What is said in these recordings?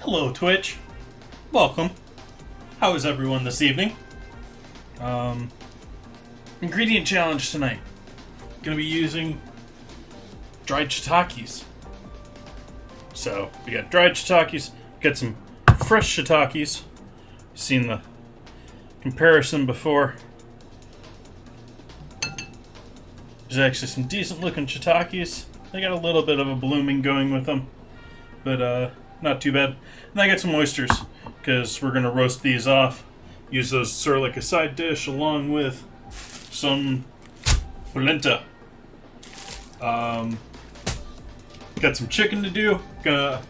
Hello, Twitch. Welcome. How is everyone this evening? Ingredient challenge tonight. Gonna be using dried shiitakes. So, we got dried shiitakes, got some fresh shiitakes. Seen the comparison before. There's actually some decent looking shiitakes. They got a little bit of a blooming going with them, but not too bad. And I got some oysters, because we're going to roast these off. Use those sort of like a side dish along with some polenta. Got some chicken to do. Gonna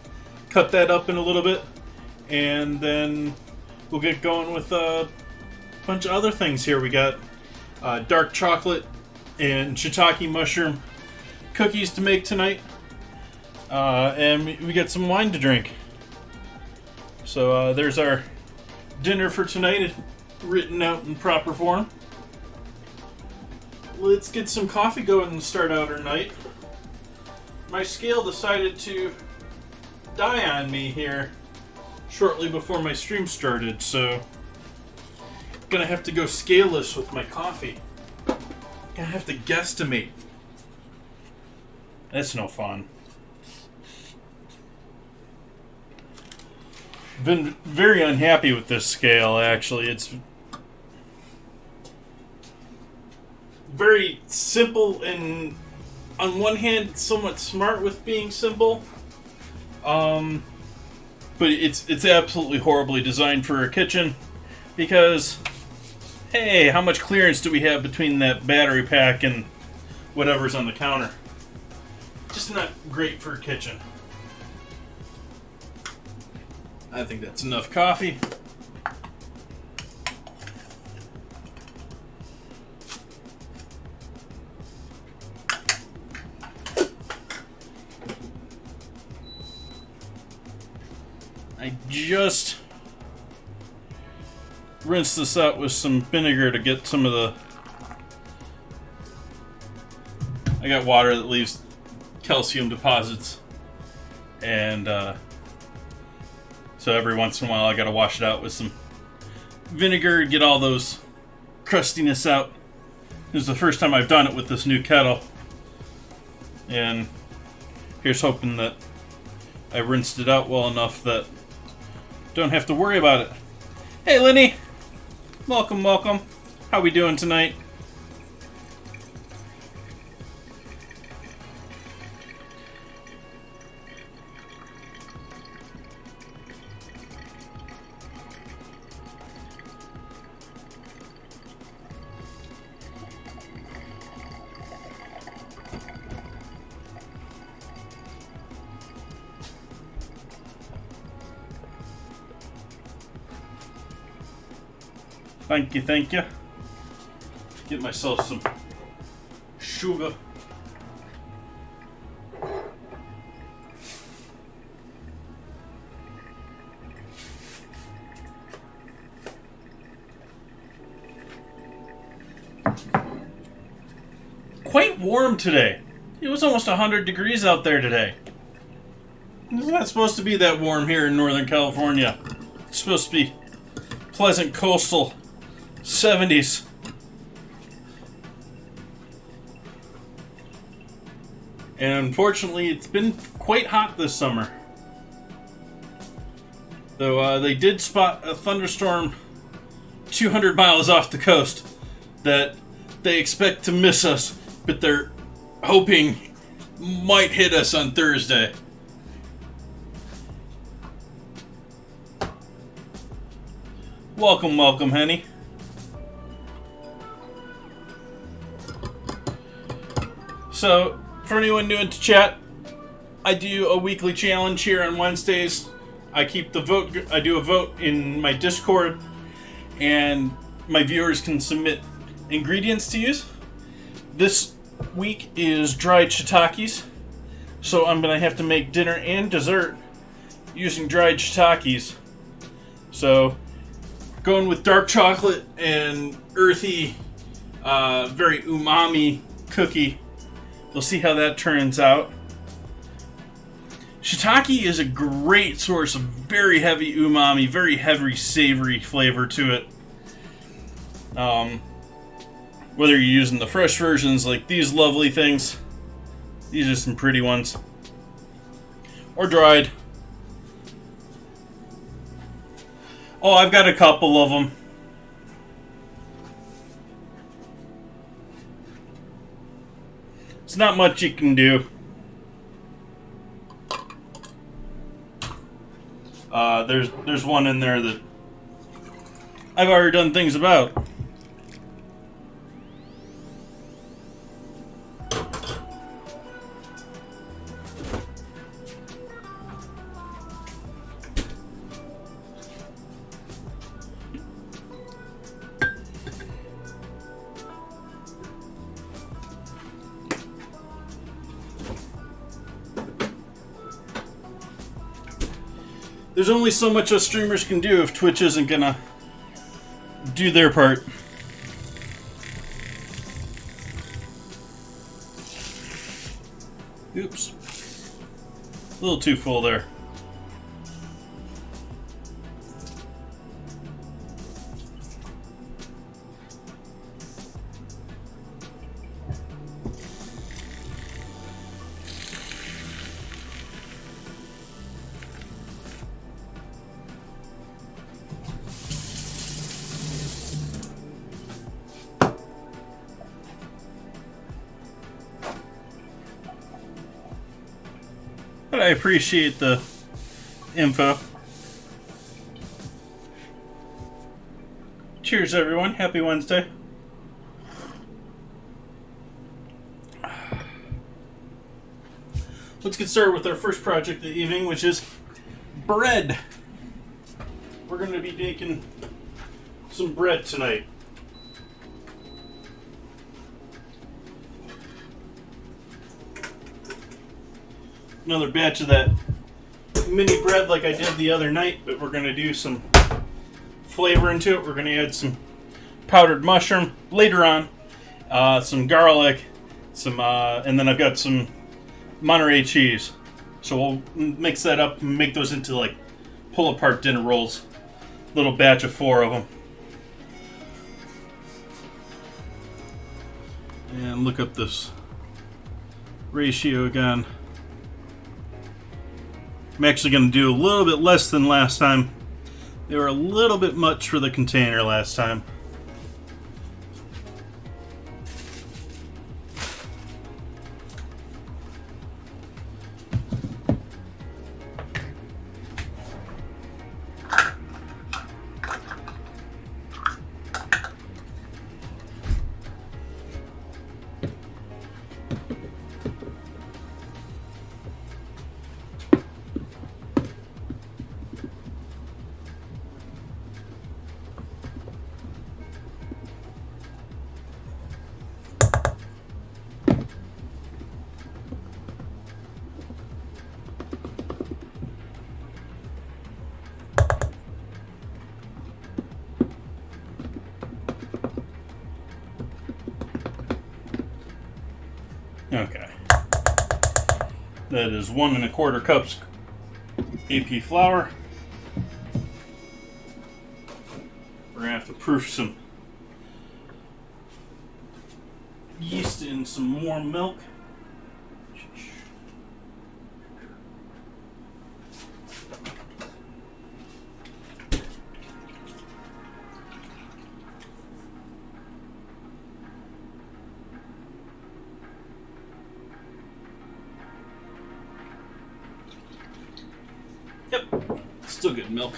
cut that up in a little bit. And then we'll get going with a bunch of other things here. We got dark chocolate and shiitake mushroom cookies to make tonight. And we got some wine to drink. So there's our dinner for tonight, written out in proper form. Let's get some coffee going and start out our night. My scale decided to die on me here shortly before my stream started, so I'm gonna have to go scaleless with my coffee. Gonna have to guesstimate. That's no fun. Been very unhappy with this scale, actually. It's very simple and, on one hand, somewhat smart with being simple. But it's absolutely horribly designed for a kitchen because, hey, how much clearance do we have between that battery pack and whatever's on the counter? Just not great for a kitchen. I think that's enough coffee. I just rinsed this out with some vinegar to get some of the... I got water that leaves calcium deposits, and so every once in a while I gotta wash it out with some vinegar, get all those crustiness out. This is the first time I've done it with this new kettle, and here's hoping that I rinsed it out well enough that don't have to worry about it. Hey Lenny! Welcome, welcome. How we doing tonight? Thank you, thank you. Get myself some sugar. Quite warm today. It was almost 100 degrees out there today. It's not supposed to be that warm here in Northern California. It's supposed to be pleasant coastal 70s. And unfortunately, it's been quite hot this summer. Though they did spot a thunderstorm 200 miles off the coast that they expect to miss us, but they're hoping might hit us on Thursday. Welcome, welcome, Henny. So, for anyone new into chat, I do a weekly challenge here on Wednesdays. I do a vote in my Discord, and my viewers can submit ingredients to use. This week is dried shiitakes, so I'm gonna have to make dinner and dessert using dried shiitakes. So, going with dark chocolate and earthy, very umami cookie. We'll see how that turns out. Shiitake is a great source of very heavy umami, very heavy savory flavor to it. Whether you're using the fresh versions like these lovely things, these are some pretty ones, or dried. Oh, I've got a couple of them. It's not much you can do. There's one in there that I've already done things about. There's only so much us streamers can do if Twitch isn't gonna do their part. Oops. A little too full there. But I appreciate the info. Cheers, everyone. Happy Wednesday. Let's get started with our first project of the evening, which is bread. We're going to be making some bread tonight. Another batch of that mini bread like I did the other night, but we're going to do some flavor into it. We're going to add some powdered mushroom later on, some garlic, and then I've got some Monterey cheese. So we'll mix that up and make those into like pull-apart dinner rolls. Little batch of 4 of them. And look up this ratio again. I'm actually going to do a little bit less than last time. They were a little bit much for the container last time. That is 1¼ cups AP flour. We're gonna have to proof some yeast in some warm milk. Yep, still good milk.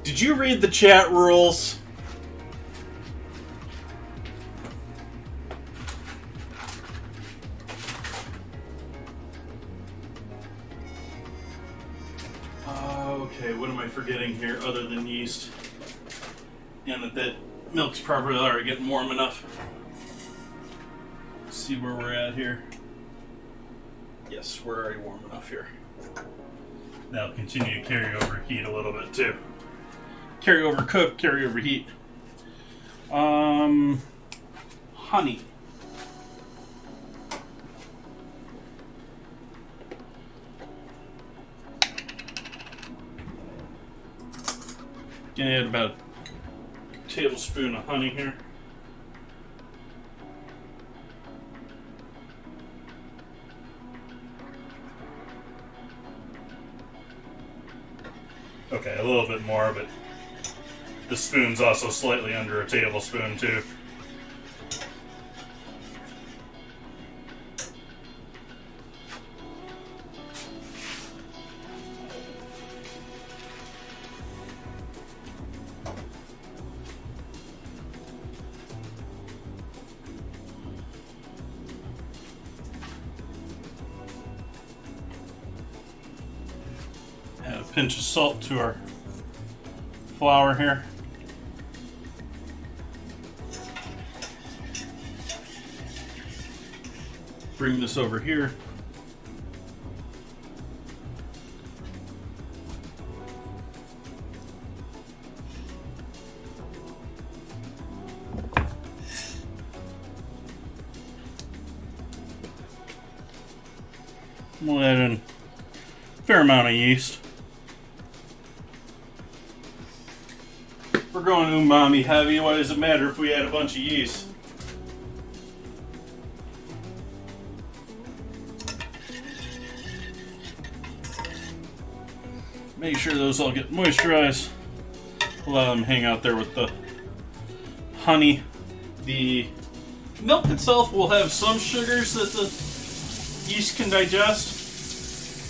Did you read the chat rules? Okay, what am I forgetting here other than yeast? And that milk's probably already getting warm enough. Let's see where we're at here. Yes, we're already warm enough here. That'll continue to carry over heat a little bit too. Carry over cook, carry over heat. Honey. Gonna add about a tablespoon of honey here. Okay, a little bit more, but the spoon's also slightly under a tablespoon too. Add a pinch of salt to our flour here. Bring this over here. We'll add in a fair amount of yeast. We're going umami heavy. Why does it matter if we add a bunch of yeast? Make sure those all get moisturized. Allow them to hang out there with the honey. The milk itself will have some sugars that the yeast can digest,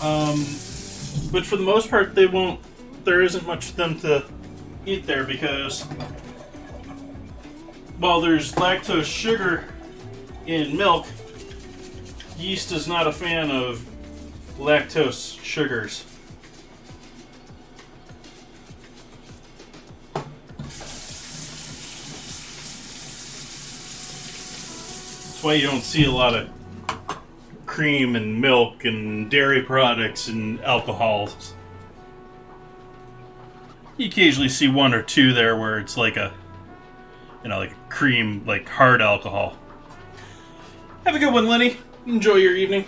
but for the most part they won't. There isn't much for them to eat there because while there's lactose sugar in milk, yeast is not a fan of lactose sugars. That's why you don't see a lot of cream and milk and dairy products and alcohols. You occasionally see one or two there where it's like a, like a cream, like hard alcohol. Have a good one, Lenny. Enjoy your evening.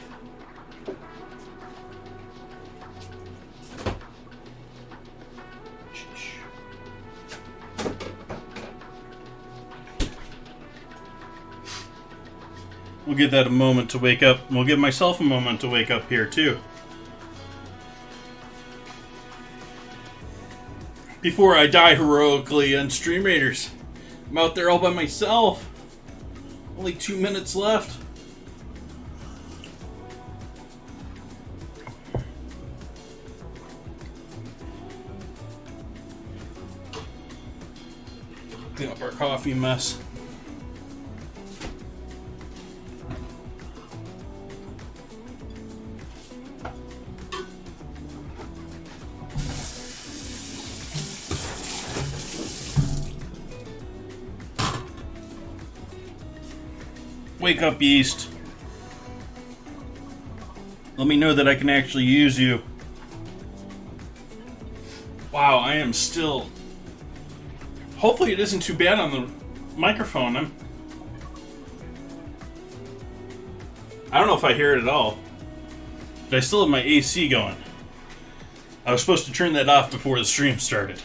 We'll give that a moment to wake up. And we'll give myself a moment to wake up here, too. Before I die heroically on Stream Raiders. I'm out there all by myself. Only 2 minutes left. Clean up our coffee mess. Wake up, yeast. Let me know that I can actually use you. Wow, I am still... Hopefully it isn't too bad on the microphone. I don't know if I hear it at all. But I still have my AC going. I was supposed to turn that off before the stream started.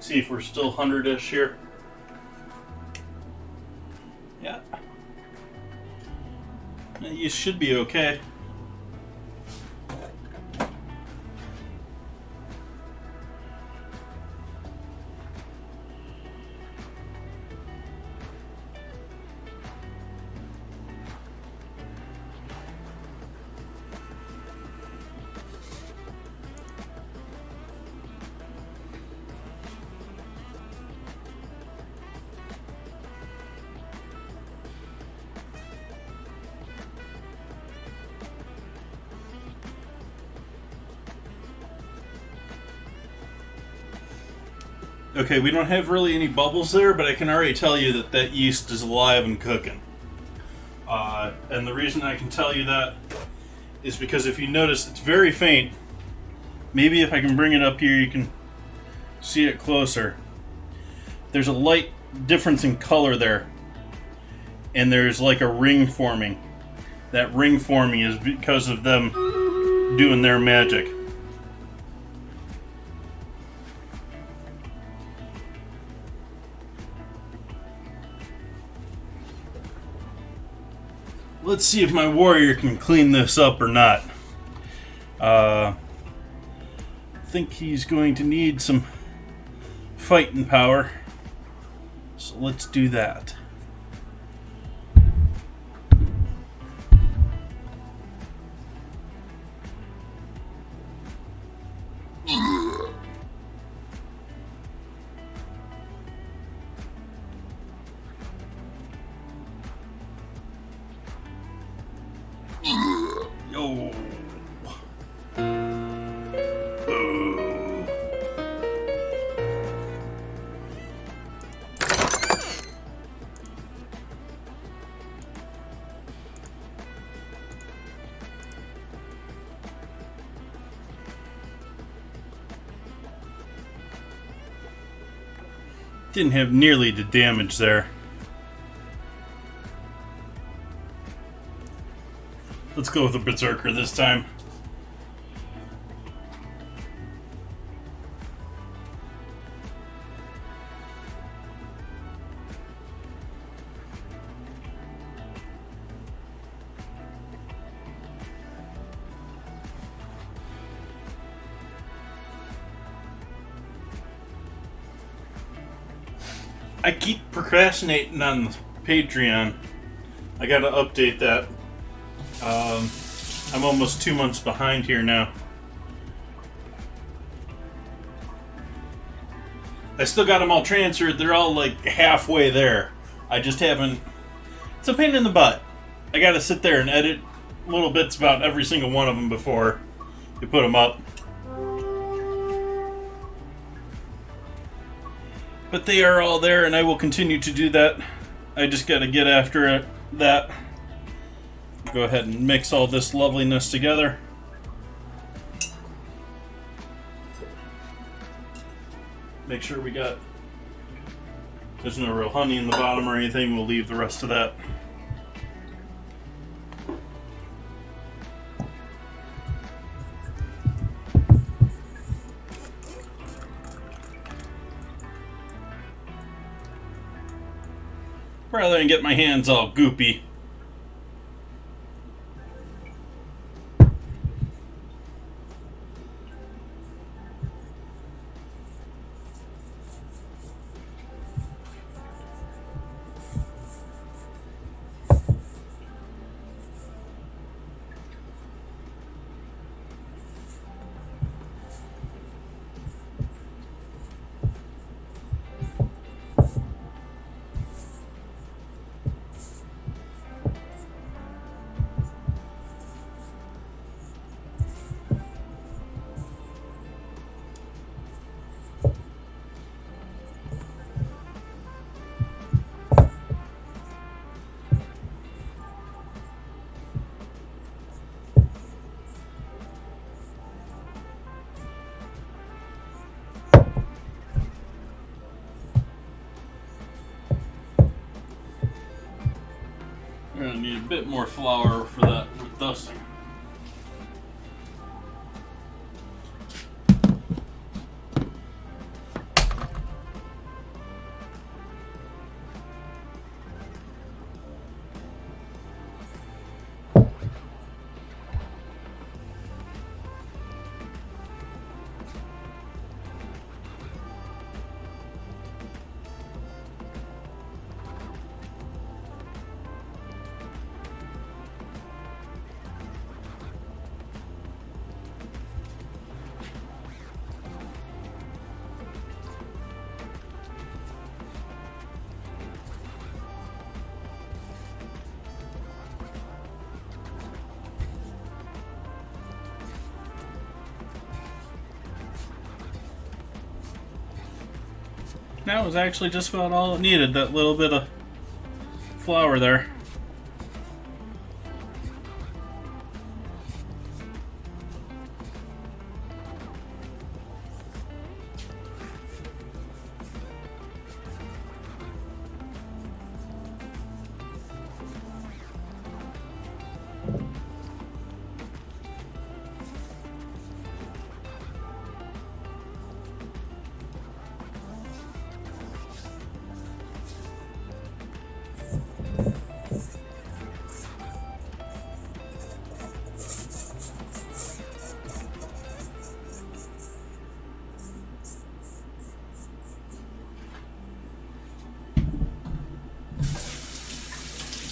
See if we're still 100-ish here. Yeah. You should be okay. Okay, we don't have really any bubbles there, but I can already tell you that that yeast is alive and cooking. And the reason I can tell you that is because if you notice, it's very faint. Maybe if I can bring it up here, you can see it closer. There's a light difference in color there. And there's like a ring forming. That ring forming is because of them doing their magic. Let's see if my warrior can clean this up or not. I think he's going to need some fighting power. So let's do that. Yo. Didn't have nearly the damage there. Let's go with a berserker this time. I keep procrastinating on the Patreon. I gotta update that. I'm almost 2 months behind here now. I still got them all transferred. They're all like halfway there. I just haven't... It's a pain in the butt. I gotta sit there and edit little bits about every single one of them before you put them up. But they are all there, and I will continue to do that. I just gotta get after that. Go ahead and mix all this loveliness together. Make sure there's no real honey in the bottom or anything. We'll leave the rest of that. rather than get my hands all goopy. We're gonna need a bit more flour for that with dusting. That was actually just about all it needed, that little bit of flour there.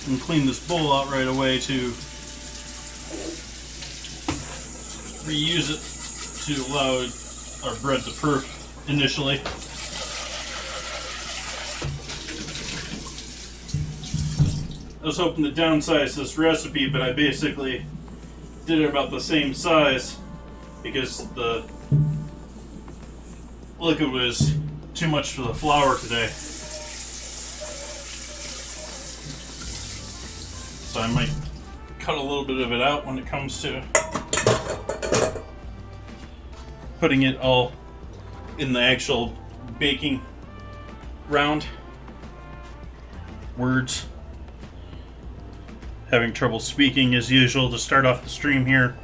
And clean this bowl out right away to reuse it to allow our bread to perf initially. I was hoping to downsize this recipe, but I basically did it about the same size because the liquid was too much for the flour today. So I might cut a little bit of it out when it comes to putting it all in the actual baking round. Words. Having trouble speaking as usual to start off the stream here.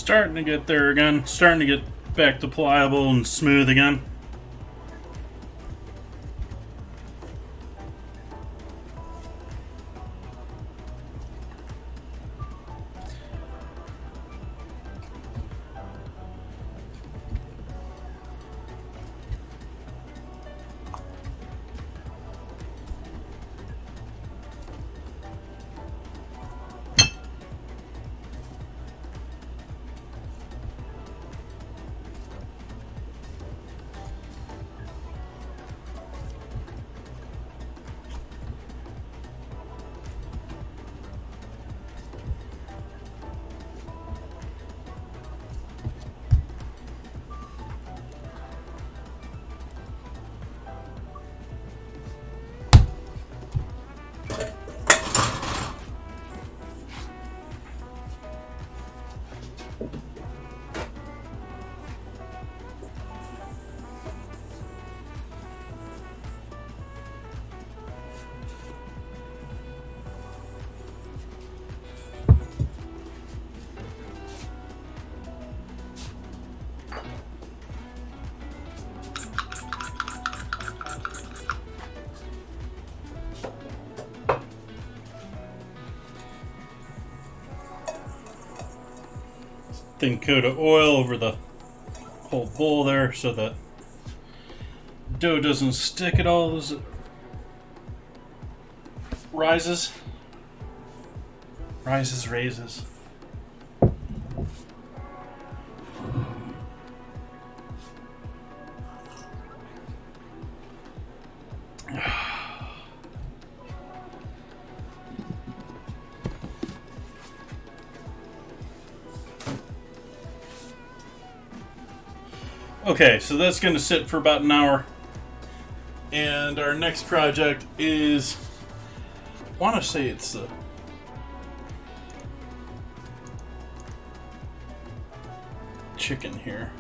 Starting to get there again. Starting to get back to pliable and smooth again. Thin coat of oil over the whole bowl there so that dough doesn't stick at all as it rises. Raises. Okay, so that's going to sit for about an hour. And our next project is, I want to say it's the chicken here.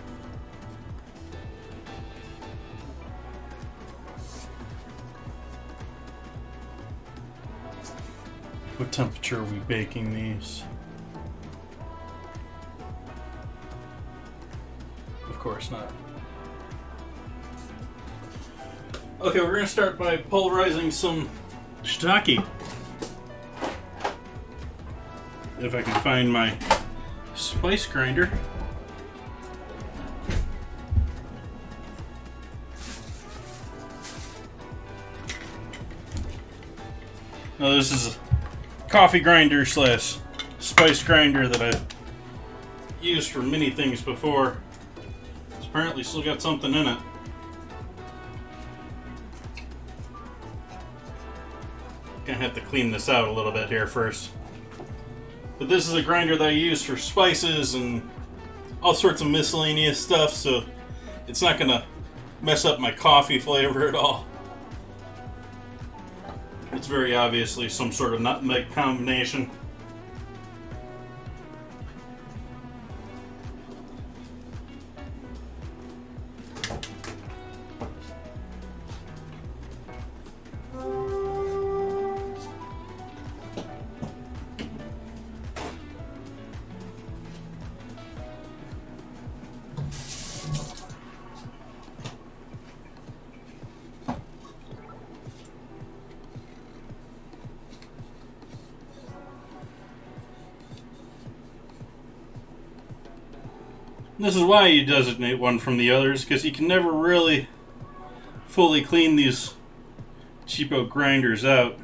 What temperature are we baking these? Of course not. Okay, we're going to start by pulverizing some shiitake. If I can find my spice grinder. Now this is a coffee grinder slash spice grinder that I've used for many things before. It's apparently still got something in it. Gonna have to clean this out a little bit here first. But this is a grinder that I use for spices and all sorts of miscellaneous stuff, so it's not gonna mess up my coffee flavor at all. It's very obviously some sort of nutmeg combination. This is why you designate one from the others, because you can never really fully clean these cheapo grinders out.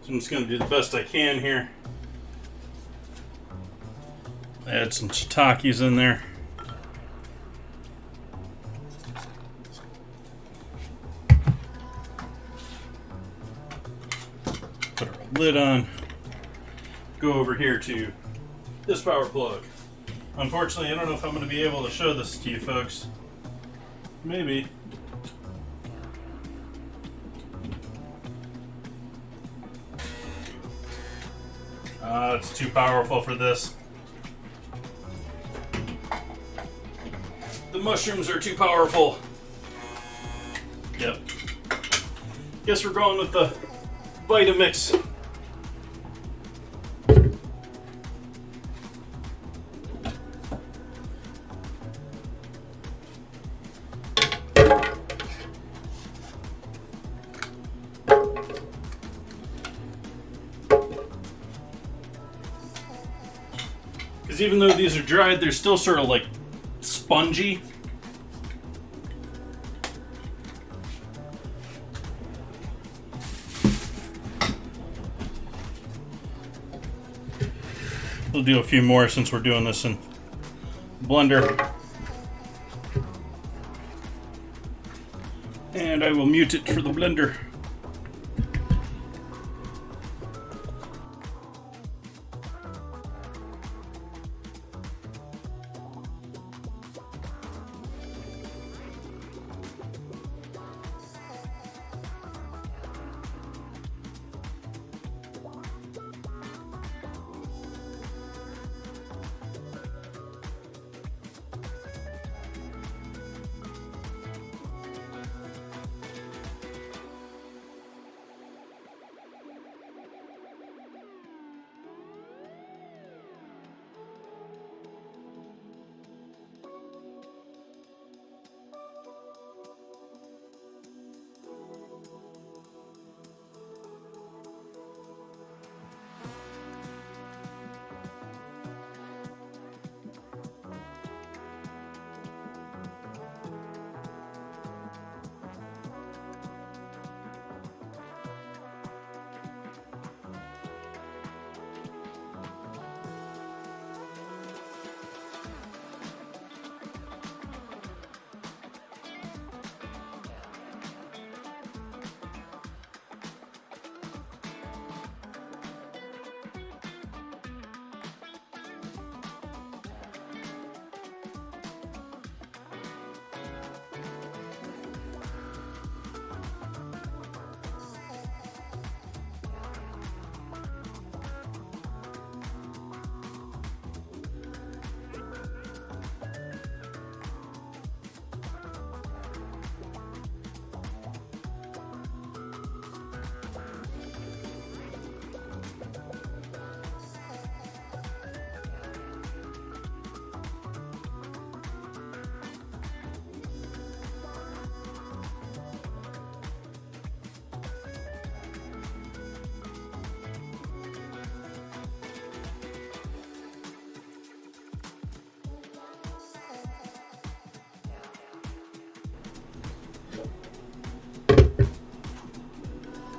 So I'm just going to do the best I can here. Add some shiitakes in there. Put our lid on. Go over here to this power plug. Unfortunately, I don't know if I'm going to be able to show this to you folks. Maybe. It's too powerful for this. The mushrooms are too powerful. Yep. Guess we're going with the Vitamix. Because even though these are dried, they're still sort of like spongy. We'll do a few more since we're doing this in blender. And I will mute it for the blender.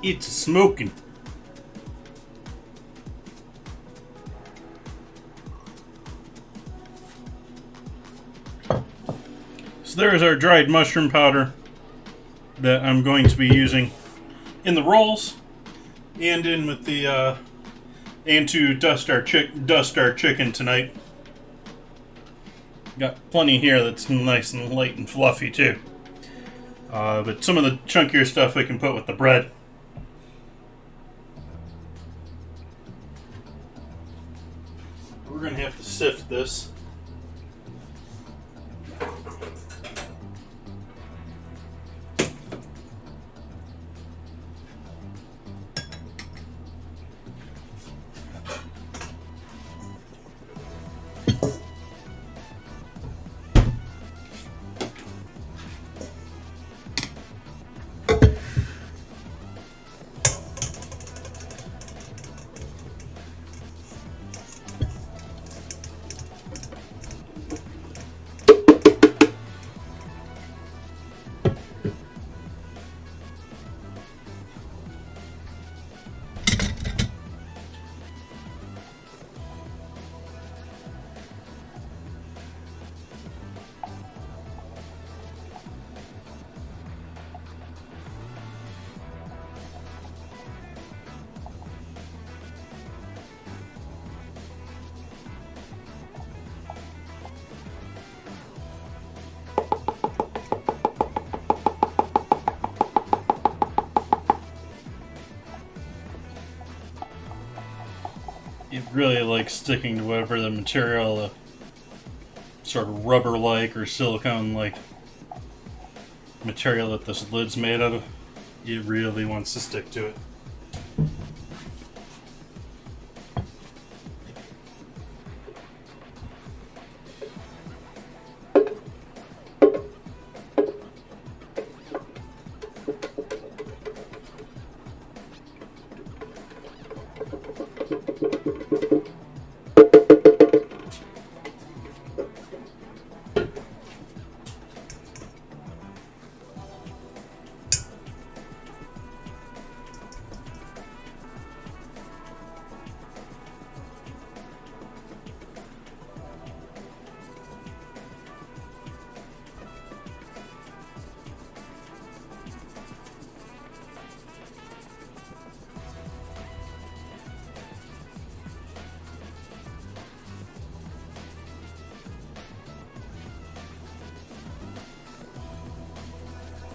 It's smoking. So there's our dried mushroom powder that I'm going to be using in the rolls and in with the and to dust our chicken tonight. Got plenty here that's nice and light and fluffy too. But some of the chunkier stuff we can put with the bread. We're going to have to sift this. It really likes sticking to whatever the material, sort of rubber-like or silicone-like material that this lid's made out of. It really wants to stick to it.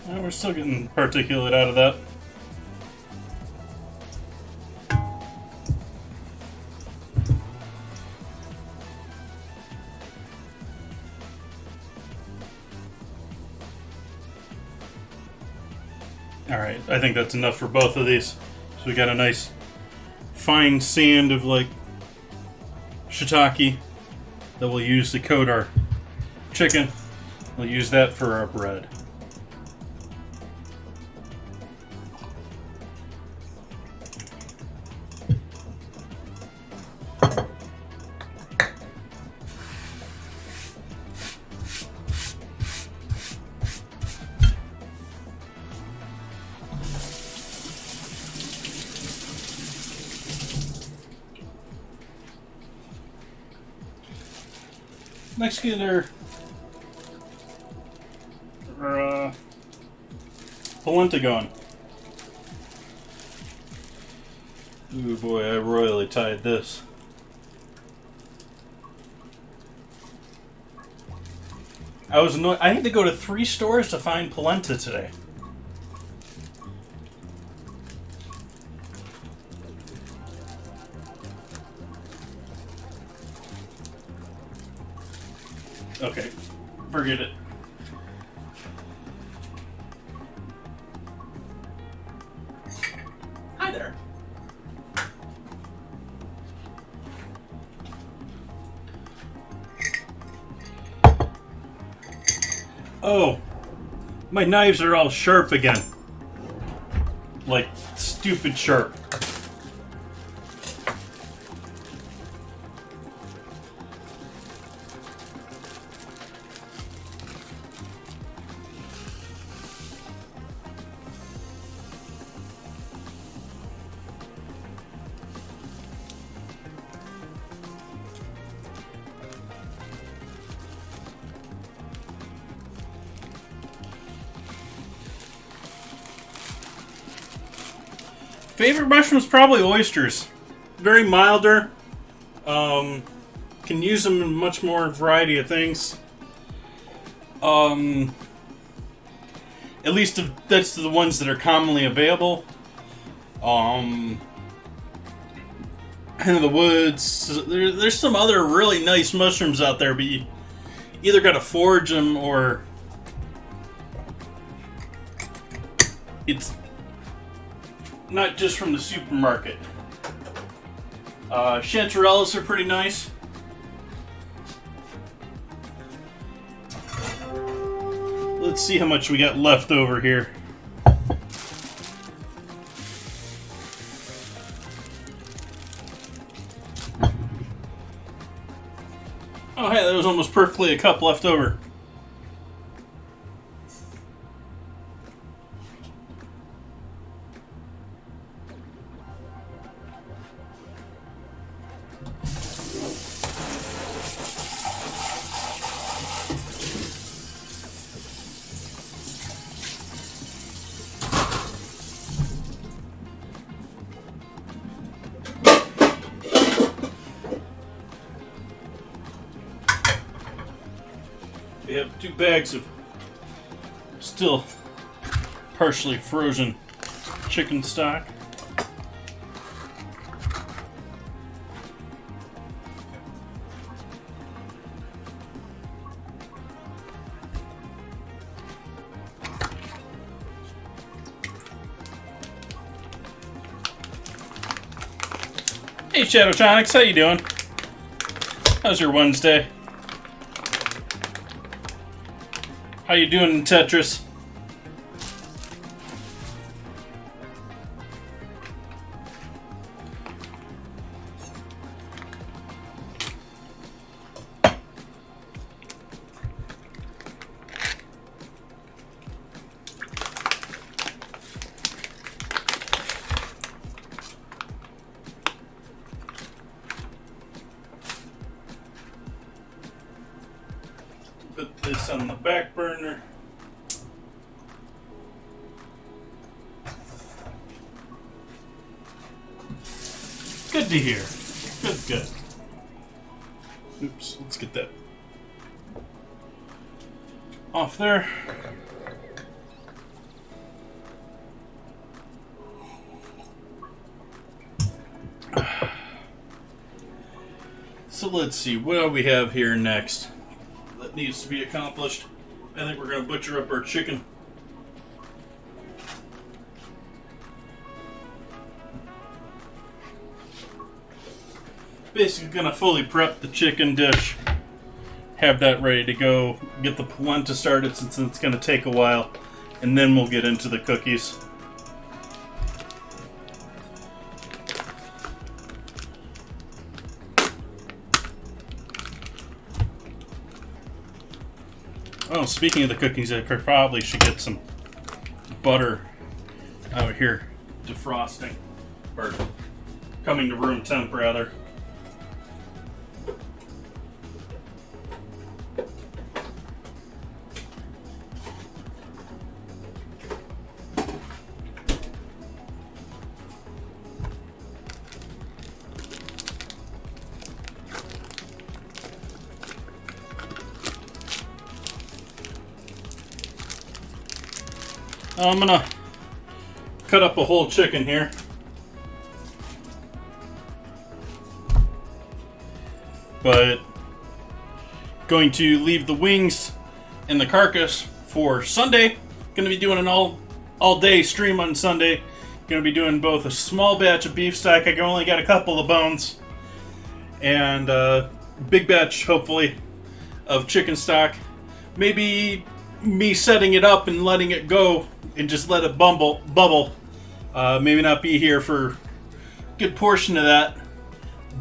We're still getting particulate out of that. Alright, I think that's enough for both of these. So we got a nice fine sand of like shiitake that we'll use to coat our chicken. We'll use that for our bread. Next, get our polenta going. Ooh boy, I royally tied this. I was annoyed. I had to go to 3 stores to find polenta today. Okay, forget it. Hi there. Oh, my knives are all sharp again. Like, stupid sharp. Favorite mushrooms, probably oysters. Very milder. Can use them in much more variety of things. At least that's the ones that are commonly available. Hen of the woods. There's some other really nice mushrooms out there, but you either got to forage them or it's not just from the supermarket. Chanterelles are pretty nice. Let's see how much we got left over here. Oh hey, there was almost perfectly a cup left over. We have 2 bags of still partially frozen chicken stock. Hey Shadowtronics, how you doing? How's your Wednesday? How you doing in Tetris? this on the back burner. Good to hear. Good. Oops, let's get that off there. So let's see, what do we have here next that needs to be accomplished? I think we're going to butcher up our chicken. Basically going to fully prep the chicken dish. Have that ready to go. Get the polenta started since it's going to take a while. And then we'll get into the cookies. Oh, speaking of the cookies, I probably should get some butter out here defrosting. Or coming to room temp, rather. I'm gonna cut up a whole chicken here. But going to leave the wings and the carcass for Sunday. Gonna be doing an all day stream on Sunday. Gonna be doing both a small batch of beef stock. I only got a couple of bones. And a big batch, hopefully, of chicken stock. Maybe me setting it up and letting it go and just let it bubble. Maybe not be here for a good portion of that,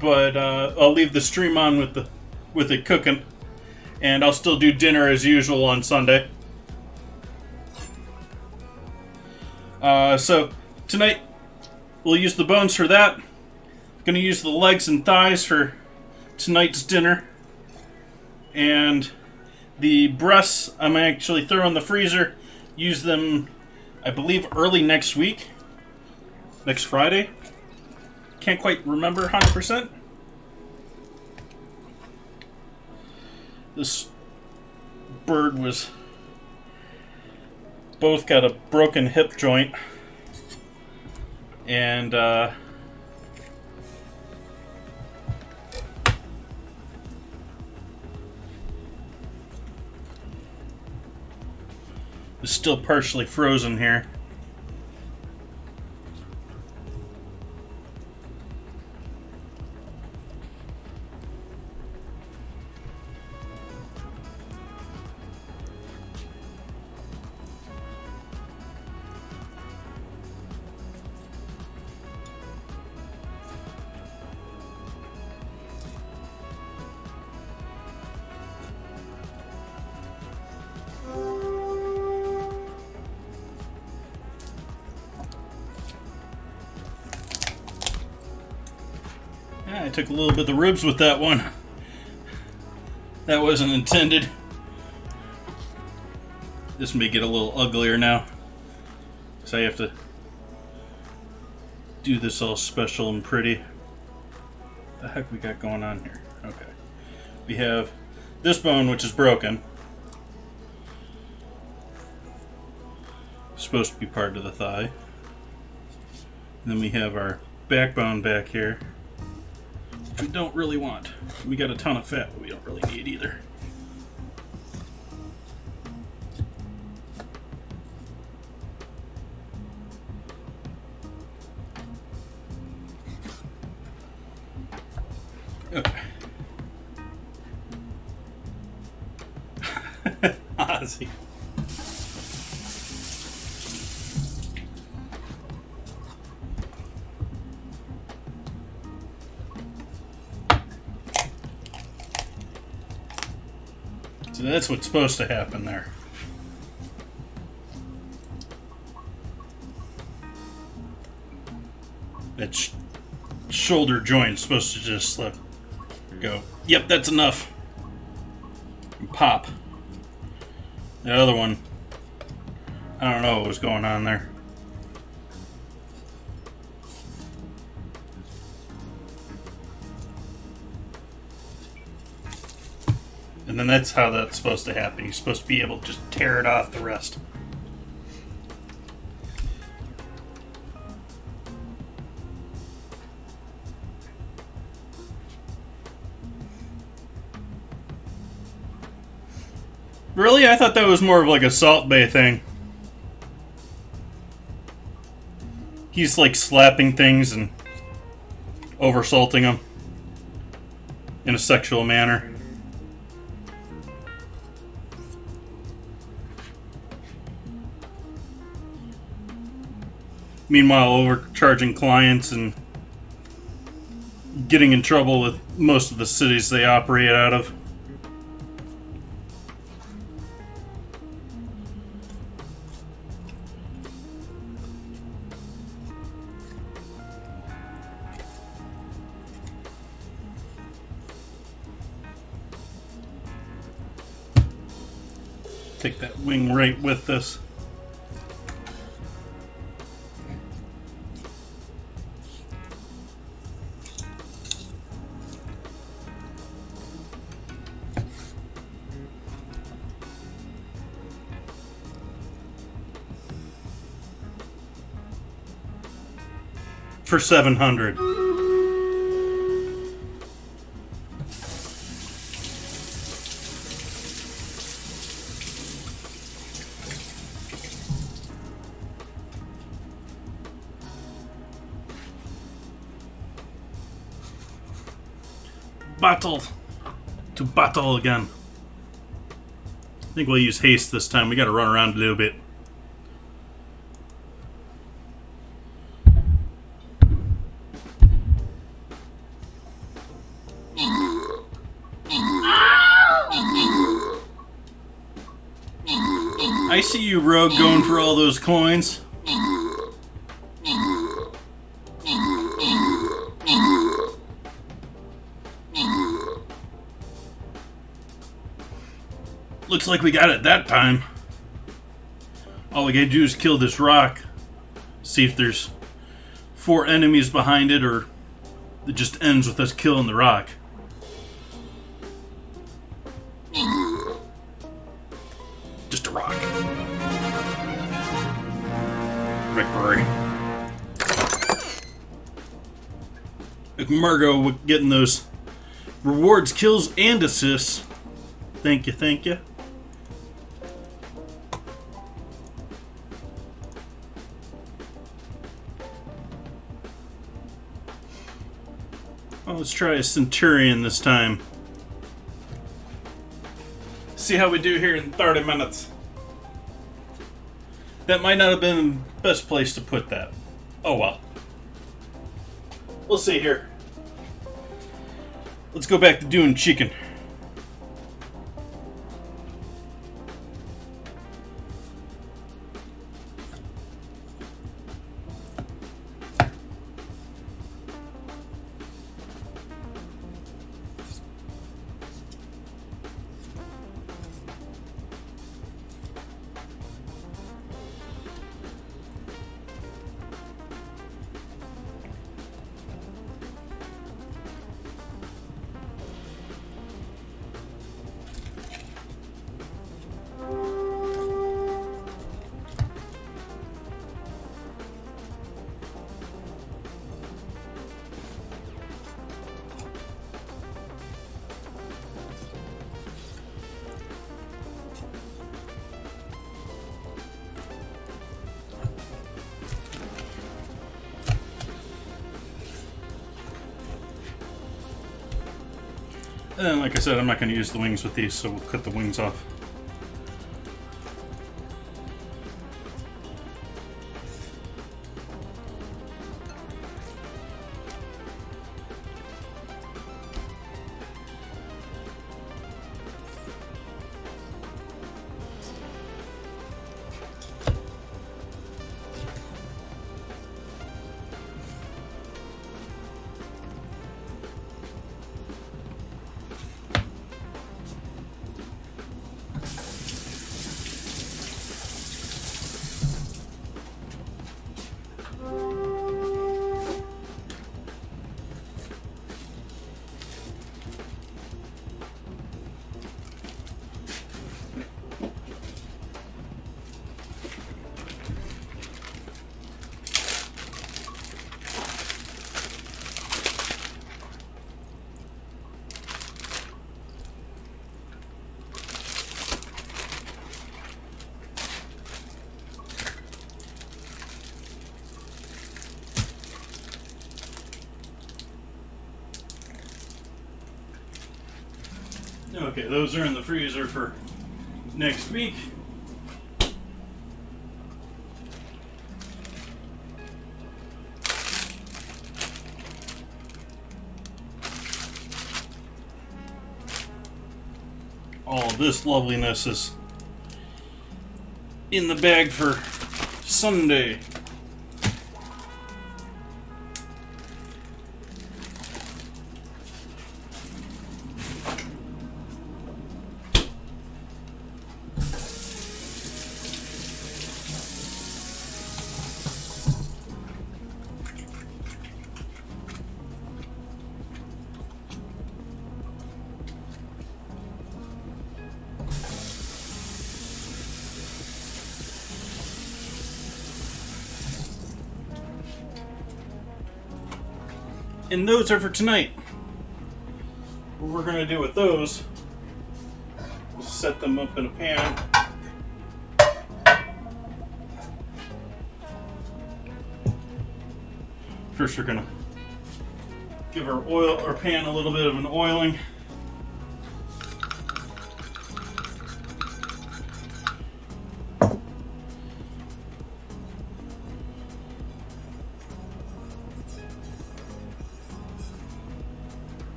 but I'll leave the stream on with it cooking, and I'll still do dinner as usual on Sunday. So tonight we'll use the bones for that. Gonna use the legs and thighs for tonight's dinner, and the breasts I'm actually throw in the freezer. Use them, I believe, early next week. Next Friday. Can't quite remember 100%. This bird was both got a broken hip joint. And it's still partially frozen here. I took a little bit of the ribs with that one. That wasn't intended. This may get a little uglier now, so I have to do this all special and pretty. What the heck we got going on here? Okay. We have this bone, which is broken. Supposed to be part of the thigh. And then we have our backbone back here. We don't really want. We got a ton of fat, but we don't really need either. Okay. Ozzy. So that's what's supposed to happen there. That shoulder joint's supposed to just go. Yep, that's enough. And pop. The other one, I don't know what was going on there. And then that's how that's supposed to happen. You're supposed to be able to just tear it off the rest. Really? I thought that was more of like a Salt Bae thing. He's like slapping things and oversalting them in a sexual manner. Meanwhile, overcharging clients and getting in trouble with most of the cities they operate out of. Take that wing right with this. For 700. Battle to battle again. I think we'll use haste this time. We gotta run around a little bit. I see you, Rogue, going for all those coins. Looks like we got it that time. All we gotta do is kill this rock. See if there's 4 enemies behind it, or it just ends with us killing the rock. Just a rock. Victory. Margot getting those rewards, kills, and assists. Thank you, thank you. Well, let's try a Centurion this time. See how we do here in 30 minutes. That might not have been the best place to put that. Oh well. We'll see here. Let's go back to doing chicken. And then, like I said, I'm not going to use the wings with these, so we'll cut the wings off. Okay, those are in the freezer for next week. All of this loveliness is in the bag for Sunday. And those are for tonight. What we're going to do with those is set them up in a pan. First we're going to give our pan a little bit of an oiling.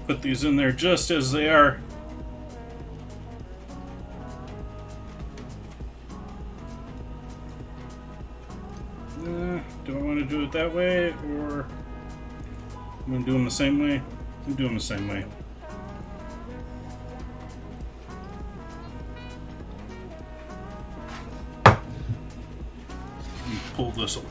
Put these in there just as they are. Do I want to do it that way, or I'm going to do them the same way? I'm doing the same way. Pull this away.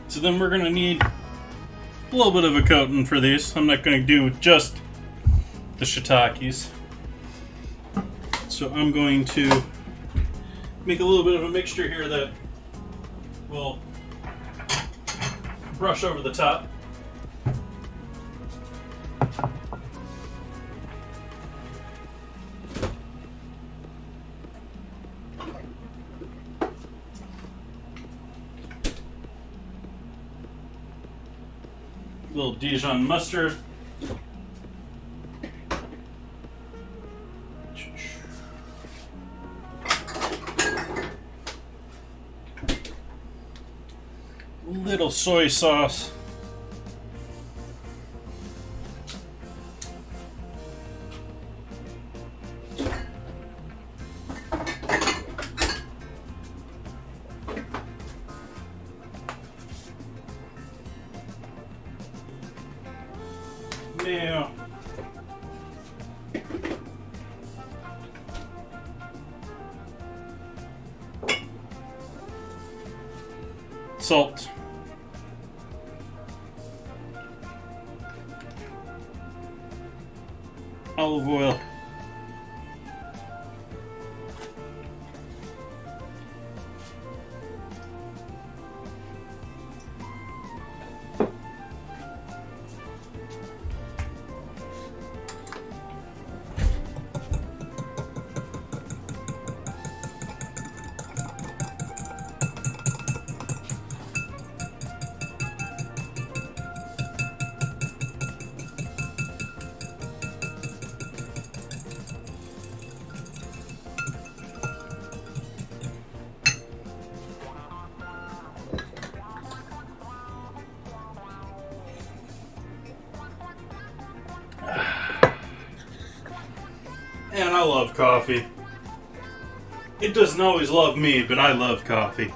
So then we're going to need a little bit of a coating for these. I'm not going to do just the shiitakes. So I'm going to make a little bit of a mixture here that will brush over the top. A little Dijon mustard. A little soy sauce. Now, salt, olive oil, love coffee. It doesn't always love me, but I love coffee.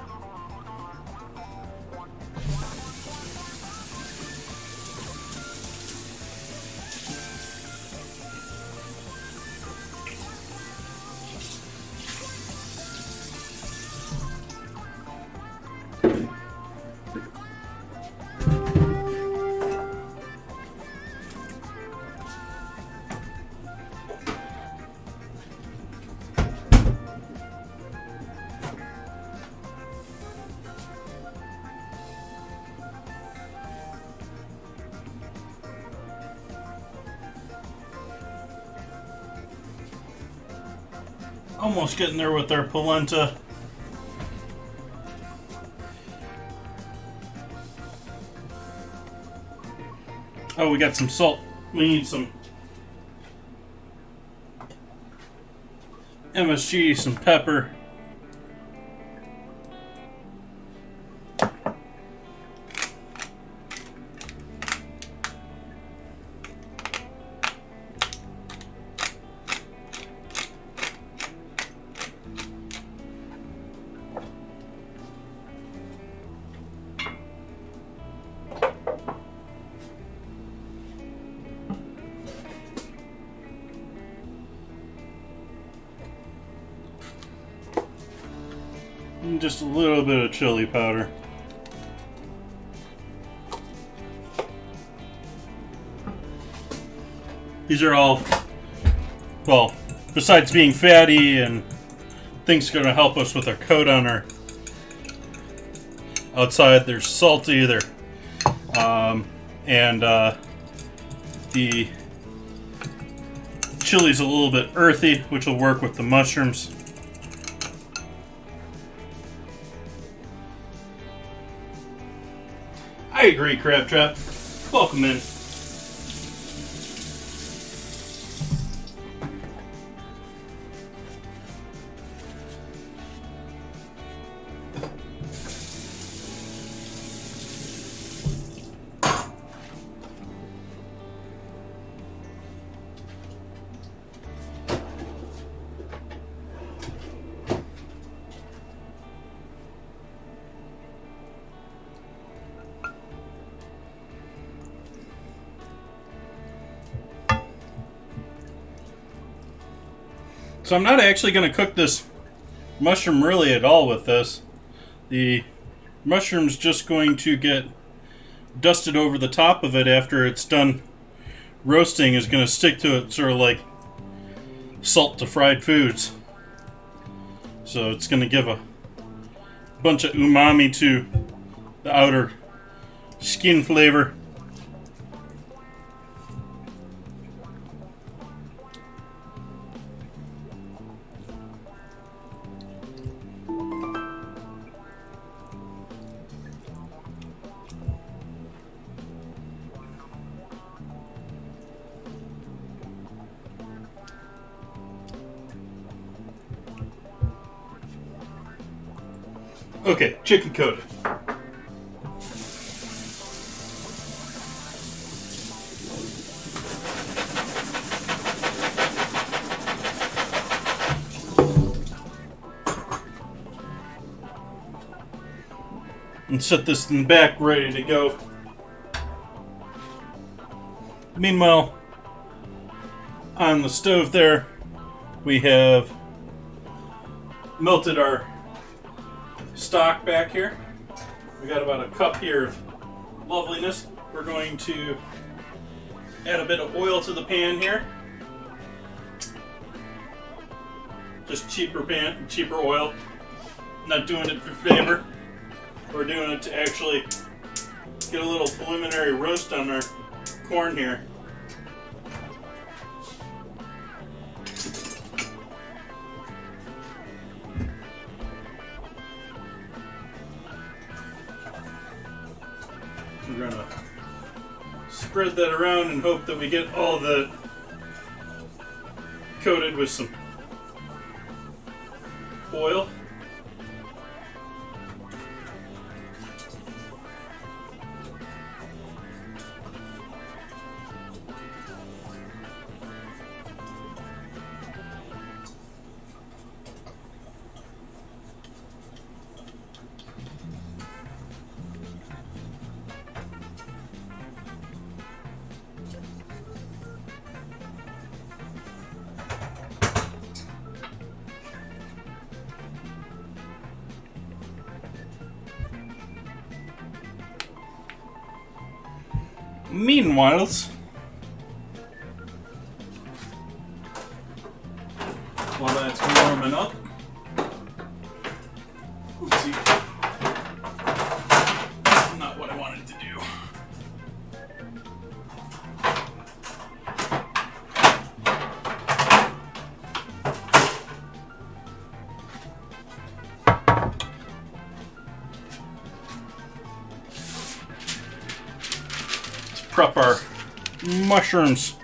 Almost getting there with our polenta. Oh, we got some salt. We need some MSG, some pepper. And just a little bit of chili powder. These are all, well, besides being fatty and things going to help us with our coat on our outside, they're salty, the chili's a little bit earthy, which will work with the mushrooms. I agree, Crab Trap. Welcome in. So I'm not actually going to cook this mushroom really at all with this. The mushroom's just going to get dusted over the top of it after it's done roasting. Is going to stick to it sort of like salt to fried foods. So it's going to give a bunch of umami to the outer skin flavor. Okay, chicken coated. And set this in the back ready to go. Meanwhile, on the stove there, we have melted our stock back here. We got about a cup here of loveliness. We're going to add a bit of oil to the pan here. Just cheaper oil. Not doing it for flavor. We're doing it to actually get a little preliminary roast on our corn here. We're gonna spread that around and hope that we get all the coated with some oil. Meanwhile, while that's warming up, oopsie, not what I wanted to do. Let's prep our mushrooms.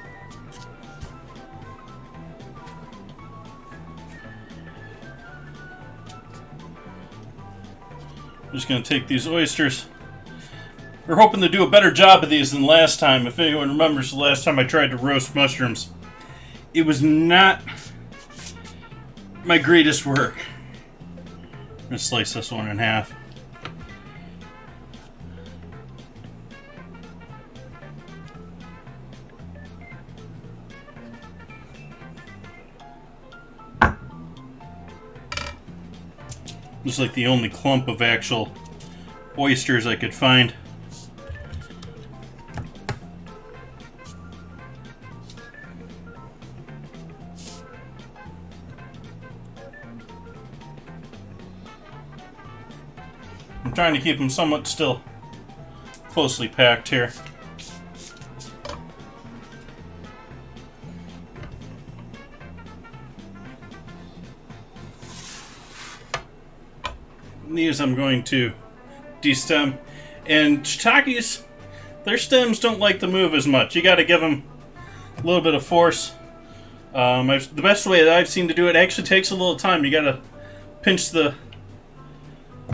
I'm just going to take these oysters. We're hoping to do a better job of these than last time. If anyone remembers the last time I tried to roast mushrooms, it was not my greatest work. I'm going to slice this one in half. Just like the only clump of actual oysters I could find. I'm trying to keep them somewhat still closely packed here. These I'm going to destem. And shiitakes, their stems don't like to move as much. You got to give them a little bit of force. The best way that I've seen to do it actually takes a little time. You got to pinch the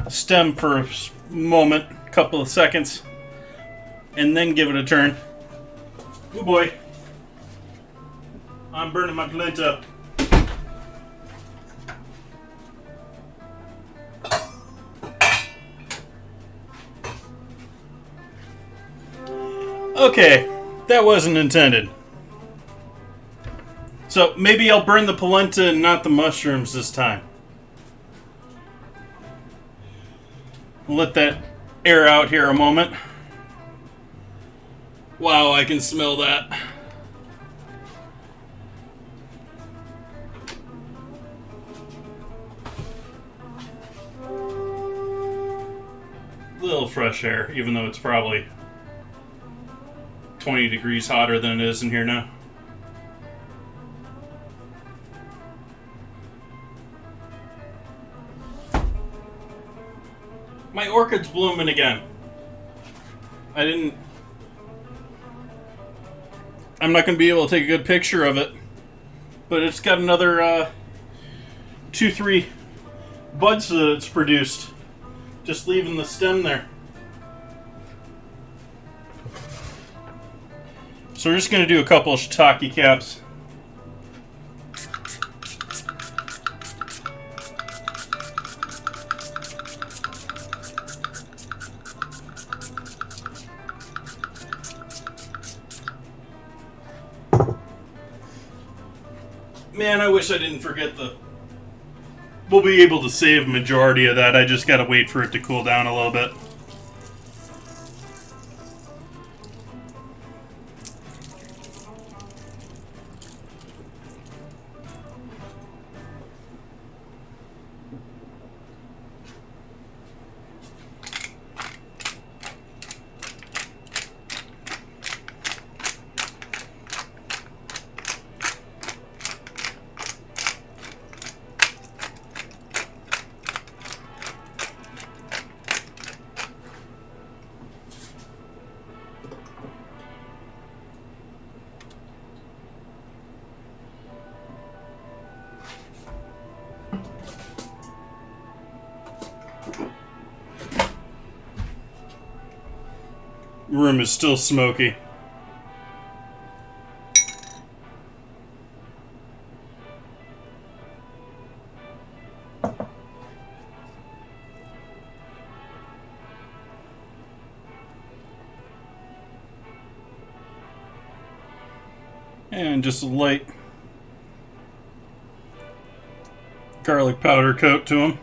stem for a moment, a couple of seconds, and then give it a turn. Oh boy, I'm burning my polenta. Okay, that wasn't intended. So maybe I'll burn the polenta and not the mushrooms this time. Let that air out here a moment. Wow, I can smell that. Little fresh air, even though it's probably 20 degrees hotter than it is in here now. My orchid's blooming again. I'm not going to be able to take a good picture of it, but it's got another 2-3 buds that it's produced, just leaving the stem there. So we're just going to do a couple of shiitake caps. Man, I wish I didn't forget the... We'll be able to save a majority of that. I just got to wait for it to cool down a little bit. Room is still smoky. And just a light garlic powder coat to them.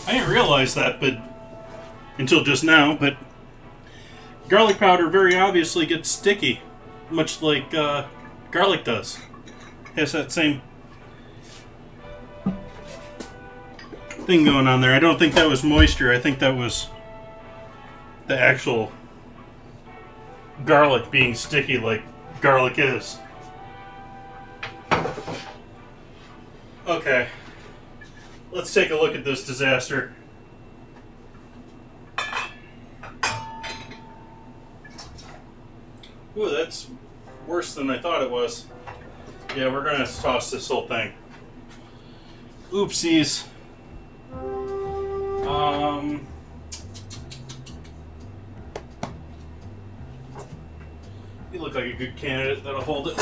I didn't realize that, but until just now, but garlic powder very obviously gets sticky, much like garlic does. Has that same thing going on there. I don't think that was moisture. I think that was the actual garlic being sticky like garlic is. Okay. Let's take a look at this disaster. Ooh, that's worse than I thought it was. Yeah, we're gonna toss this whole thing. Oopsies. You look like a good candidate that'll hold it.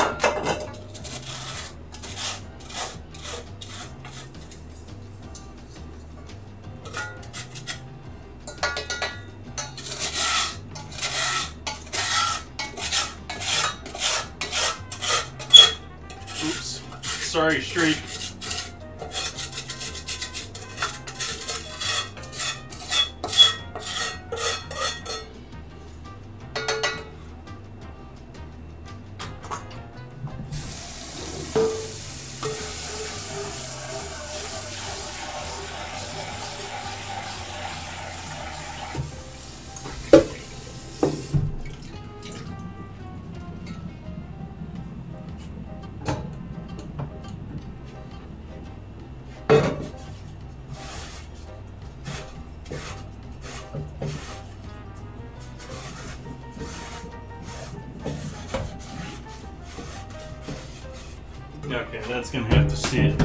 Oops. Sorry, Street. Okay, that's gonna have to sit.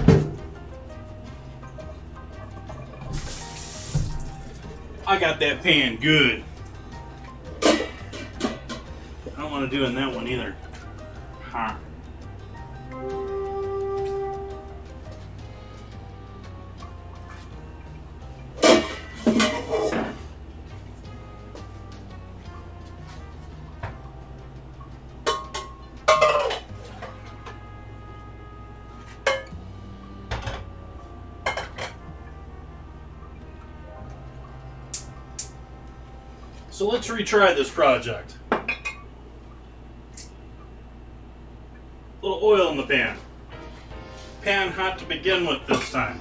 I got that pan good. I don't want to do in that one either. Huh. So let's retry this project. A little oil in the pan. Pan hot to begin with this time.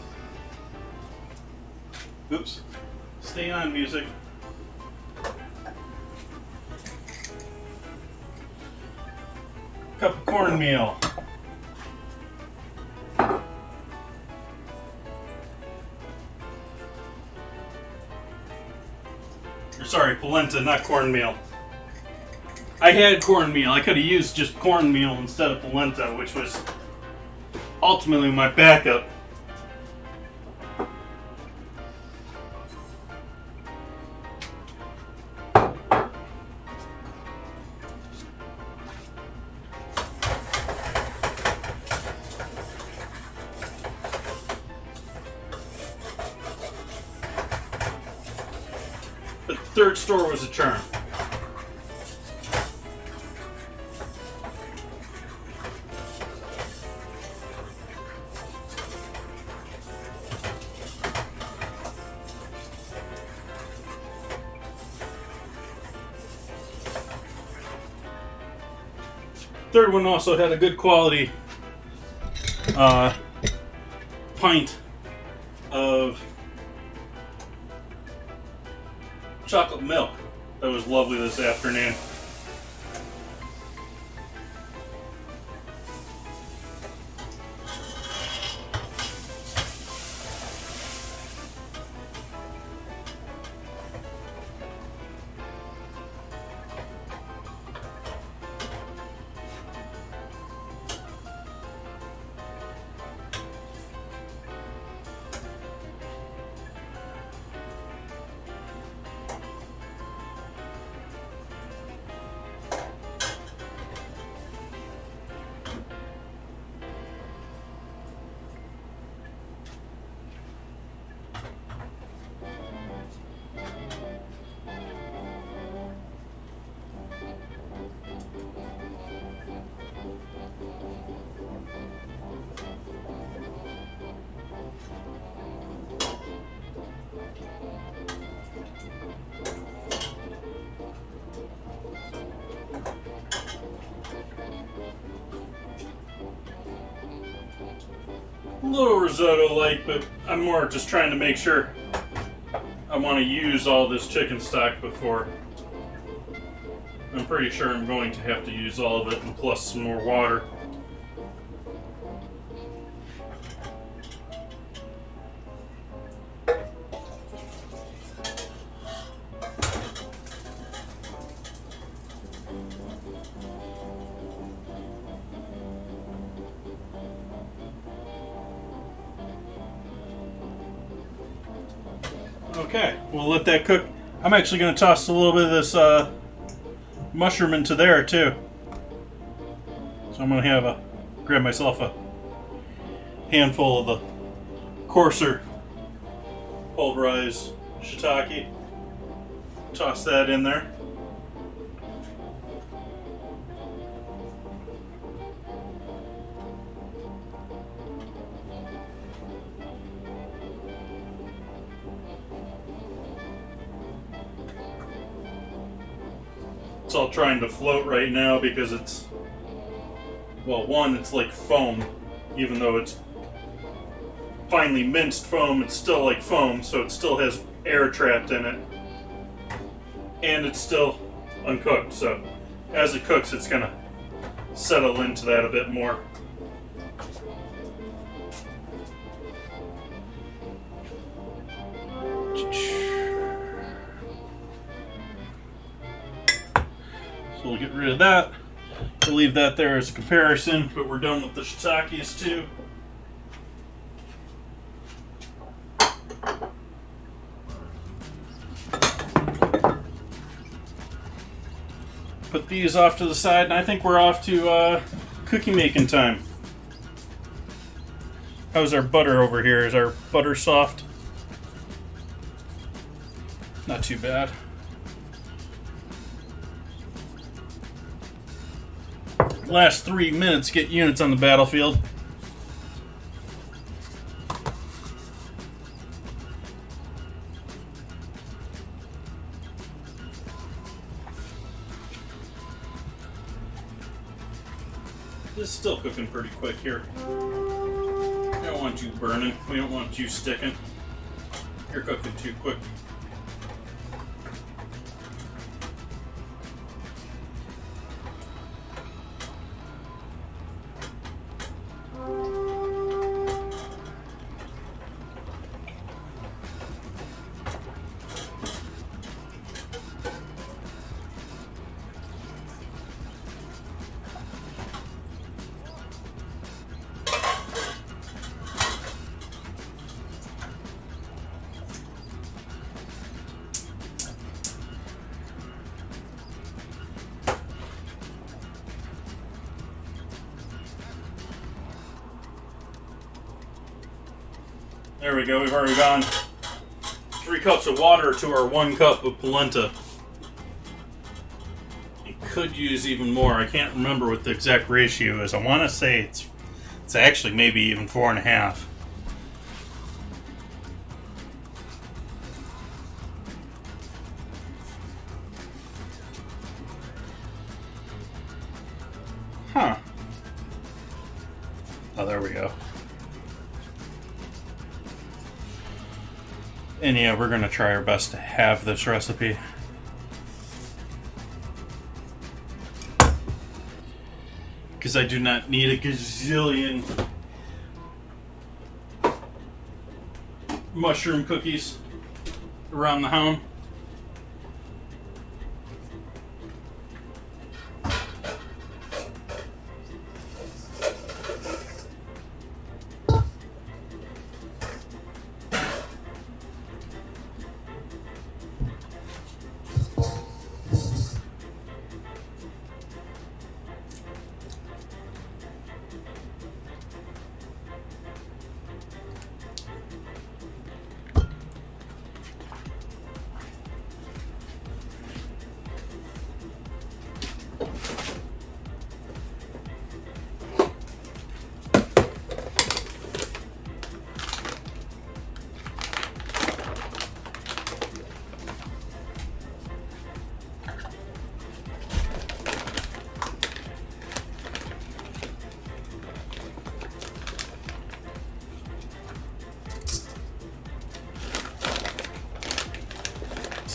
Oops. Stay on, music. Cup of cornmeal. Sorry, polenta, not cornmeal. I had cornmeal. I could have used just cornmeal instead of polenta, which was ultimately my backup. But the third store was a charm. Third one also had a good quality pint of chocolate milk that was lovely this afternoon. little risotto-like, but I'm more just trying to make sure I want to use all this chicken stock before. I'm pretty sure I'm going to have to use all of it, and plus some more water. Okay, we'll let that cook. I'm actually going to toss a little bit of this mushroom into there too. So I'm going to grab myself a handful of the coarser pulverized shiitake. Toss that in there. It's all trying to float right now because it's, well, one, it's like foam. Even though it's finely minced foam, it's still like foam, so it still has air trapped in it. And it's still uncooked, so as it cooks, it's gonna settle into that a bit more. So we'll get rid of that. We'll leave that there as a comparison, but we're done with the shiitakes too. Put these off to the side, and I think we're off to cookie making time. How's our butter over here? Is our butter soft? Not too bad. Last 3 minutes, get units on the battlefield. This is still cooking pretty quick here. We don't want you burning. We don't want you sticking. You're cooking too quick. There we go, we've already gone 3 cups of water to our 1 cup of polenta. You could use even more. I can't remember what the exact ratio is. I want to say it's actually maybe even 4.5. Huh. Oh, there we go. And yeah, we're going to try our best to have this recipe. Because I do not need a gazillion mushroom cookies around the home.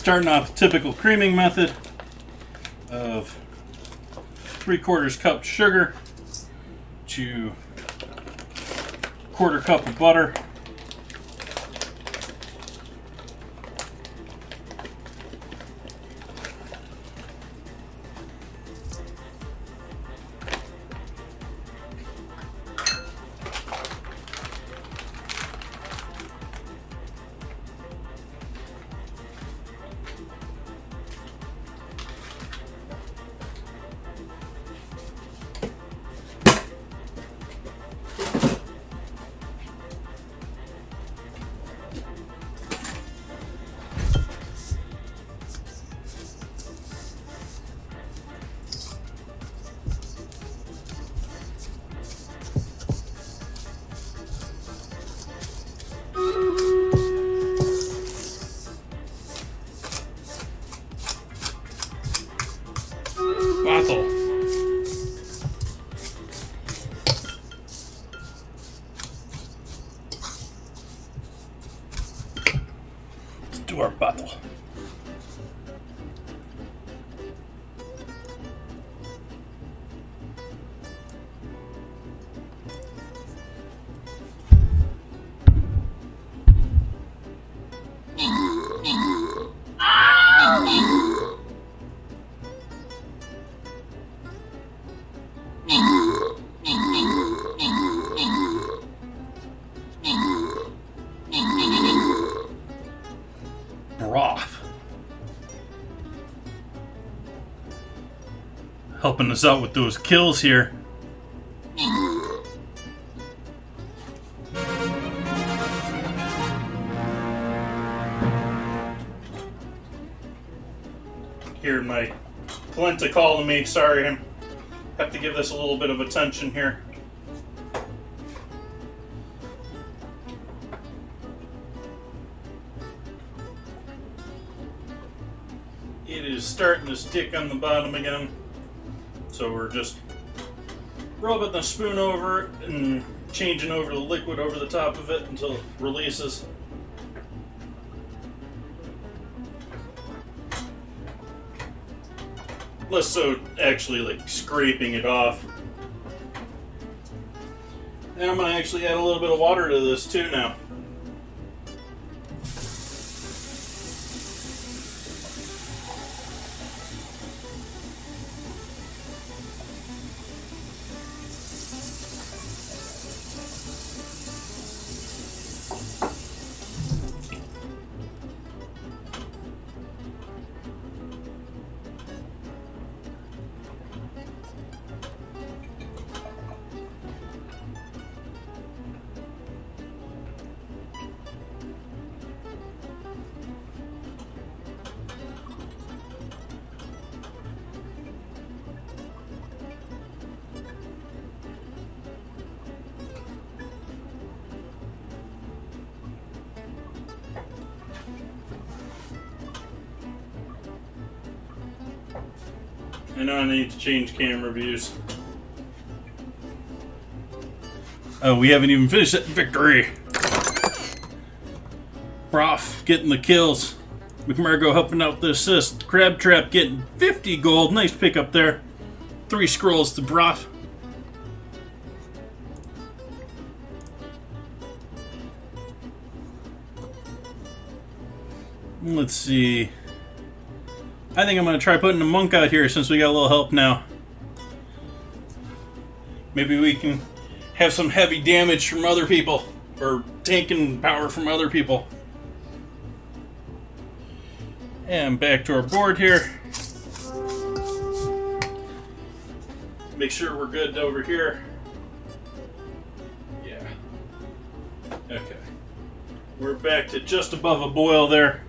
Starting off typical creaming method of 3/4 cup sugar to 1/4 cup of butter. Bottle. Let's do our bottle. Broth. Helping us out with those kills here. Here, my Polenta calling me. Sorry, I have to give this a little bit of attention here. It is starting to stick on the bottom again, so we're just rubbing the spoon over it and changing over the liquid over the top of it until it releases. Less so actually like scraping it off. And I'm going to actually add a little bit of water to this too now. I know I need to change camera views. Oh, we haven't even finished that victory. Broth getting the kills. McMurgo helping out the assist. Crab Trap getting 50 gold. Nice pickup there. 3 scrolls to Broth. Let's see. I think I'm going to try putting a monk out here since we got a little help now. Maybe we can have some heavy damage from other people. Or tanking power from other people. And back to our board here. Make sure we're good over here. Yeah. Okay. We're back to just above a boil there.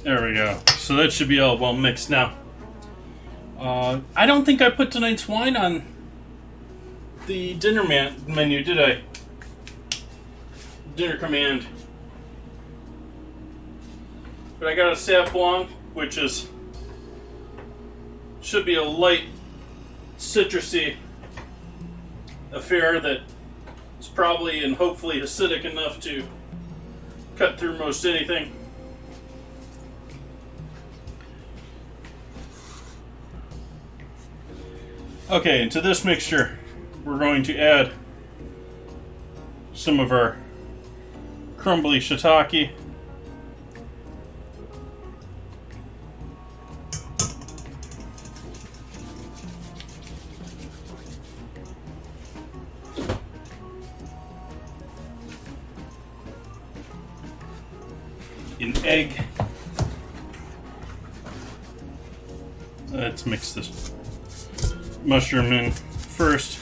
There we go. So that should be all well mixed now. I don't think I put tonight's wine on the dinner menu, did I? Dinner command. But I got a Sauv Blanc, which should be a light, citrusy affair that is probably and hopefully acidic enough to cut through most anything. Okay, and to this mixture, we're going to add some of our crumbly shiitake. An egg. Let's mix this mushroom in first.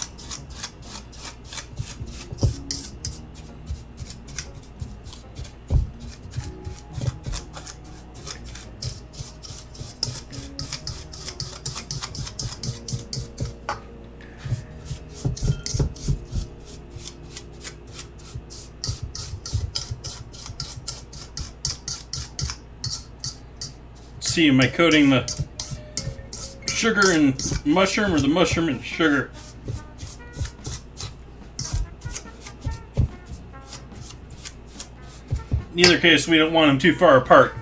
See, am I coating the sugar and mushroom or the mushroom and sugar? In either case, we don't want them too far apart.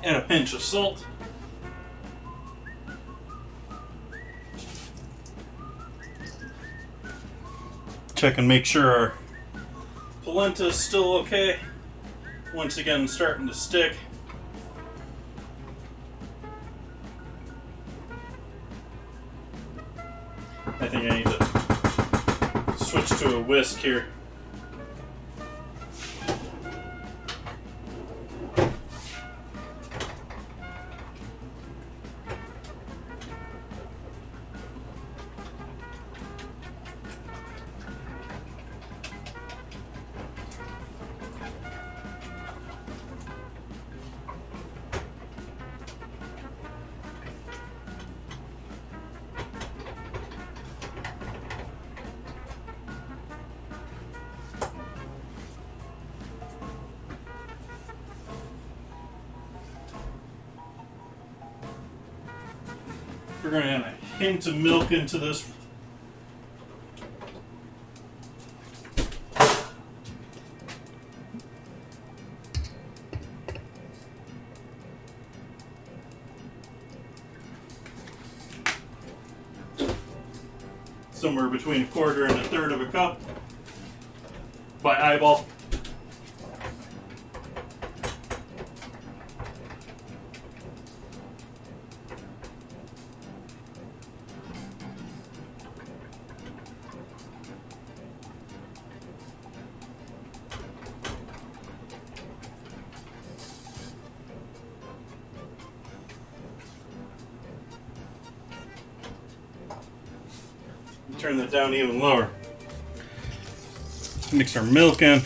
And a pinch of salt. Check and make sure our polenta is still okay. Once again, starting to stick. I think I need to switch to a whisk here. We're going to add a hint of milk into this. Somewhere between a quarter and a third of a cup by eyeball. Turn that down even lower. Mix our milk in.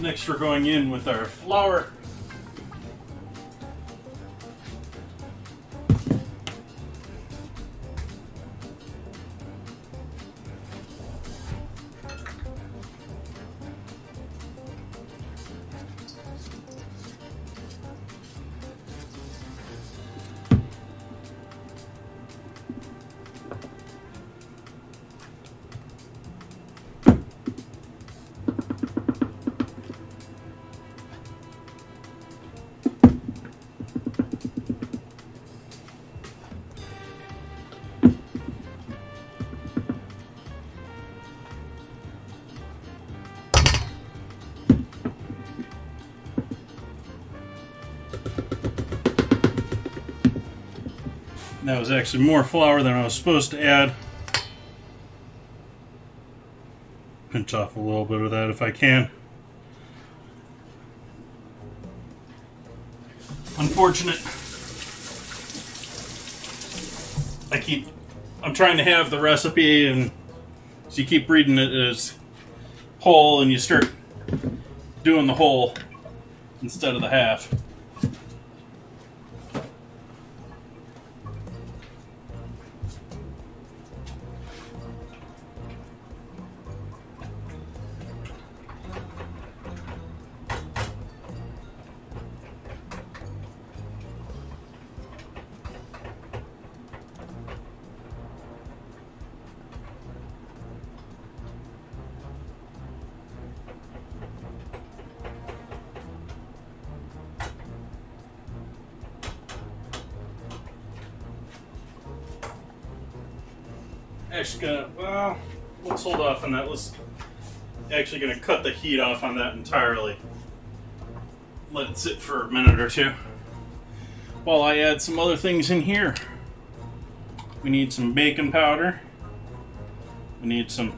Next we're going in with our flour. That was actually more flour than I was supposed to add. Pinch off a little bit of that if I can. Unfortunate. I'm trying to have the recipe, and so you keep reading it as whole, and you start doing the whole instead of the half. Let's hold off on that. Let's actually gonna cut the heat off on that entirely. Let it sit for a minute or two while I add some other things in here. We need some baking powder. We need some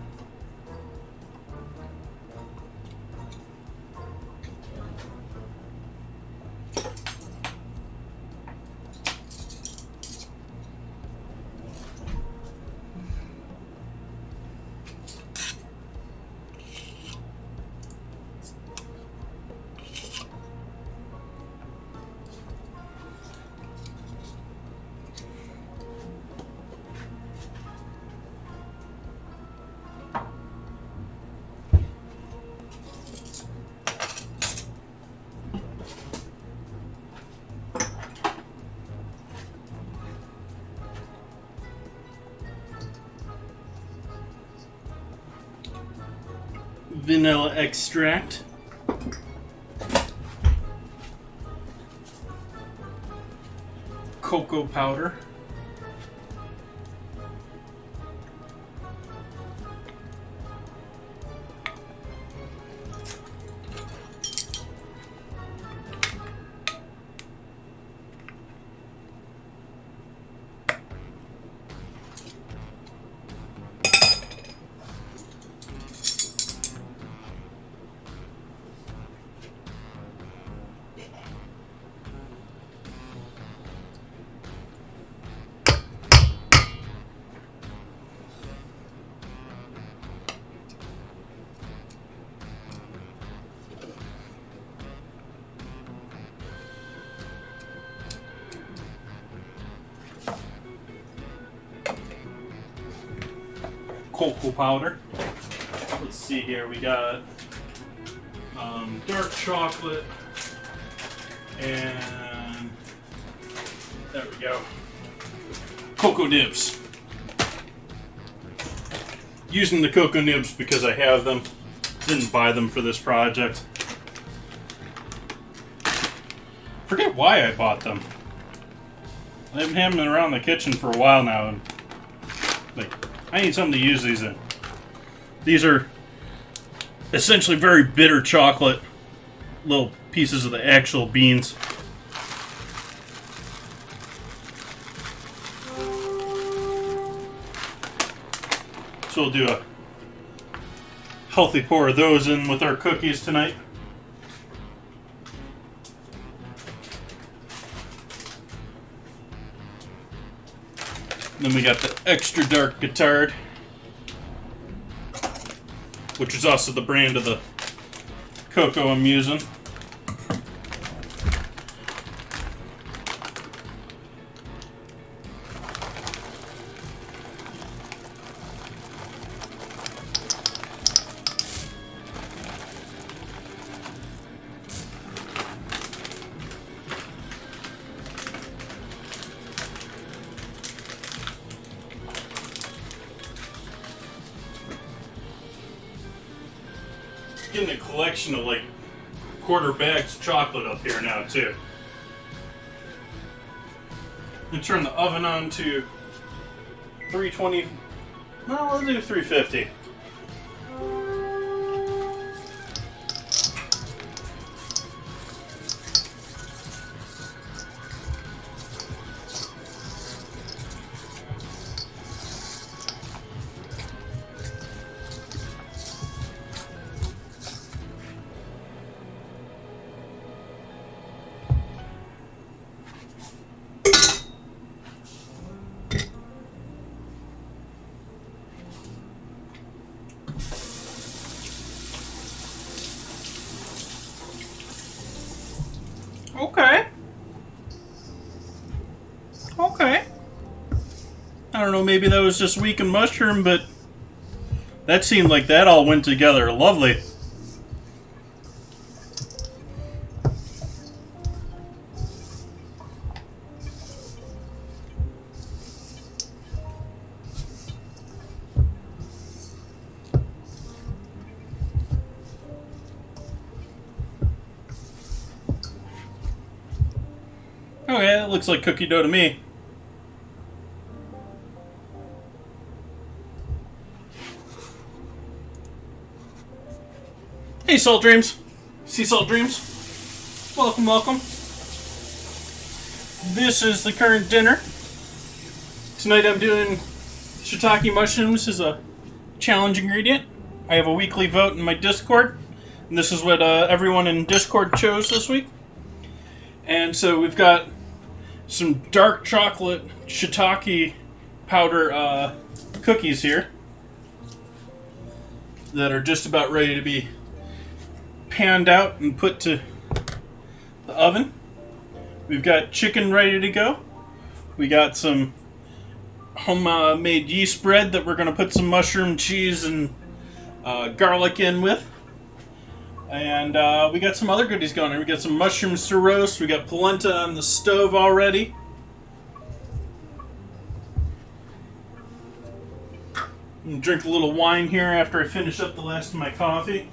vanilla extract, cocoa powder, cocoa powder. Let's see here, we got dark chocolate, and there we go, cocoa nibs. Using the cocoa nibs because I have them, didn't buy them for this project. Forget why I bought them. I've been having them around the kitchen for a while now, and I need something to use these in. These are essentially very bitter chocolate, little pieces of the actual beans. So we'll do a healthy pour of those in with our cookies tonight. Then we got the extra dark Guittard, which is also the brand of the cocoa I'm using. Getting a collection of like quarter bags of chocolate up here now too. And turn the oven on to 320. No, we'll do 350. Okay. Okay. I don't know, maybe that was just weak in mushroom, but that seemed like that all went together lovely. Okay, that looks like cookie dough to me. Hey, Salt Dreams. Sea Salt Dreams. Welcome, welcome. This is the current dinner. Tonight I'm doing shiitake mushrooms as a challenge ingredient. I have a weekly vote in my Discord, and this is what everyone in Discord chose this week. And so we've got some dark chocolate shiitake powder cookies here that are just about ready to be panned out and put to the oven. We've got chicken ready to go. We got some homemade yeast bread that we're going to put some mushroom, cheese, and garlic in with. And we got some other goodies going on. We got some mushrooms to roast. We got polenta on the stove already. And drink a little wine here after I finish up the last of my coffee.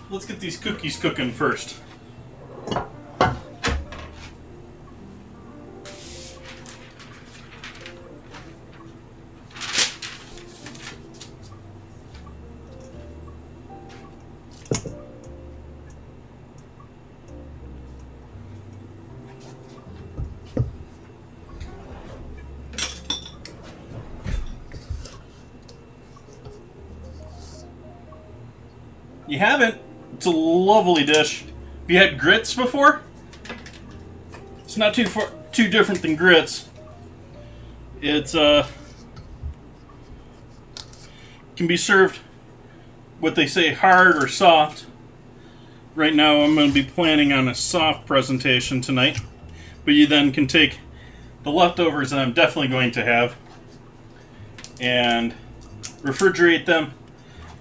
Let's get these cookies cooking first. You haven't? It's a lovely dish. Have you had grits before? It's not too different than grits. It's can be served what they say hard or soft. Right now I'm going to be planning on a soft presentation tonight, but you then can take the leftovers that I'm definitely going to have and refrigerate them,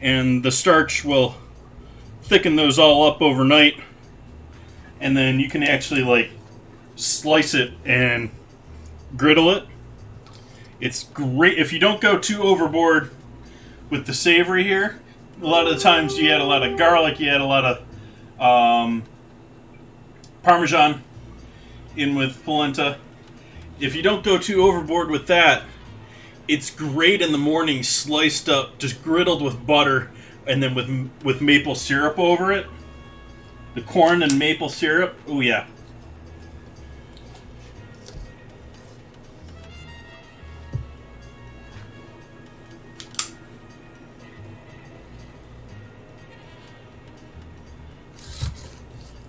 and the starch will thicken those all up overnight, and then you can actually like slice it and griddle it. It's great if you don't go too overboard with the savory here. A lot of the times you add a lot of garlic, you add a lot of Parmesan in with polenta. If you don't go too overboard with that, it's great in the morning, sliced up, just griddled with butter, and then with maple syrup over it. The corn and maple syrup. Oh yeah.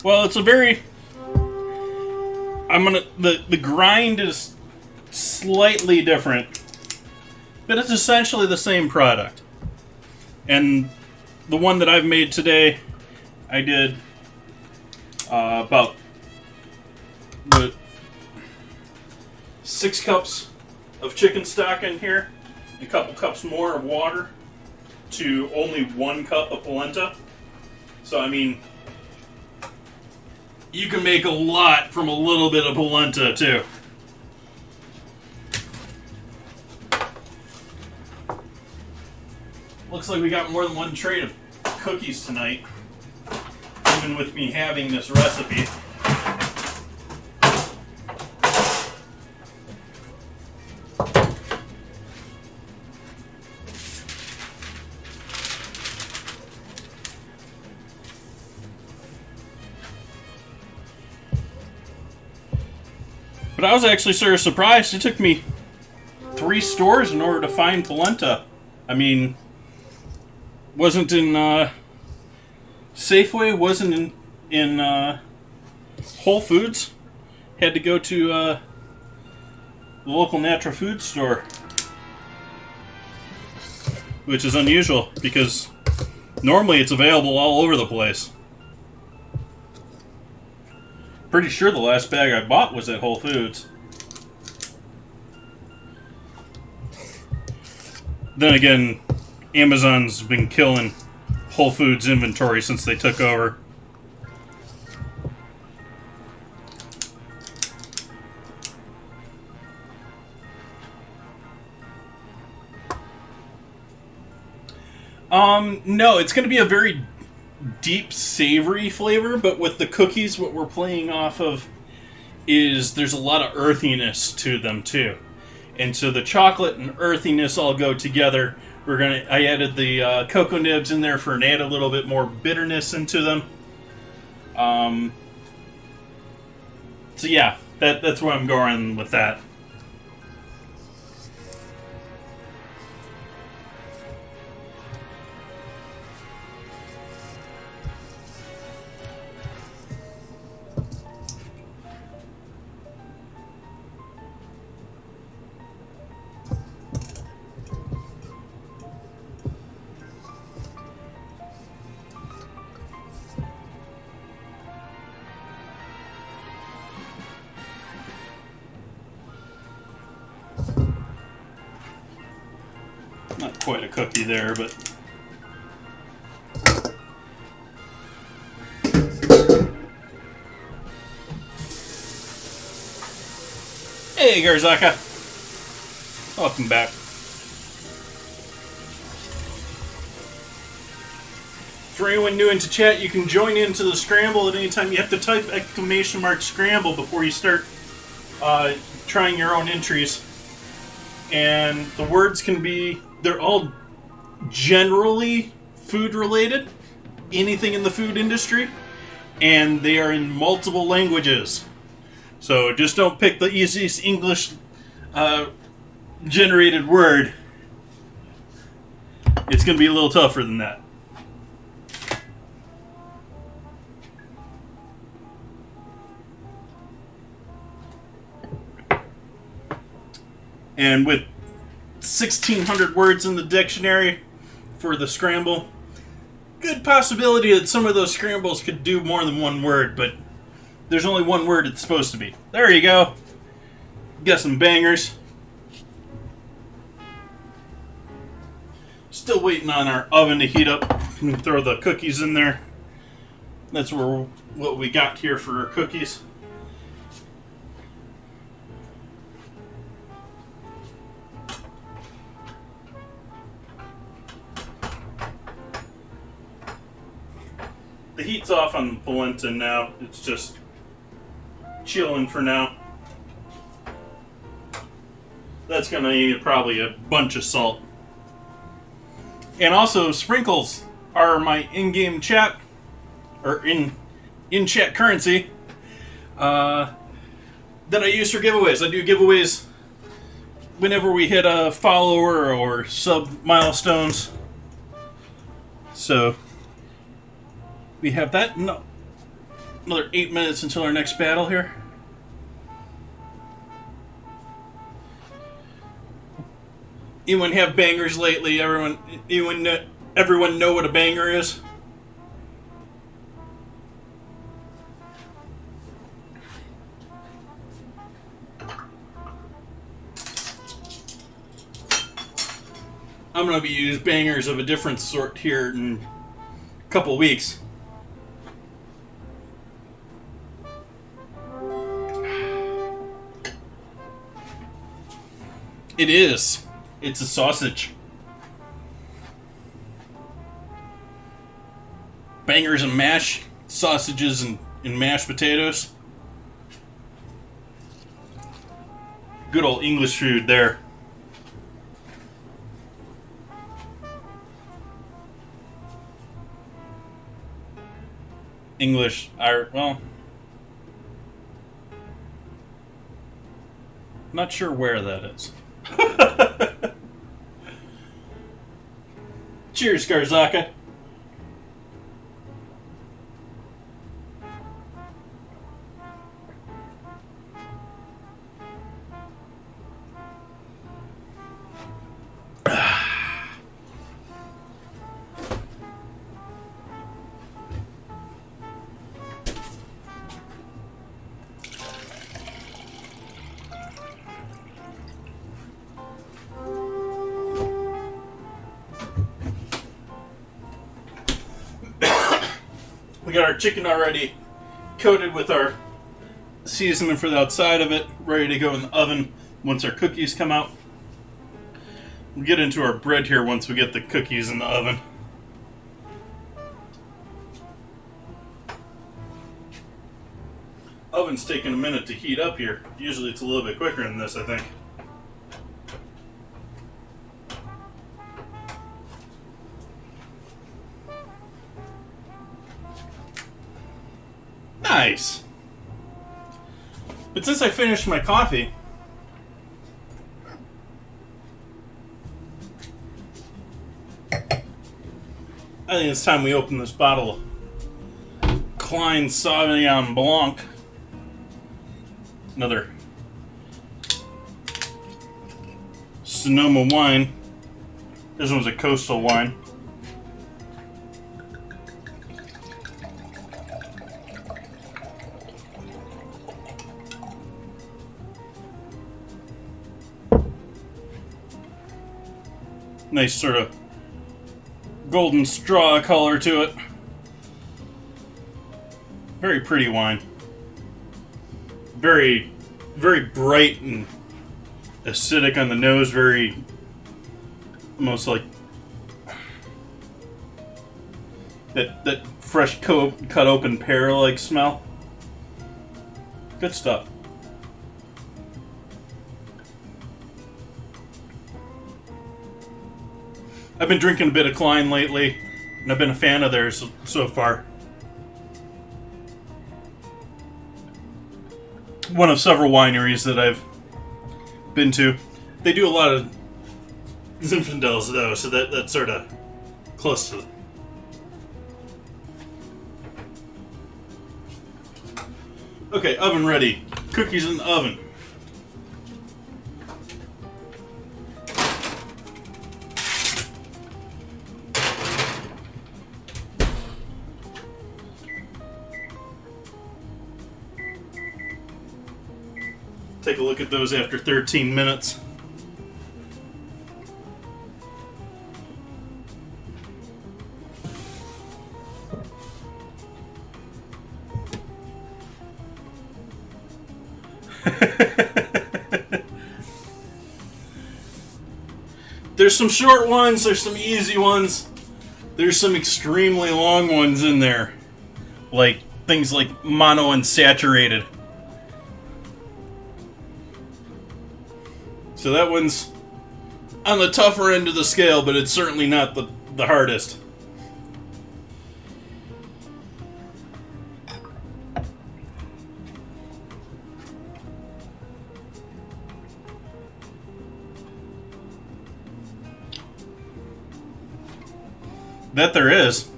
Well, it's a very... the grind is slightly different but it's essentially the same product. And the one that I've made today, I did about 6 cups of chicken stock in here, a couple cups more of water to only 1 cup of polenta. So, I mean, you can make a lot from a little bit of polenta, too. Looks like we got more than one tray of cookies tonight, even with me having this recipe. But I was actually sort of surprised. It took me 3 stores in order to find polenta. I mean, wasn't in Safeway, wasn't in Whole Foods. Had to go to the local natural food store, which is unusual because normally it's available all over the place. Pretty sure the last bag I bought was at Whole Foods. Then again, Amazon's been killing Whole Foods inventory since they took over. No, it's going to be a very deep, savory flavor, but with the cookies, what we're playing off of is there's a lot of earthiness to them, too. And so the chocolate and earthiness all go together. I added the cocoa nibs in there for add a little bit more bitterness into them. So yeah, that's where I'm going with that. Not quite a cookie there, but... Hey, Garzaka! Welcome back. For anyone new into chat, you can join into the scramble at any time. You have to type !scramble before you start trying your own entries. And the words can be... They're all generally food-related, anything in the food industry, and they are in multiple languages. So just don't pick the easiest English generated word. It's going to be a little tougher than that. And with 1,600 words in the dictionary for the scramble, good possibility that some of those scrambles could do more than one word, but there's only one word it's supposed to be. There you go. Got some bangers. Still waiting on our oven to heat up. We can throw the cookies in there. That's what we got here for our cookies. The heat's off on polenta now. It's just chilling for now. That's gonna need probably a bunch of salt. And also, sprinkles are my in-game chat, or in-chat currency, that I use for giveaways. I do giveaways whenever we hit a follower or sub milestones. So we have that. No, another 8 minutes until our next battle here. Anyone have bangers lately? Everyone know what a banger is? I'm gonna be using bangers of a different sort here in a couple weeks. It is. It's a sausage. Bangers and mash, sausages and mashed potatoes. Good old English food there. English, well, not sure where that is. Cheers, Garzaka. We got our chicken already coated with our seasoning for the outside of it, ready to go in the oven once our cookies come out. We'll get into our bread here once we get the cookies in the oven. Oven's taking a minute to heat up here. Usually it's a little bit quicker than this, I think. Nice. But since I finished my coffee, I think it's time we open this bottle of Klein Sauvignon Blanc. Another Sonoma wine. This one's a coastal wine. Nice sort of golden straw color to it. Very pretty wine. Very, very bright and acidic on the nose. Very, almost like that fresh cut open pear-like smell. Good stuff. I've been drinking a bit of Klein lately, and I've been a fan of theirs so far. One of several wineries that I've been to. They do a lot of Zinfandels, though, so that's sort of close to it. Okay, oven ready. Cookies in the oven. Take a look at those after 13 minutes. There's some short ones, there's some easy ones, there's some extremely long ones in there. Like things like monounsaturated. So that one's on the tougher end of the scale, but it's certainly not the hardest. That there is.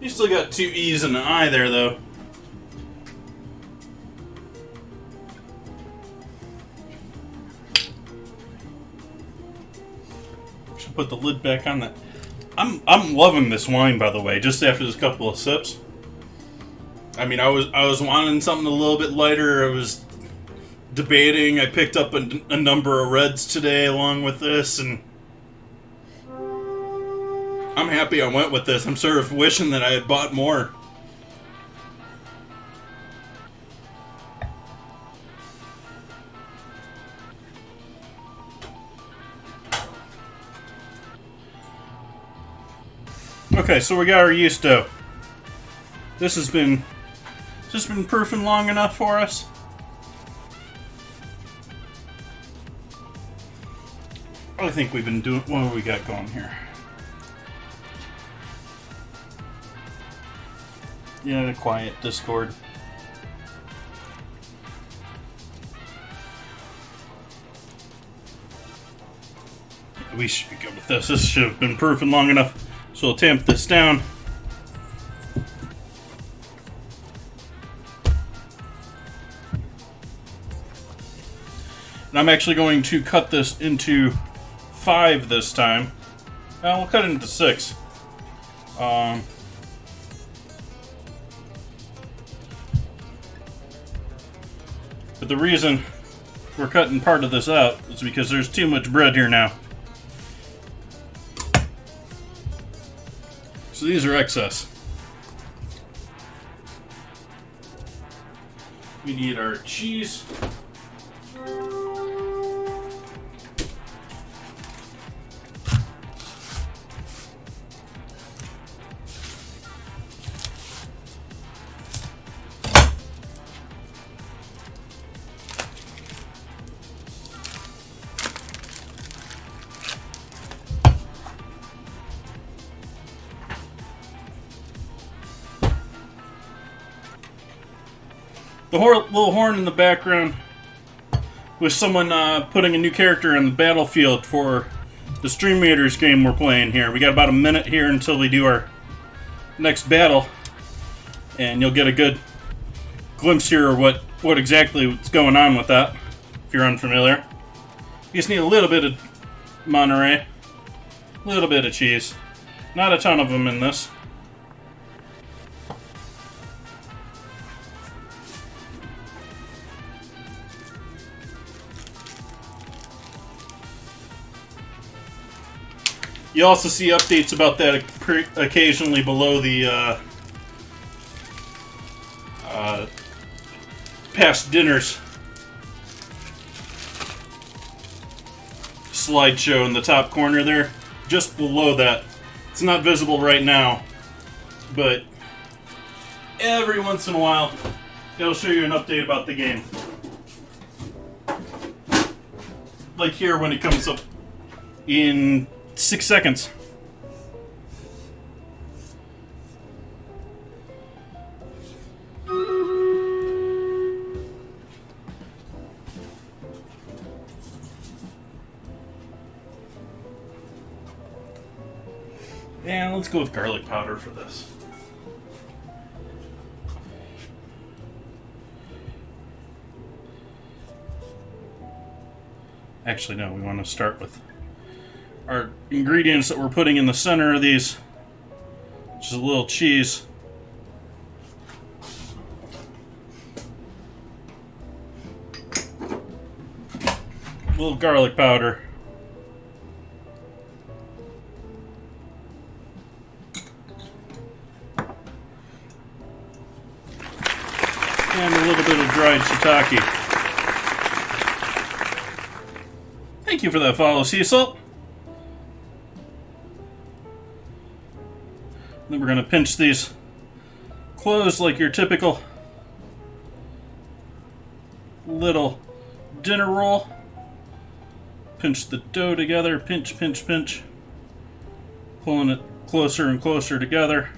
You still got 2 E's and an I there, though. Should put the lid back on that. I'm loving this wine, by the way. Just after this couple of sips. I mean, I was wanting something a little bit lighter. I was debating. I picked up a number of reds today along with this, and I'm happy I went with this. I'm sort of wishing that I had bought more. Okay, so we got our yeast dough. This has been proofing long enough for us. I think we've been doing. What have we got going here? Yeah, quiet Discord. We should be good with this. This should have been proofing long enough. So we'll tamp this down. And I'm actually going to cut this into 5 this time. We'll cut it into 6. But the reason we're cutting part of this out is because there's too much bread here now. So these are excess. We need our cheese. The little horn in the background was someone putting a new character in the battlefield for the Stream Raiders game we're playing here. We got about a minute here until we do our next battle, and you'll get a good glimpse here of what exactly what's going on with that, if you're unfamiliar. You just need a little bit of Monterey, a little bit of cheese. Not a ton of them in this. You also see updates about that occasionally below the past dinners slideshow in the top corner there. Just below that. It's not visible right now, but every once in a while it'll show you an update about the game. Like here when it comes up in 6 seconds. And let's go with garlic powder for this. Actually, no, we want to start with our ingredients that we're putting in the center of these, which is a little cheese. A little garlic powder. And a little bit of dried shiitake. Thank you for that follow, Sea Salt. Then we're going to pinch these closed like your typical little dinner roll. Pinch the dough together, pinch, pinch, pinch. Pulling it closer and closer together.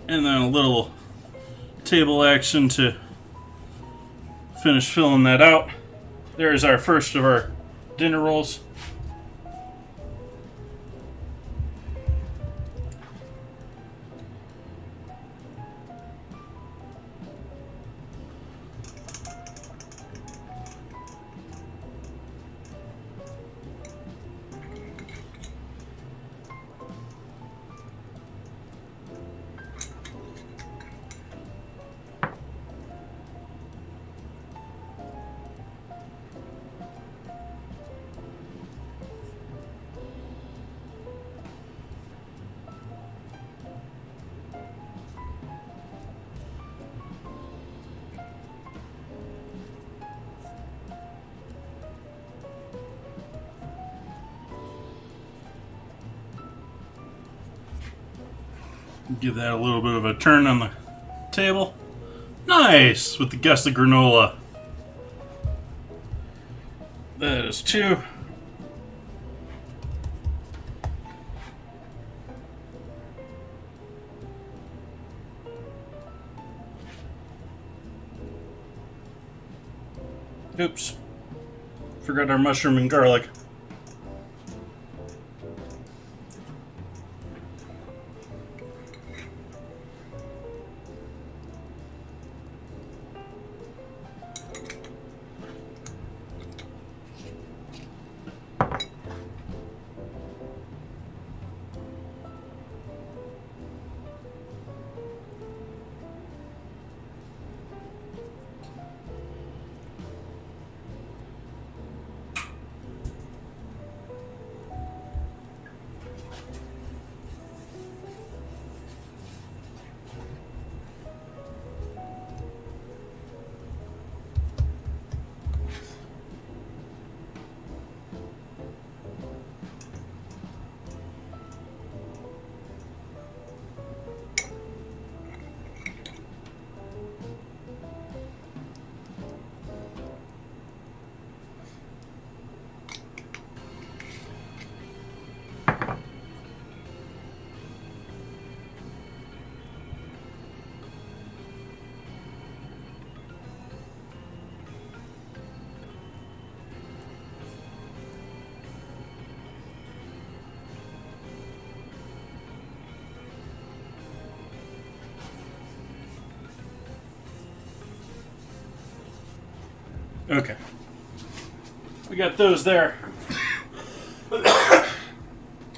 And then a little table action to finish filling that out. There's our first of our dinner rolls. Give that a little bit of a turn on the table. Nice! With the gust of granola. That is 2. Oops. Forgot our mushroom and garlic. Okay. We got those there.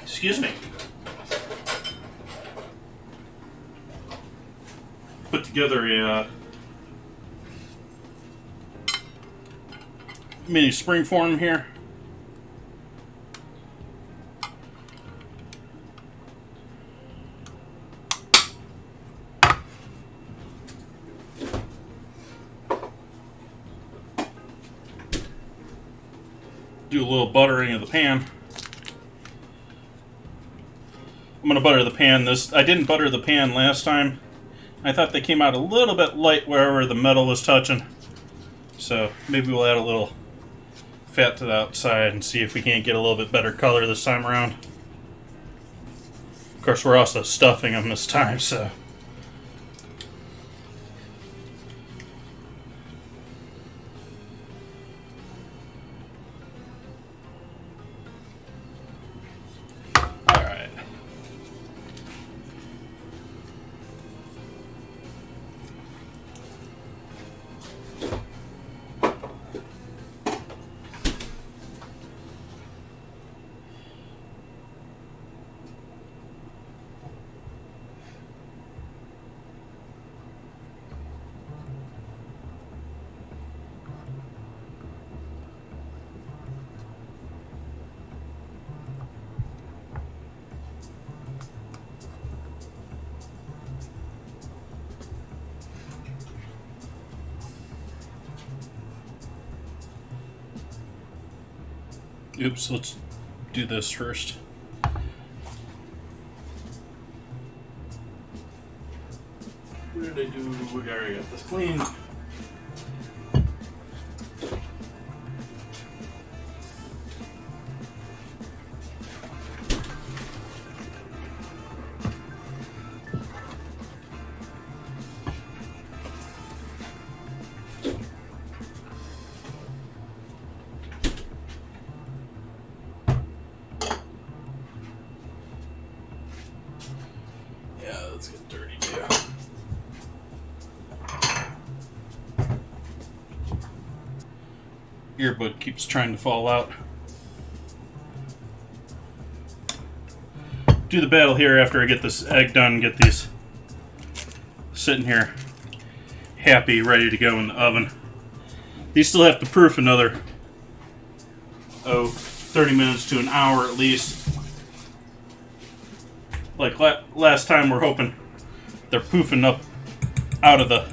Excuse me. Put together a mini spring form here. Do a little buttering of the pan. I'm going to butter the pan this. I didn't butter the pan last time. I thought they came out a little bit light wherever the metal was touching. So maybe we'll add a little fat to the outside and see if we can't get a little bit better color this time around. Of course, we're also stuffing them this time, so. Oops, let's do this first. What did I do? We already got this clean. Earbud keeps trying to fall out. Do the battle here after I get this egg done, get these sitting here happy, ready to go in the oven. These still have to proof another 30 minutes to an hour at least. Like last time, we're hoping they're poofing up out of the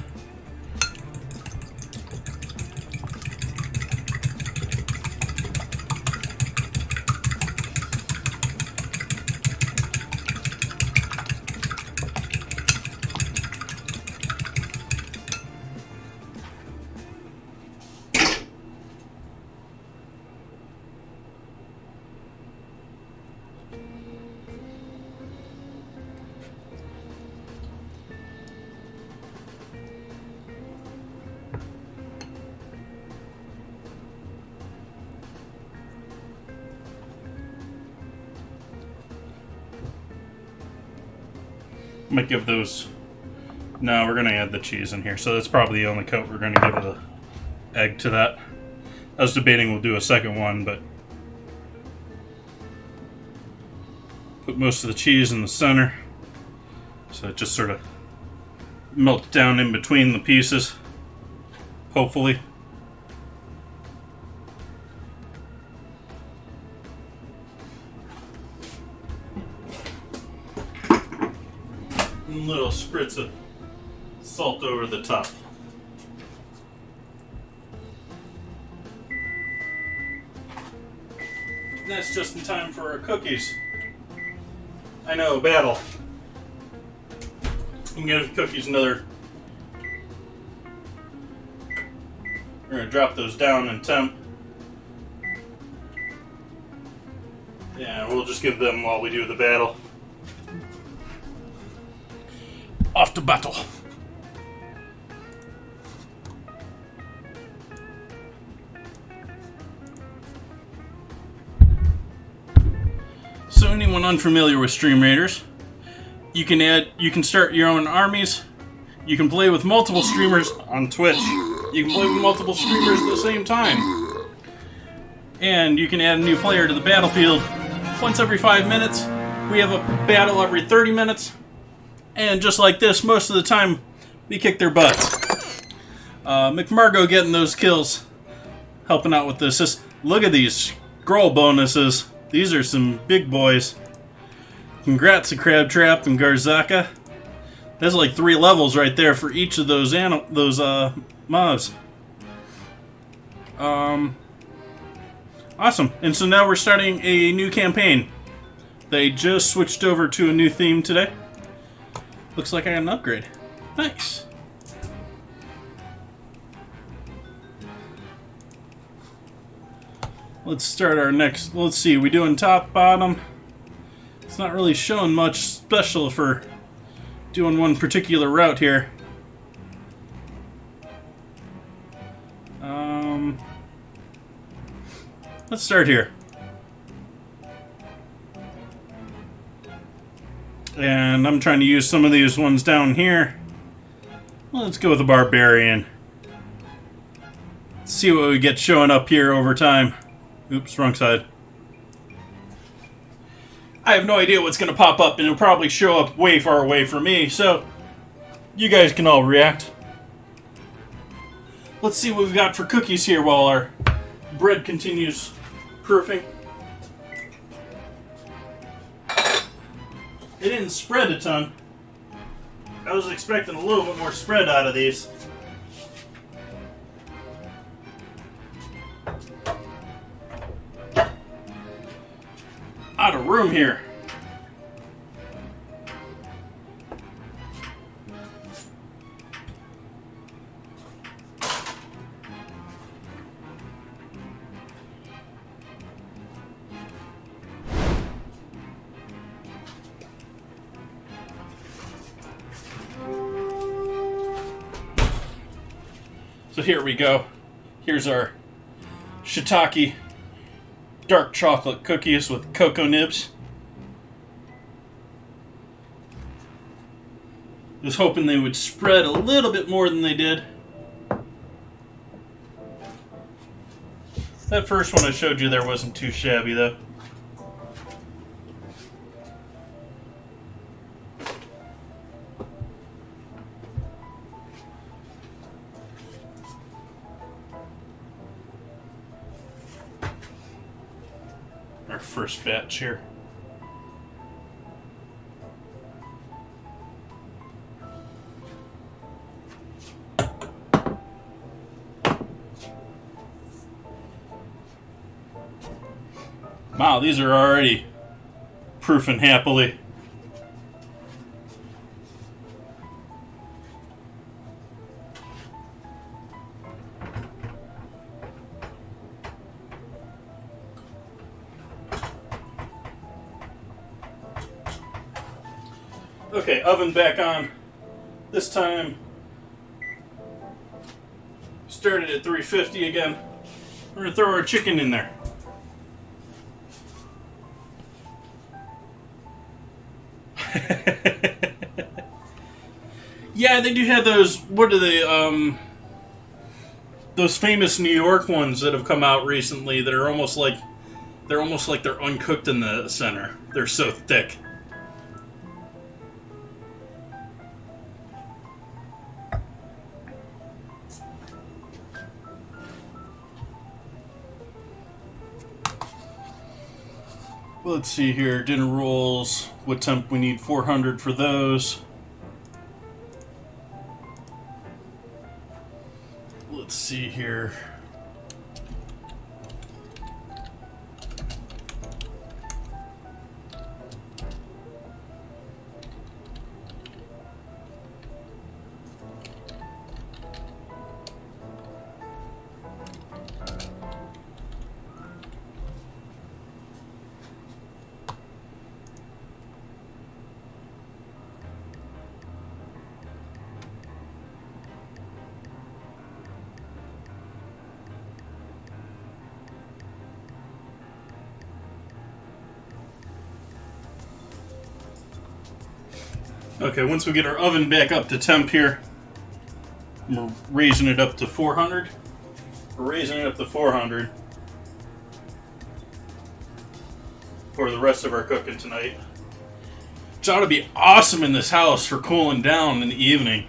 might give those. No, we're gonna add the cheese in here, so that's probably the only coat we're gonna give the egg to that. I was debating we'll do a second one, but put most of the cheese in the center, so it just sort of melts down in between the pieces, hopefully. A little spritz of salt over the top. And that's just in time for our cookies. I know, battle. I'm gonna give the cookies another. We're gonna drop those down in temp. Yeah, we'll just give them while we do the battle. Off to battle. So anyone unfamiliar with Stream Raiders, you can start your own armies. You can play with multiple streamers on Twitch. You can play with multiple streamers at the same time. And you can add a new player to the battlefield once every 5 minutes. We have a battle every 30 minutes. And just like this, most of the time, we kick their butts. McMargo getting those kills, helping out with this. Just look at these scroll bonuses. These are some big boys. Congrats to Crabtrap and Garzaka. That's like 3 levels right there for each of those mobs. Awesome. And so now we're starting a new campaign. They just switched over to a new theme today. Looks like I got an upgrade. Nice. Let's start our next. Let's see. We doing top, bottom? It's not really showing much special for doing one particular route here. Let's start here. And I'm trying to use some of these ones down here. Let's go with a barbarian. Let's see what we get showing up here over time. Oops, wrong side. I have no idea what's going to pop up, and it'll probably show up way far away from me, so you guys can all react. Let's see what we've got for cookies here while our bread continues proofing. It didn't spread a ton. I was expecting a little bit more spread out of these. Out of room here. So here we go. Here's our shiitake dark chocolate cookies with cocoa nibs. Was hoping they would spread a little bit more than they did. That first one I showed you there wasn't too shabby, though. Our first batch here. Wow, these are already proofing happily. Okay, oven back on. This time, started at 350 again. We're gonna throw our chicken in there. Yeah, they do have those. What are they? Those famous New York ones that have come out recently that are almost like they're uncooked in the center. They're so thick. Let's see here. Dinner rolls. What temp we need? 400 for those. Let's see here. Okay, once we get our oven back up to temp here, we're raising it up to 400. We're raising it up to 400 for the rest of our cooking tonight. Which ought to be awesome in this house for cooling down in the evening.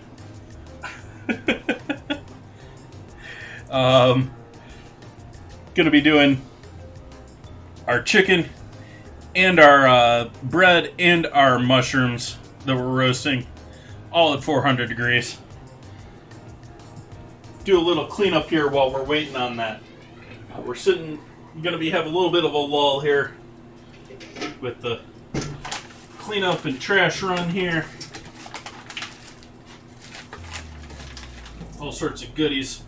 Gonna be doing our chicken and our bread and our mushrooms that we're roasting, all at 400 degrees. Do a little cleanup here while we're waiting on that. We're gonna have a little bit of a lull here with the cleanup and trash run here. All sorts of goodies to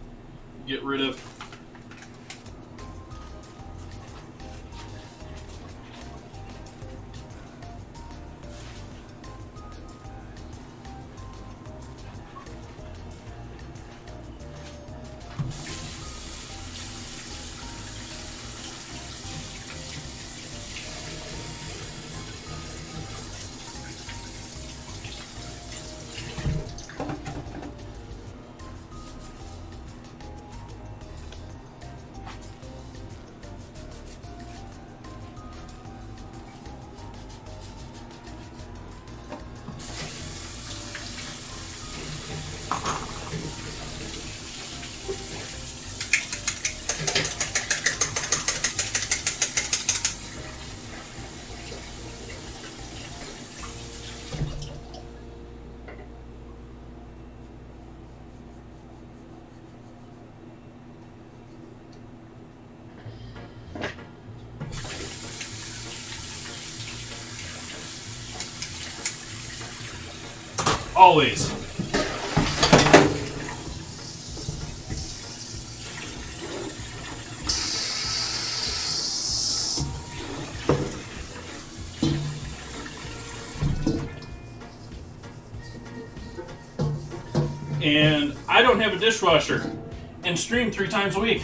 get rid of. Always. And I don't have a dishwasher and stream 3 times a week.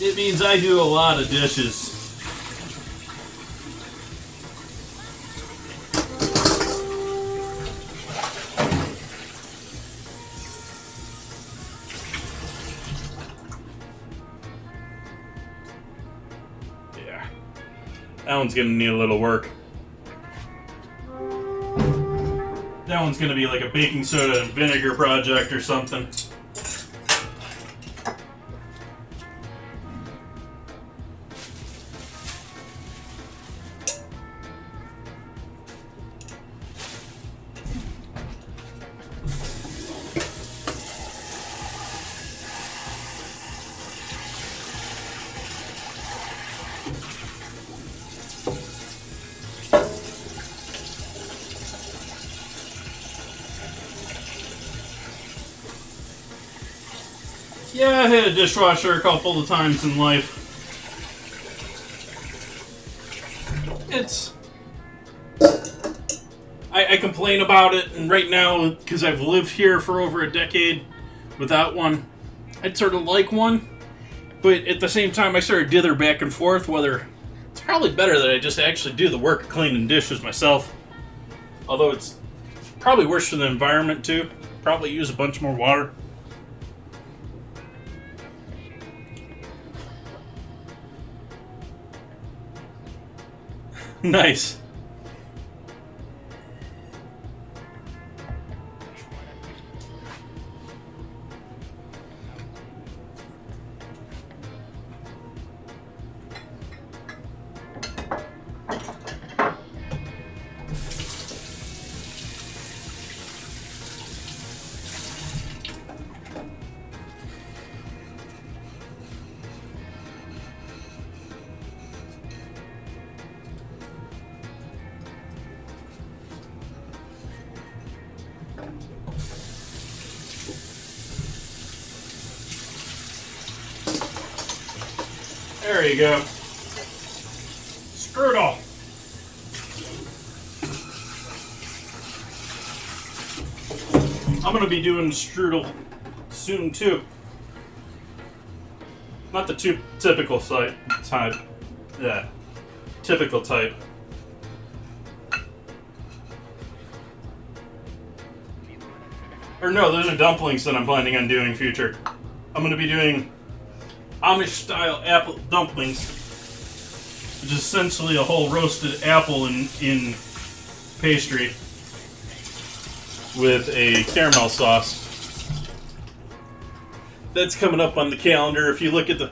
It means I do a lot of dishes. That one's gonna need a little work. That one's gonna be like a baking soda and vinegar project or something. Yeah, I had a dishwasher a couple of times in life. I complain about it, and right now, because I've lived here for over a decade without one, I'd sort of like one, but at the same time, I sort of dither back and forth whether it's probably better that I just actually do the work of cleaning dishes myself. Although it's probably worse for the environment too. Probably use a bunch more water. Nice. There you go. Strudel. I'm going to be doing strudel soon too. Not the typical type. Yeah. Typical type. Or no, those are dumplings that I'm planning on doing future. I'm going to be doing Amish-style apple dumplings, which is essentially a whole roasted apple in pastry with a caramel sauce. That's coming up on the calendar. If you look at the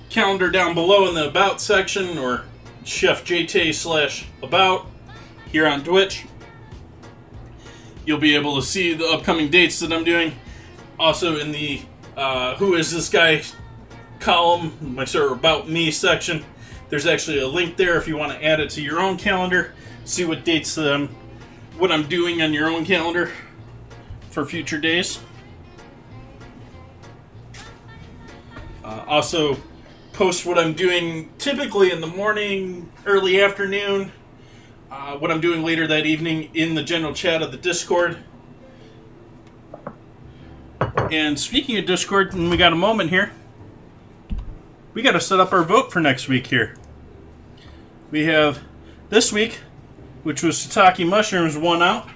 calendar down below in the About section, or Chef JT/About here on Twitch, you'll be able to see the upcoming dates that I'm doing. Also in the Who Is This Guy column, my sort of About Me section, there's actually a link there if you want to add it to your own calendar, see what dates what I'm doing on your own calendar for future days. Also post what I'm doing typically in the morning, early afternoon, what I'm doing later that evening in the general chat of the Discord. And speaking of Discord, and we got a moment here, we got to set up our vote for next week here. We have this week, which was Shiitake mushrooms, won out.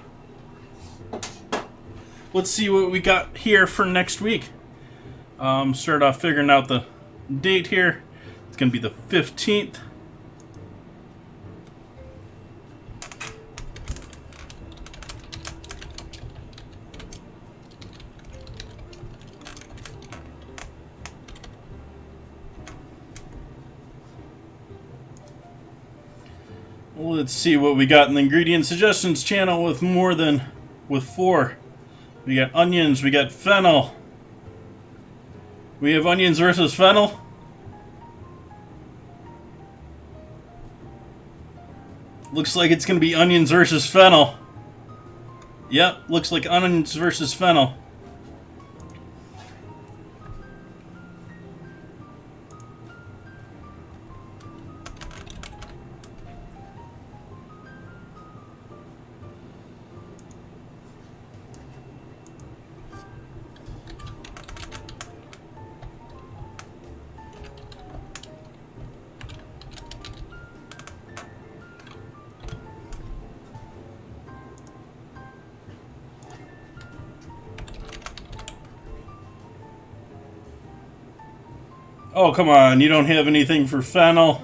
Let's see what we got here for next week. Start off figuring out the date here. It's going to be the 15th. Let's see what we got in the ingredient suggestions channel with 4. We got onions, we got fennel. We have onions versus fennel. Looks like it's going to be onions versus fennel. Yep, looks like onions versus fennel. Oh, come on. You don't have anything for fennel?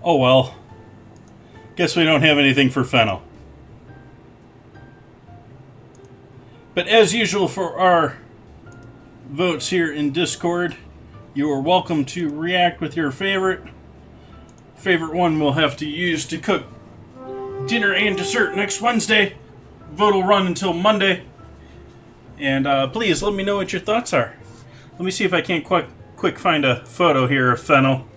Oh well. Guess we don't have anything for Fennel. But as usual for our votes here in Discord, you are welcome to react with your favorite. Favorite one we'll have to use to cook dinner and dessert next Wednesday. Vote will run until Monday. And please let me know what your thoughts are. Let me see if I can't quick find a photo here of Fennel.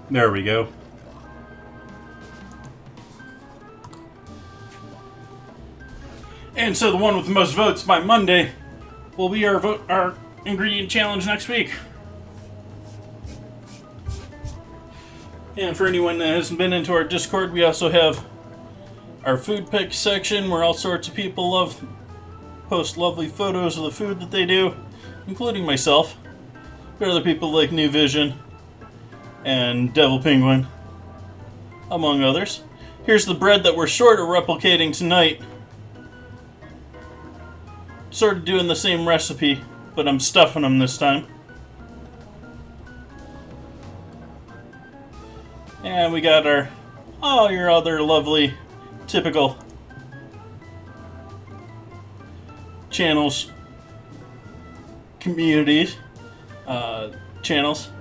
There we go. And so the one with the most votes by Monday will be our ingredient challenge next week. And for anyone that hasn't been into our Discord, we also have our food pick section where all sorts of people post lovely photos of the food that they do, including myself. There are other people like New Vision and Devil Penguin, among others. Here's the bread that we're sort of replicating tonight. Sort of doing the same recipe, but I'm stuffing them this time. And we got all your other lovely, typical channels, communities, channels.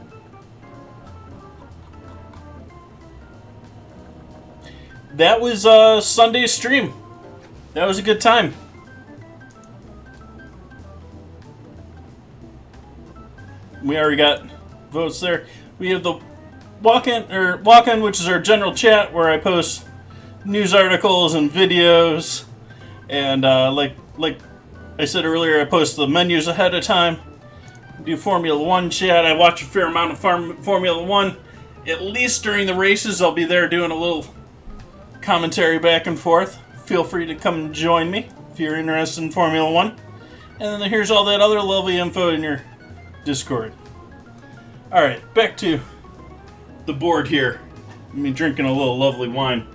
That was Sunday's stream. That was a good time. We already got votes there. We have the walk-in, which is our general chat where I post news articles and videos, and like I said earlier, I post the menus ahead of time. Do Formula One chat. I watch a fair amount of Formula One. At least during the races, I'll be there doing a little commentary back and forth. Feel free to come join me if you're interested in Formula One. And then here's all that other lovely info in your Discord. Alright, back to the board here. Me drinking a little lovely wine.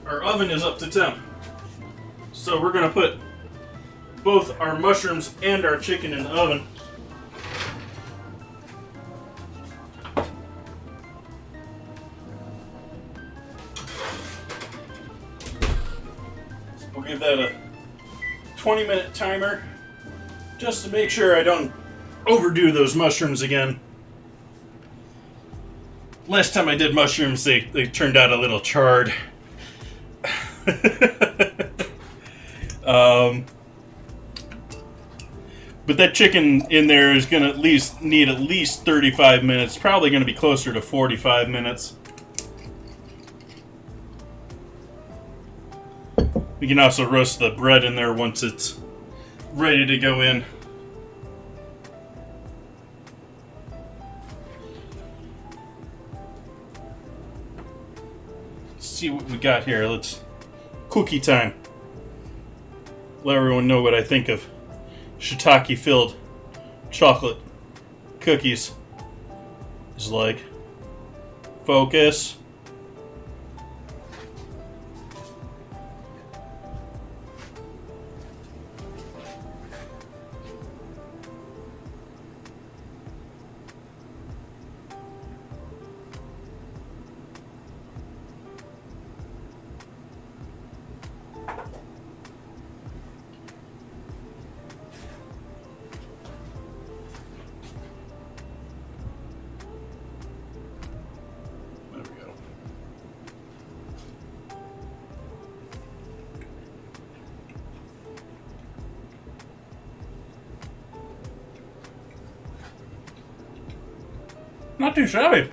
Our oven is up to temp. So we're going to put both our mushrooms and our chicken in the oven. We'll give that a 20-minute timer just to make sure I don't overdo those mushrooms again. Last time I did mushrooms, they turned out a little charred. But that chicken in there is going to need at least 35 minutes. Probably going to be closer to 45 minutes. We can also roast the bread in there once it's ready to go in. Let's see what we got here. Cookie time. Let everyone know what I think of shiitake filled chocolate cookies. It's like, focus. There we go. Not too shabby.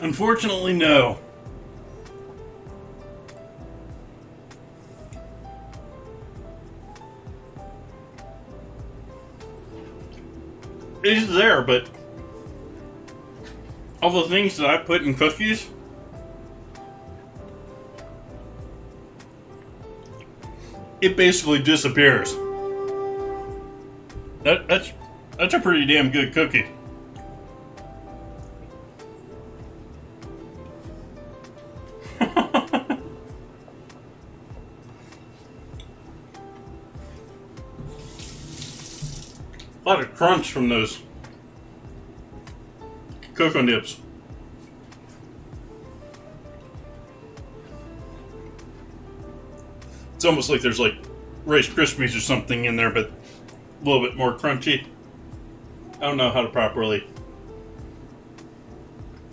Unfortunately, no. It's there, but all the things that I put in cookies, it basically disappears. That's a pretty damn good cookie. A lot of crunch from those cocoa nips. It's almost like there's like Rice Krispies or something in there, but a little bit more crunchy. I don't know how to properly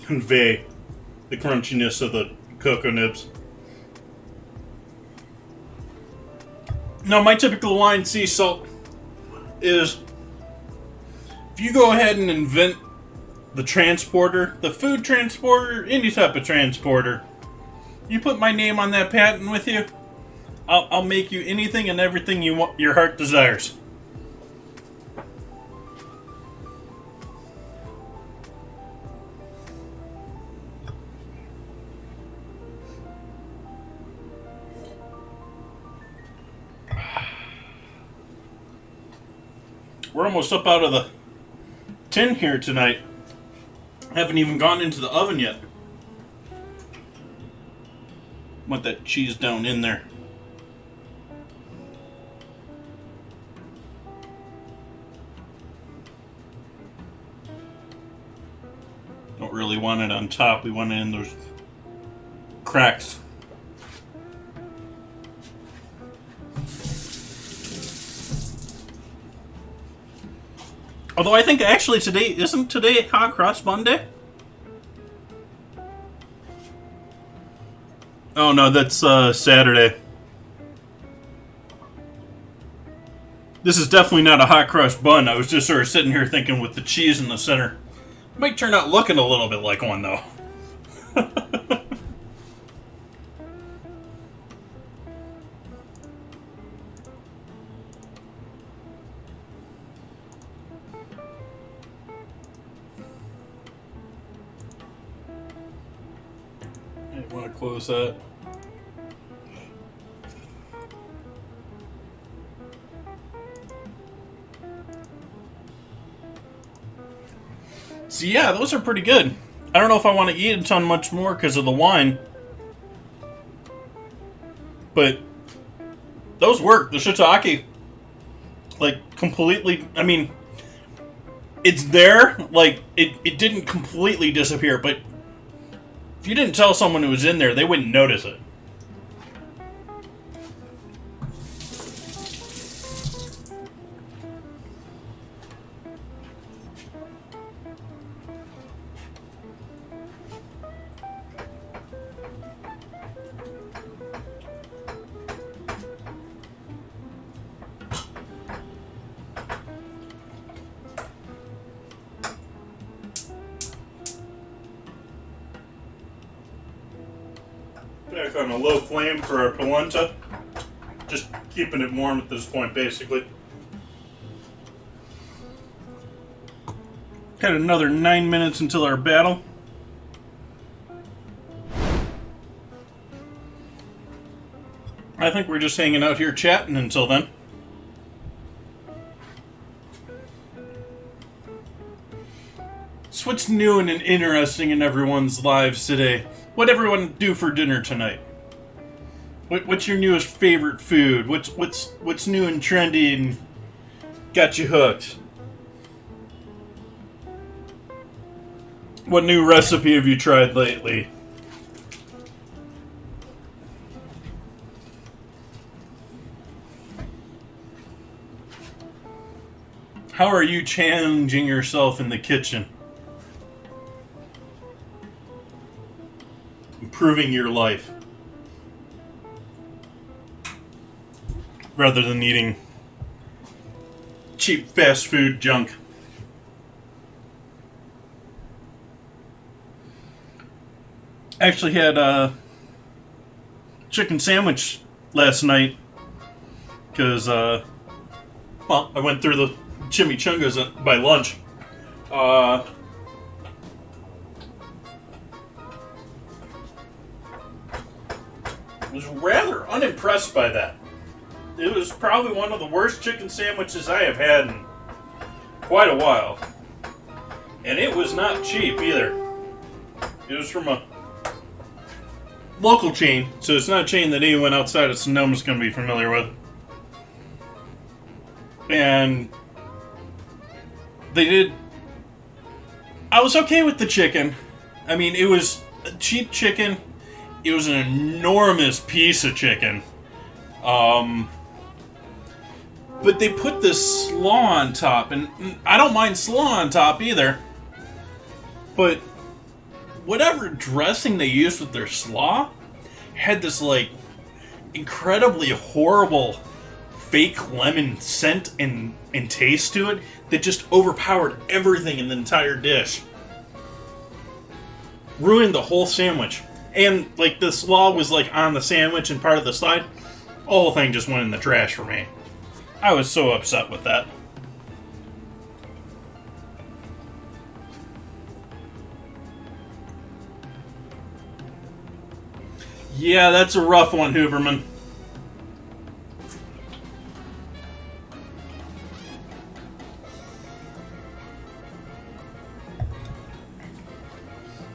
convey the crunchiness of the cocoa nibs. Now, my typical line sea salt is, if you go ahead and invent the transporter, the food transporter, any type of transporter, you put my name on that patent with you, I'll make you anything and everything you want, your heart desires. We're almost up out of the tin here tonight. Haven't even gone into the oven yet. Want that cheese down in there. Don't really want it on top. We want it in those cracks. Although I think actually isn't today Hot Cross Monday? Oh no, that's Saturday. This is definitely not a hot crust bun. I was just sort of sitting here thinking with the cheese in the center. Might turn out looking a little bit like one though. I want to close that. So yeah, those are pretty good. I don't know if I want to eat a ton much more because of the wine. But those work. The shiitake, like, completely, I mean, it's there. Like, it didn't completely disappear, but if you didn't tell someone it was in there, they wouldn't notice it. Back on a low flame for our polenta. Just keeping it warm at this point, basically. Got another 9 minutes until our battle. I think we're just hanging out here chatting until then. So what's new and interesting in everyone's lives today? What'd everyone do for dinner tonight? What's your newest favorite food? What's new and trendy and got you hooked? What new recipe have you tried lately? How are you challenging yourself in the kitchen? Improving your life. rather than eating cheap fast food junk. Actually had a chicken sandwich last night because, I went through the chimichangas by lunch. Was rather unimpressed by that. It was probably one of the worst chicken sandwiches I have had in quite a while. And it was not cheap either. It was from a local chain, so it's not a chain that anyone outside of Sonoma is going to be familiar with. And I was okay with the chicken. I mean, it was a cheap chicken. It was an enormous piece of chicken. But they put this slaw on top, and I don't mind slaw on top either. But whatever dressing they used with their slaw had this, like, incredibly horrible fake lemon scent and taste to it that just overpowered everything in the entire dish. Ruined the whole sandwich. And, like, the slaw was, like, on the sandwich and part of the side. The whole thing just went in the trash for me. I was so upset with that. Yeah, that's a rough one, Huberman.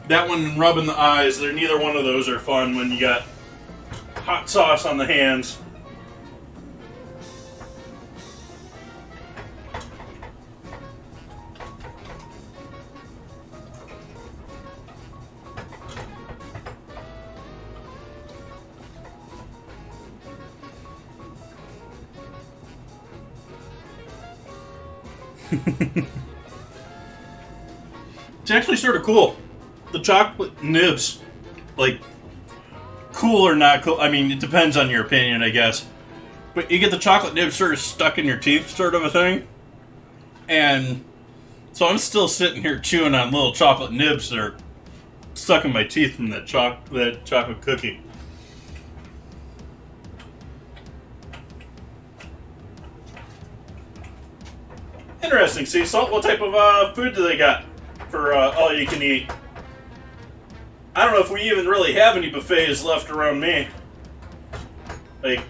That one and rubbing the eyes, neither one of those are fun when you got hot sauce on the hands. It's actually sort of cool. The chocolate nibs, like, cool or not cool, I mean, it depends on your opinion, I guess. But you get the chocolate nibs sort of stuck in your teeth, sort of a thing. And so I'm still sitting here chewing on little chocolate nibs that are stuck in my teeth from that chocolate cookie. Interesting. Sea salt. What type of food do they got for all you can eat? I don't know if we even really have any buffets left around me. Like,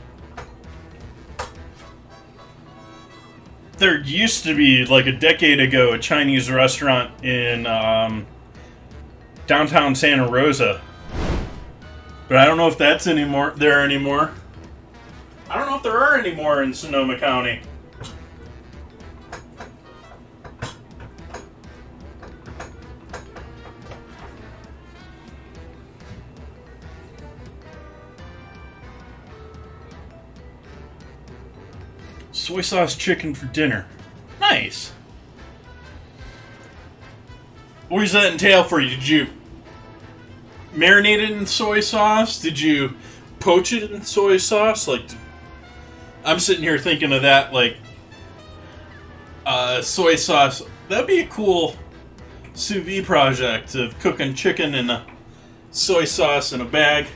there used to be, like, a decade ago, a Chinese restaurant in downtown Santa Rosa. But I don't know if that's there anymore. I don't know if there are any more in Sonoma County. Soy sauce chicken for dinner. Nice. What does that entail for you? Did you marinate it in soy sauce? Did you poach it in soy sauce? Like, I'm sitting here thinking of that, like, soy sauce. That'd be a cool sous vide project of cooking chicken in a soy sauce in a bag.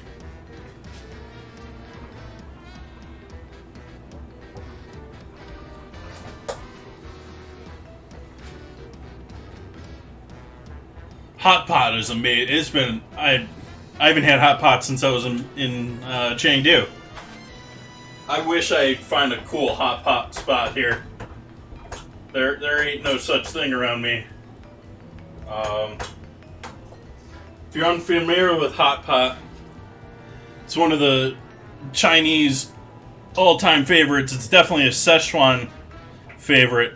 Hot pot is amazing. It's been I haven't had hot pot since I was in Chengdu. I wish I'd find a cool hot pot spot here. There ain't no such thing around me. If you're unfamiliar with hot pot, it's one of the Chinese all-time favorites. It's definitely a Szechuan favorite,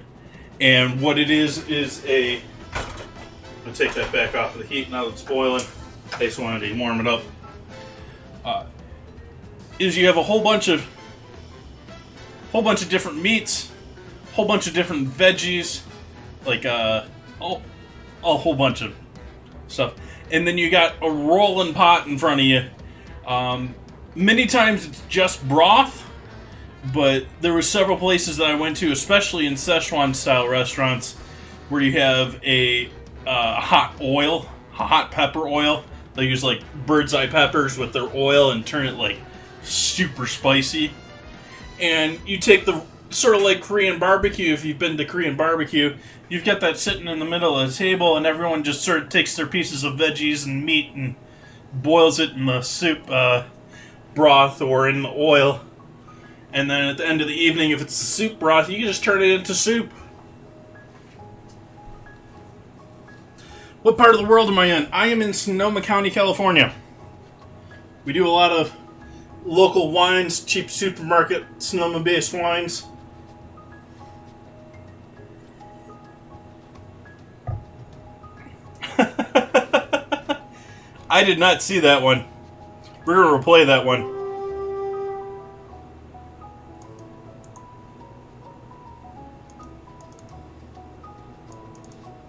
and what it is a. I'm going to take that back off of the heat now that it's boiling. I just wanted to warm it up. Is you have a whole bunch of different meats, whole bunch of different veggies, like a whole bunch of stuff, and then you got a rolling pot in front of you. Many times it's just broth, But there were several places that I went to, especially in Szechuan-style restaurants, where you have a hot pepper oil. They use like bird's eye peppers with their oil and turn it like super spicy. And you take the sort of like Korean barbecue. If you've been to Korean barbecue, you've got that sitting in the middle of the table, and everyone just sort of takes their pieces of veggies and meat and boils it in the soup broth or in the oil. And then at the end of the evening, if it's the soup broth, you can just turn it into soup. What part of the world am I in? I am in Sonoma County, California. We do a lot of local wines, cheap supermarket, Sonoma-based wines. I did not see that one. We're going to replay that one.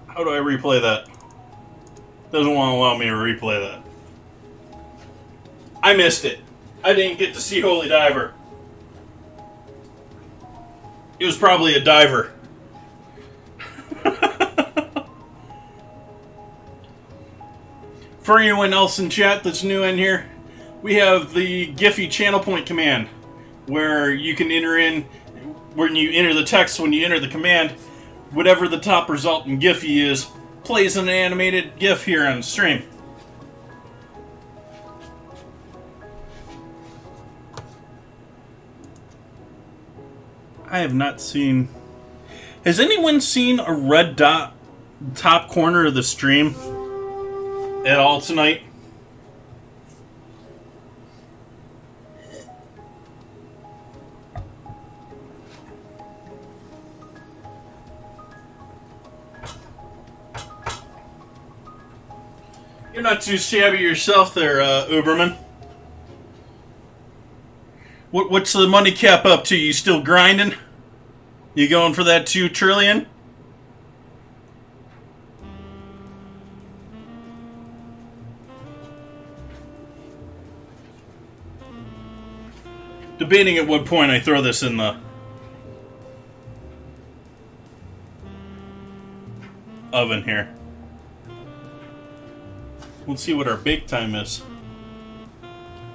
How do I replay that? Doesn't want to allow me to replay that. I missed it. I didn't get to see Holy Diver. It was probably a diver. For anyone else in chat that's new in here, we have the Giphy channel point command, where you can enter in, when you enter the text, when you enter the command, whatever the top result in Giphy is, plays an animated GIF here on the stream. I have not seen... Has anyone seen a red dot top corner of the stream at all tonight? You're not too shabby yourself there, Uberman. What's the money cap up to? You still grinding? You going for that 2 trillion? Debating at what point I throw this in the oven here. Let's see what our bake time is.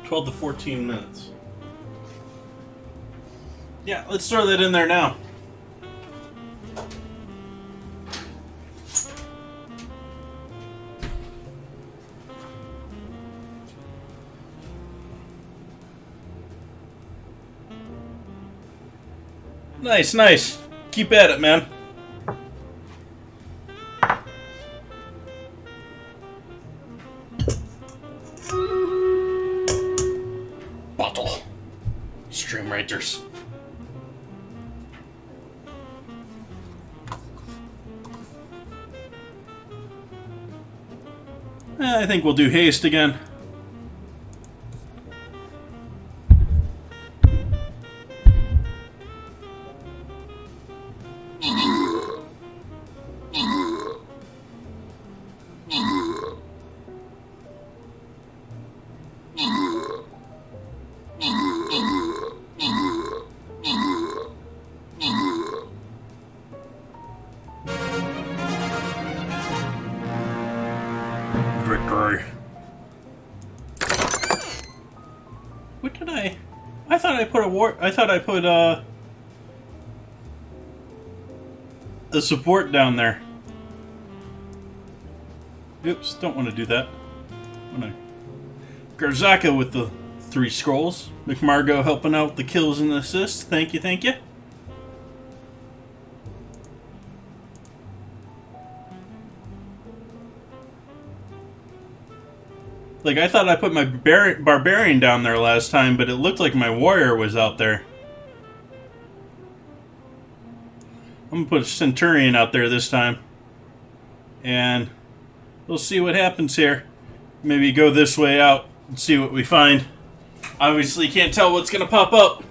12 to 14 minutes. Yeah, let's throw that in there now. Nice, nice. Keep at it, man. Bottle. Stream writers. I think we'll do haste again. Victory. What did I thought I put a support down there. Oops, don't want to do that. Garzaka with the 3 scrolls. McMargo helping out with the kills and assists. Thank you, thank you. Like, I thought I put my barbarian down there last time, but it looked like my warrior was out there. I'm gonna put a centurion out there this time. And we'll see what happens here. Maybe go this way out and see what we find. Obviously, can't tell what's gonna pop up.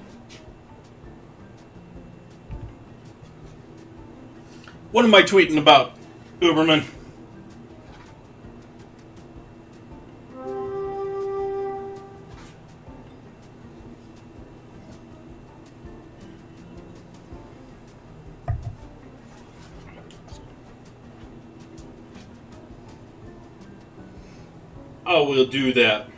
What am I tweeting about, Uberman? how we'll do that.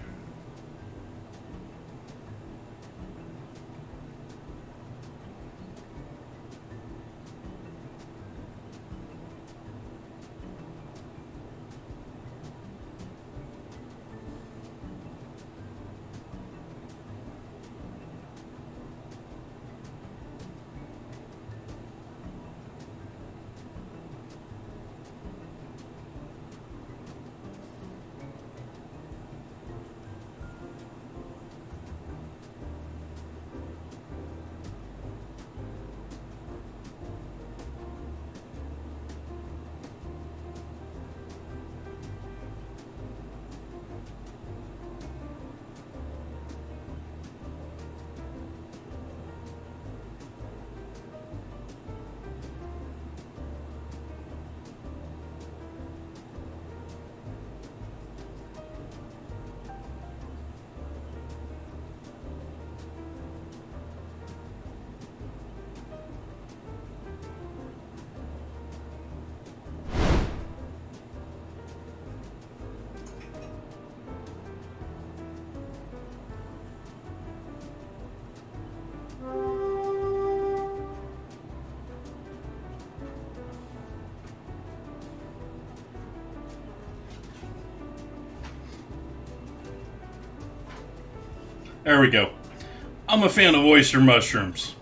There we go. I'm a fan of oyster mushrooms.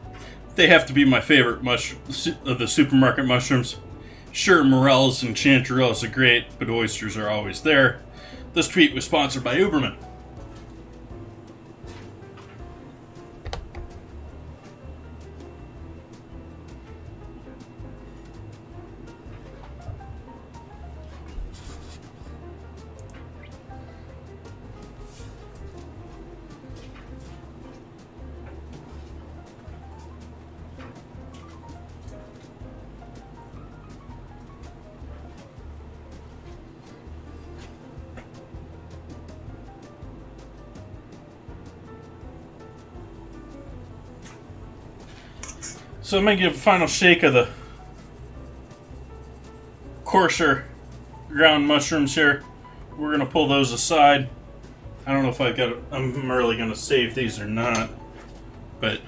They have to be my favorite of the supermarket mushrooms. Sure, morels and chanterelles are great, but oysters are always there. This tweet was sponsored by Uberman. So I'm going to give a final shake of the coarser ground mushrooms here. We're going to pull those aside. I don't know if I'm really going to save these or not, but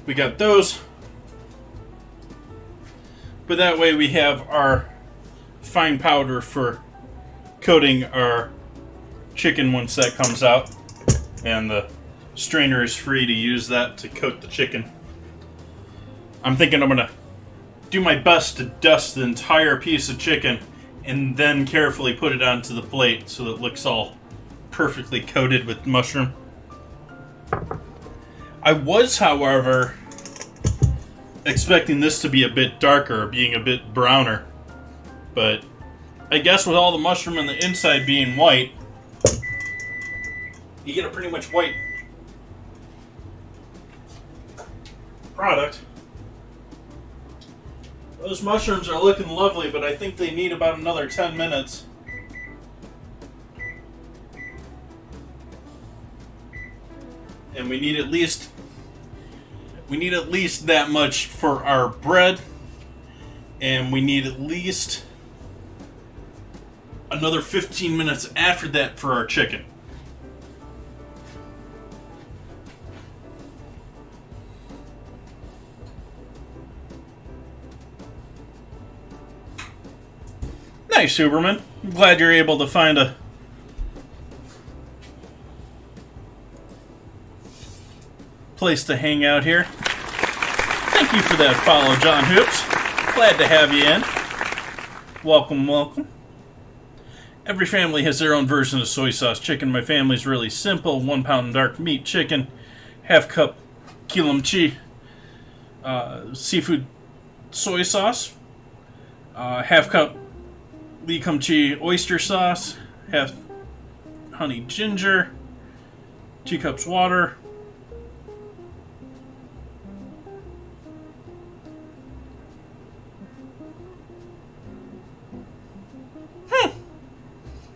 we got those. But that way we have our fine powder for coating our chicken once that comes out, and the strainer is free to use that to coat the chicken. I'm thinking I'm gonna do my best to dust the entire piece of chicken and then carefully put it onto the plate so that it looks all perfectly coated with mushroom. I was, however, expecting this to be a bit darker, being a bit browner, but I guess with all the mushroom on the inside being white, you get a pretty much white product. Those mushrooms are looking lovely, but I think they need about another 10 minutes. And we need at least that much for our bread, and we need at least another 15 minutes after that for our chicken. Nice, Huberman. I'm glad you're able to find a place to hang out here. Thank you for that follow, John Hoops. Glad to have you in. Welcome, welcome. Every family has their own version of soy sauce chicken. My family's really simple. 1 pound dark meat chicken, half cup kimchi, seafood soy sauce, half cup Lee kimchi oyster sauce, half honey ginger, 2 cups water,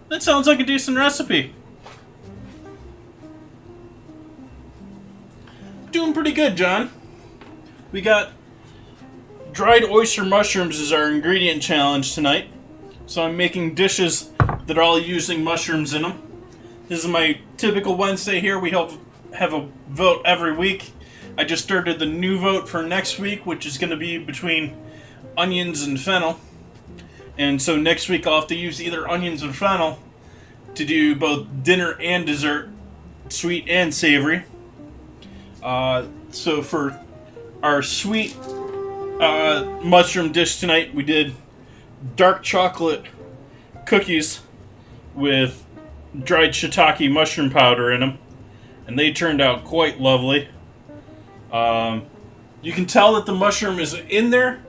that sounds like a decent recipe. Doing pretty good, John. We got dried oyster mushrooms as our ingredient challenge tonight. So I'm making dishes that are all using mushrooms in them. This is my typical Wednesday here. We have a vote every week. I just started the new vote for next week, which is going to be between onions and fennel. And so next week I'll have to use either onions or fennel to do both dinner and dessert, sweet and savory. So for our sweet mushroom dish tonight, we did dark chocolate cookies with dried shiitake mushroom powder in them, and they turned out quite lovely. You can tell that the mushroom is in there,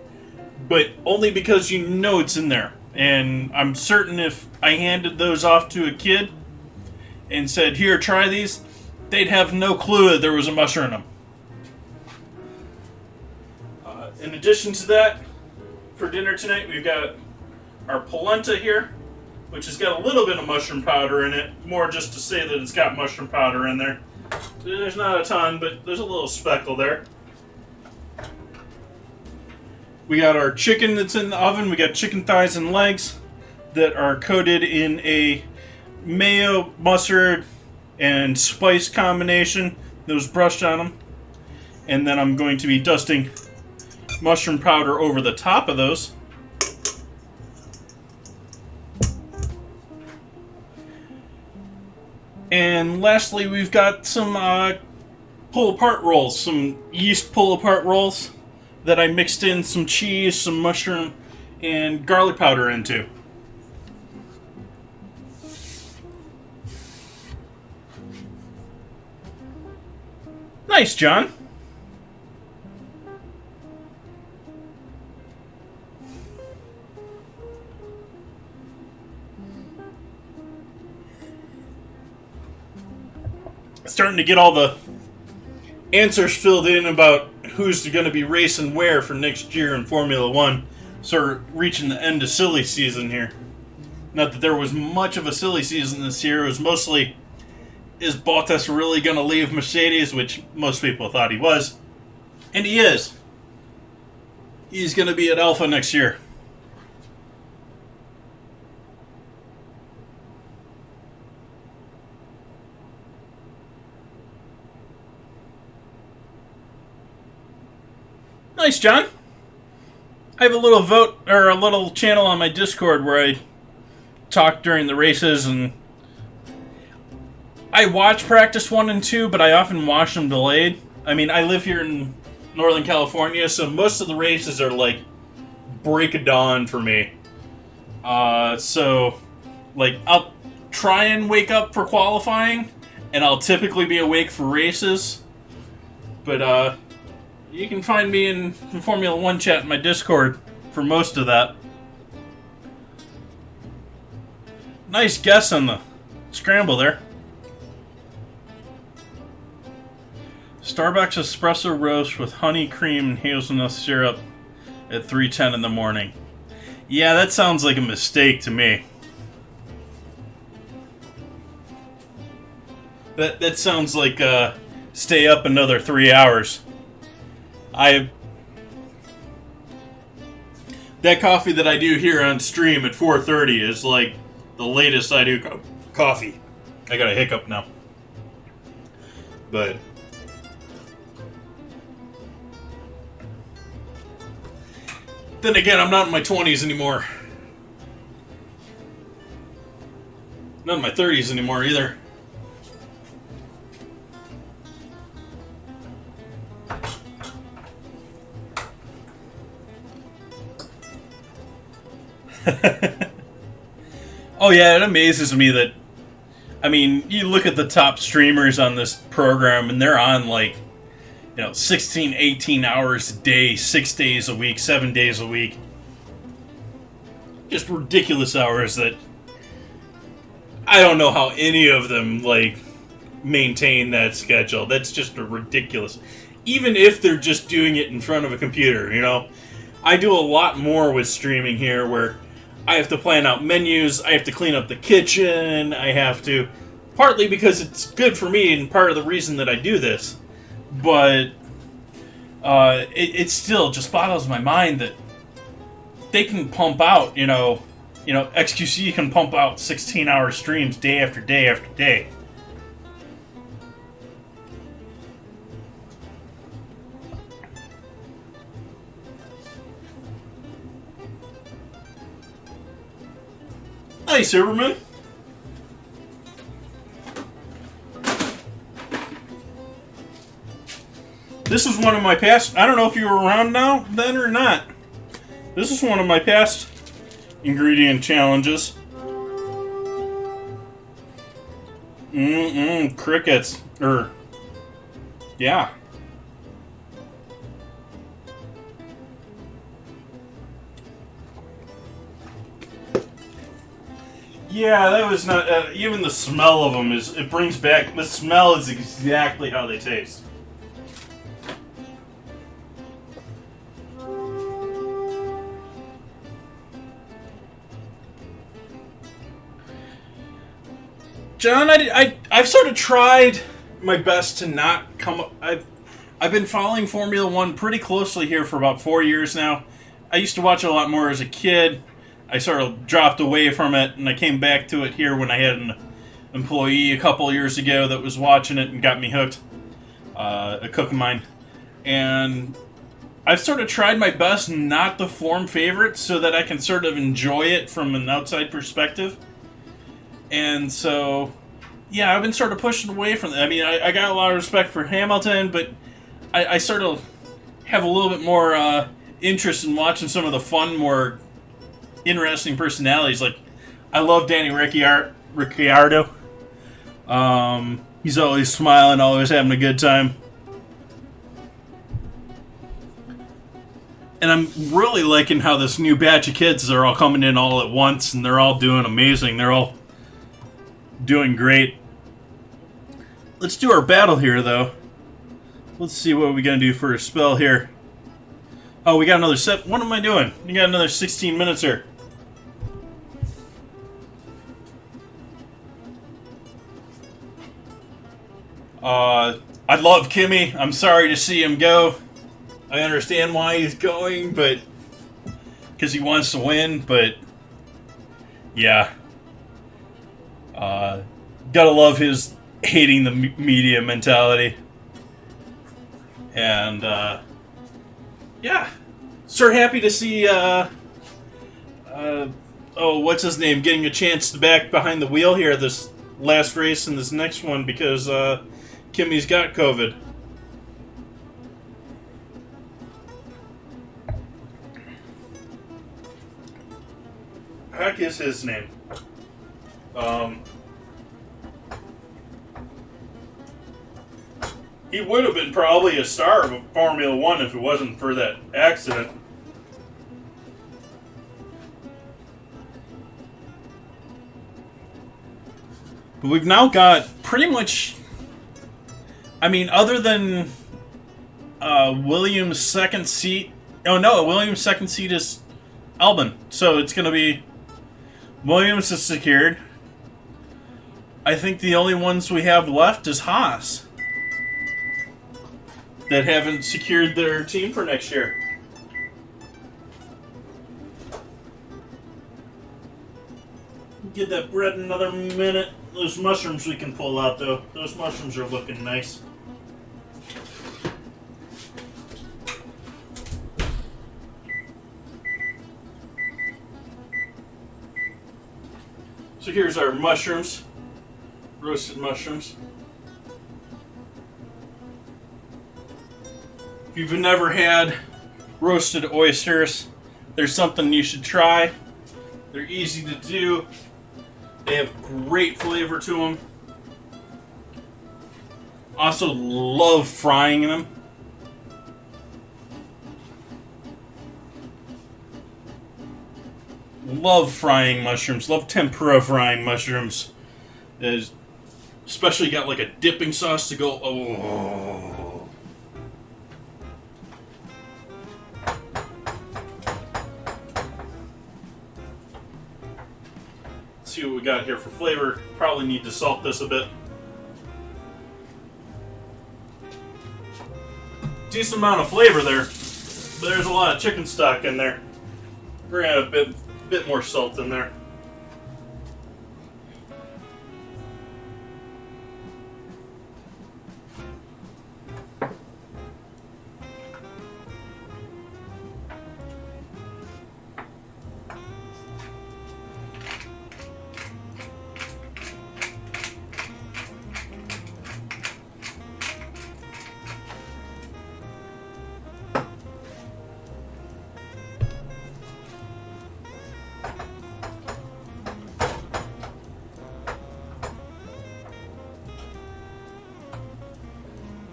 but only because you know it's in there. And I'm certain if I handed those off to a kid and said, "Here, try these," they'd have no clue that there was a mushroom in them. In addition to that, for dinner tonight, we've got our polenta here, which has got a little bit of mushroom powder in it, more just to say that it's got mushroom powder in there. There's not a ton, but there's a little speckle there. We got our chicken that's in the oven. We got chicken thighs and legs that are coated in a mayo, mustard, and spice combination that was brushed on them. And then I'm going to be dusting mushroom powder over the top of those. And lastly, we've got some pull-apart rolls, some yeast pull-apart rolls that I mixed in some cheese, some mushroom, and garlic powder into. Nice, John. Starting to get all the answers filled in about who's going to be racing where for next year in Formula One. Sort of reaching the end of silly season here. Not that there was much of a silly season this year. It was mostly, is Bottas really going to leave Mercedes, which most people thought he was. And he is. He's going to be at Alpha next year. Nice, John. I have a little vote, or a little channel on my Discord where I talk during the races, and I watch practice 1 and 2, but I often watch them delayed. I mean, I live here in Northern California, so most of the races are like break of dawn for me. So, like, I'll try and wake up for qualifying, and I'll typically be awake for races. But, you can find me in the Formula 1 chat in my Discord for most of that. Nice guess on the scramble there. Starbucks espresso roast with honey cream and hazelnut syrup at 3:10 in the morning. Yeah, that sounds like a mistake to me. That sounds like stay up another 3 hours. That coffee that I do here on stream at 4:30 is like the latest I do coffee. I got a hiccup now. But then again, I'm not in my 20s anymore. Not in my 30s anymore either. Oh yeah, it amazes me that, I mean, you look at the top streamers on this program and they're on like, 16, 18 hours a day, 6 days a week, 7 days a week. Just ridiculous hours that I don't know how any of them like maintain that schedule. That's just a ridiculous. Even if they're just doing it in front of a computer, I do a lot more with streaming here where I have to plan out menus, I have to clean up the kitchen, I have to, partly because it's good for me and part of the reason that I do this, but it still just boggles my mind that they can pump out, You know, XQC can pump out 16-hour streams day after day after day. Hi, Silverman. This is one of my past... I don't know if you were around now then or not. This is one of my past ingredient challenges. Crickets. Yeah. Yeah, that was not... even the smell of them is... It brings back... The smell is exactly how they taste. John, I've sort of tried my best to not come up... I've been following Formula One pretty closely here for about 4 years now. I used to watch it a lot more as a kid. I sort of dropped away from it, and I came back to it here when I had an employee a couple years ago that was watching it and got me hooked. A cook of mine. And I've sort of tried my best not to form favorites so that I can sort of enjoy it from an outside perspective. And so, yeah, I've been sort of pushing away from it. I mean, I got a lot of respect for Hamilton, but I sort of have a little bit more interest in watching some of the fun, more interesting personalities. Like, I love Danny Ricciardo. He's always smiling, always having a good time. And I'm really liking how this new batch of kids are all coming in all at once, and they're all doing amazing. They're all doing great. Let's do our battle here, though. Let's see what we're going to do for a spell here. Oh, we got another set. What am I doing? We got another 16 minutes here. I love Kimmy. I'm sorry to see him go. I understand why he's going, but... because he wants to win, but... yeah. Gotta love his hating the media mentality. And, yeah. So happy to see, what's his name, getting a chance to back behind the wheel here this last race and this next one because, Kimmy's got COVID. Heck is his name? He would have been probably a star of Formula One if it wasn't for that accident. But we've now got pretty much... I mean, other than Williams' second seat... Oh no, Williams' second seat is Albon. So it's going to be... Williams is secured. I think the only ones we have left is Haas. That haven't secured their team for next year. Give that bread another minute. Those mushrooms we can pull out, though. Those mushrooms are looking nice. So here's our mushrooms. Roasted mushrooms. If you've never had roasted oysters, there's something you should try. They're easy to do. They have great flavor to them. Also love frying them. Love frying mushrooms. Love tempura frying mushrooms. Especially got like a dipping sauce to go. Oh. See what we got here for flavor. Probably need to salt this a bit. Decent amount of flavor there, but there's a lot of chicken stock in there. We're gonna have a bit bit more salt in there.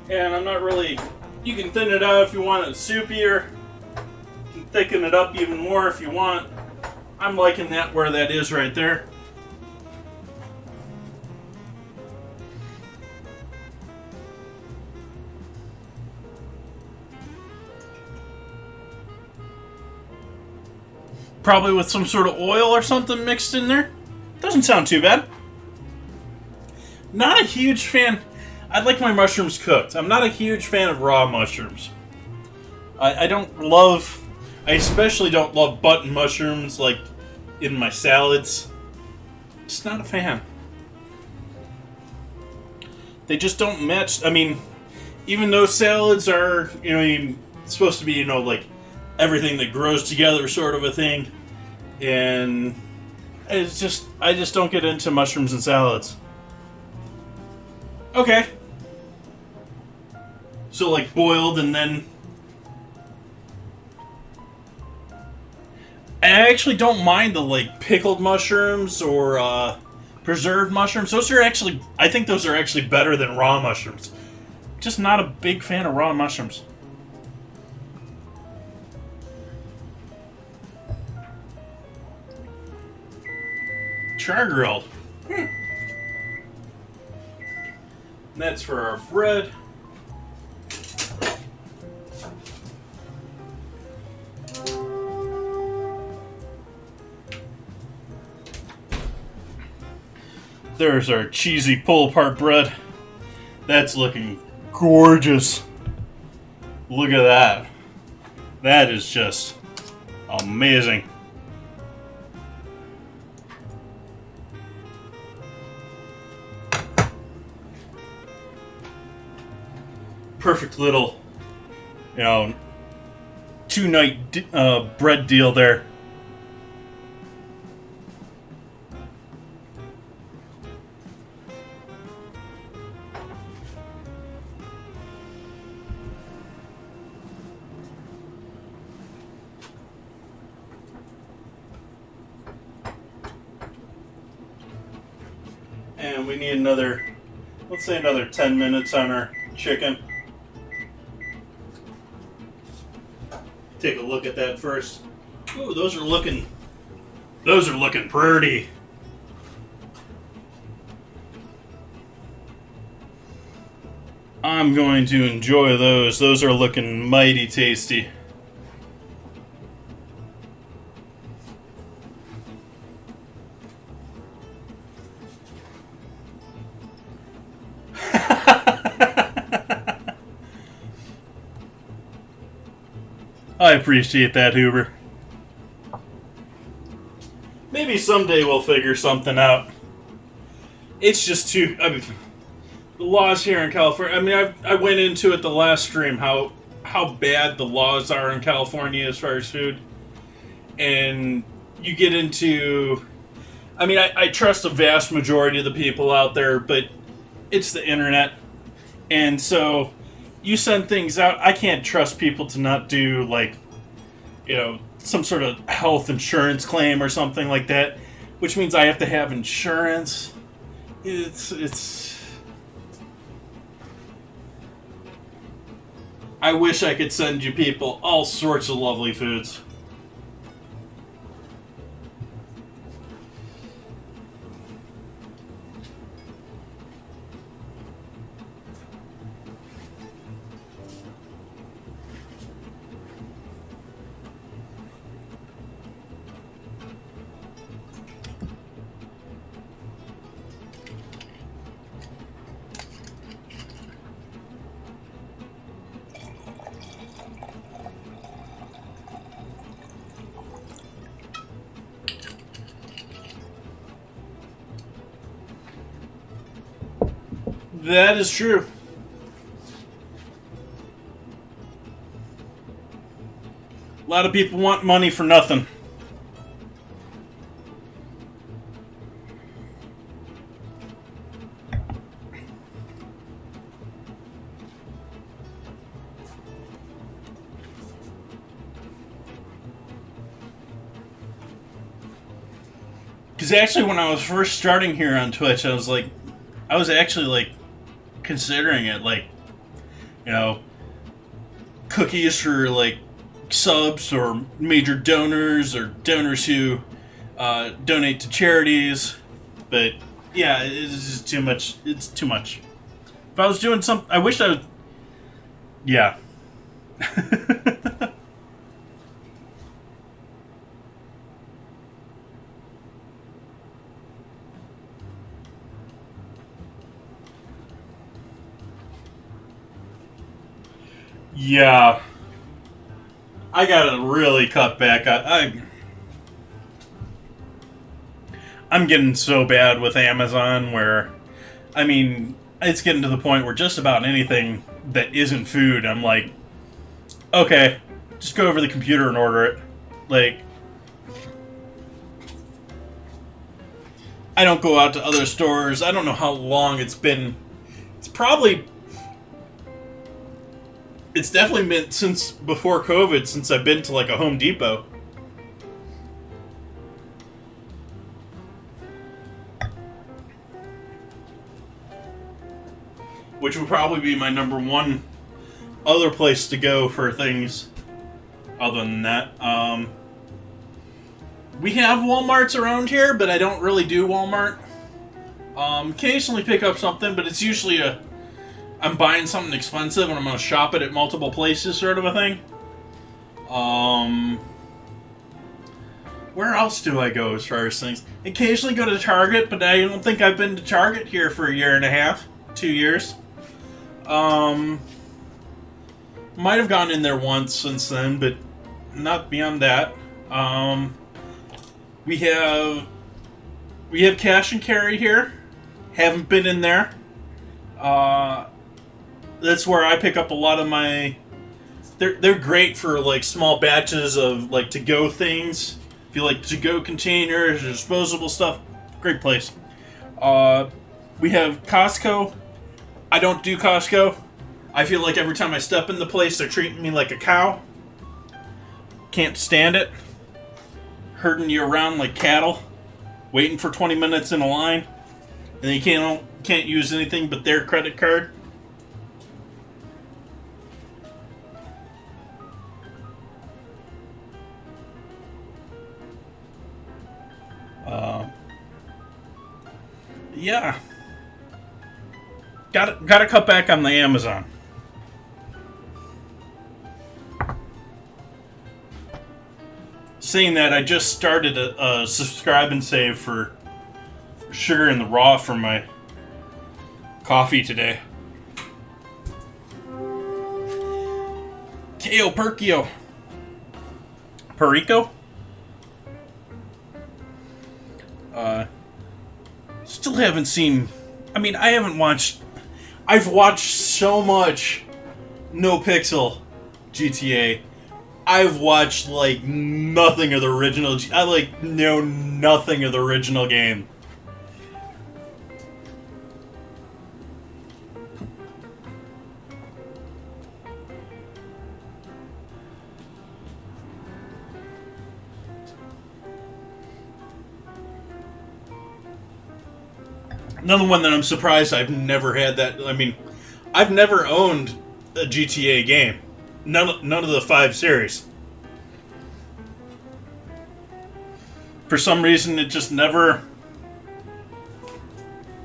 And I'm not really... You can thin it out if you want it soupier. You can thicken it up even more if you want. I'm liking that where that is right there. Probably with some sort of oil or something mixed in there. Doesn't sound too bad. Not a huge fan... I'd like my mushrooms cooked. I'm not a huge fan of raw mushrooms. I don't love... I especially don't love button mushrooms, like, in my salads. Just not a fan. They just don't match... I mean, even though salads are, you know, supposed to be, you know, like, everything that grows together sort of a thing. And it's just... I just don't get into mushrooms and salads. Okay. So, like, boiled and then... I actually don't mind the, like, pickled mushrooms or preserved mushrooms. Those are actually... I think those are actually better than raw mushrooms. Just not a big fan of raw mushrooms. Char-grilled. And that's for our bread. There's our cheesy pull-apart bread. That's looking gorgeous. Look at that. That is just amazing. Perfect little, you know, two-night bread deal there. And we need another, let's say another 10 minutes on our chicken. Take a look at that first. Ooh, those are looking pretty. I'm going to enjoy those. Those are looking mighty tasty. I appreciate that, Huber. Maybe someday we'll figure something out. It's just too... I mean, the laws here in California... I mean, I went into it the last stream, how bad the laws are in California as far as food. And you get into... I mean, I trust a vast majority of the people out there, but it's the internet. And so... you send things out, I can't trust people to not do, like, you know, some sort of health insurance claim or something like that, which means I have to have insurance. It's... I wish I could send you people all sorts of lovely foods. That is true. A lot of people want money for nothing. Because actually, when I was first starting here on Twitch, I was actually like considering it, like, you know, cookies for like subs or major donors or donors who donate to charities. But yeah, it's just too much. It's too much. If I was doing something, I wish I was. Yeah. Yeah, I gotta really cut back. I'm getting so bad with Amazon where, I mean, it's getting to the point where just about anything that isn't food, I'm like, okay, just go over the computer and order it. Like, I don't go out to other stores. I don't know how long it's been. It's definitely been since before COVID since I've been to like a Home Depot. Which would probably be my number one other place to go for things other than that. We have Walmarts around here, but I don't really do Walmart. Occasionally pick up something, but it's usually I'm buying something expensive and I'm going to shop it at multiple places sort of a thing. Where else do I go as far as things? Occasionally go to Target, but I don't think I've been to Target here for a year and a half, 2 years. Might have gone in there once since then, but not beyond that. We have cash and carry here. Haven't been in there. That's where I pick up a lot of my. They're great for like small batches of like to-go things. If you like to-go containers or disposable stuff, great place. We have Costco. I don't do Costco. I feel like every time I step in the place, they're treating me like a cow. Can't stand it. Herding you around like cattle, waiting for 20 minutes in a line, and then you can't use anything but their credit card. Yeah. Gotta cut back on the Amazon. Saying that, I just started a subscribe and save for sugar in the raw for my coffee today. Kale Perkio. Perico? Still haven't seen. I mean, I haven't watched. I've watched so much No Pixel GTA. I've watched like nothing of the original. I like know nothing of the original game. Another one that I'm surprised I've never had that. I mean, I've never owned a GTA game. None of the 5 series. For some reason, it just never.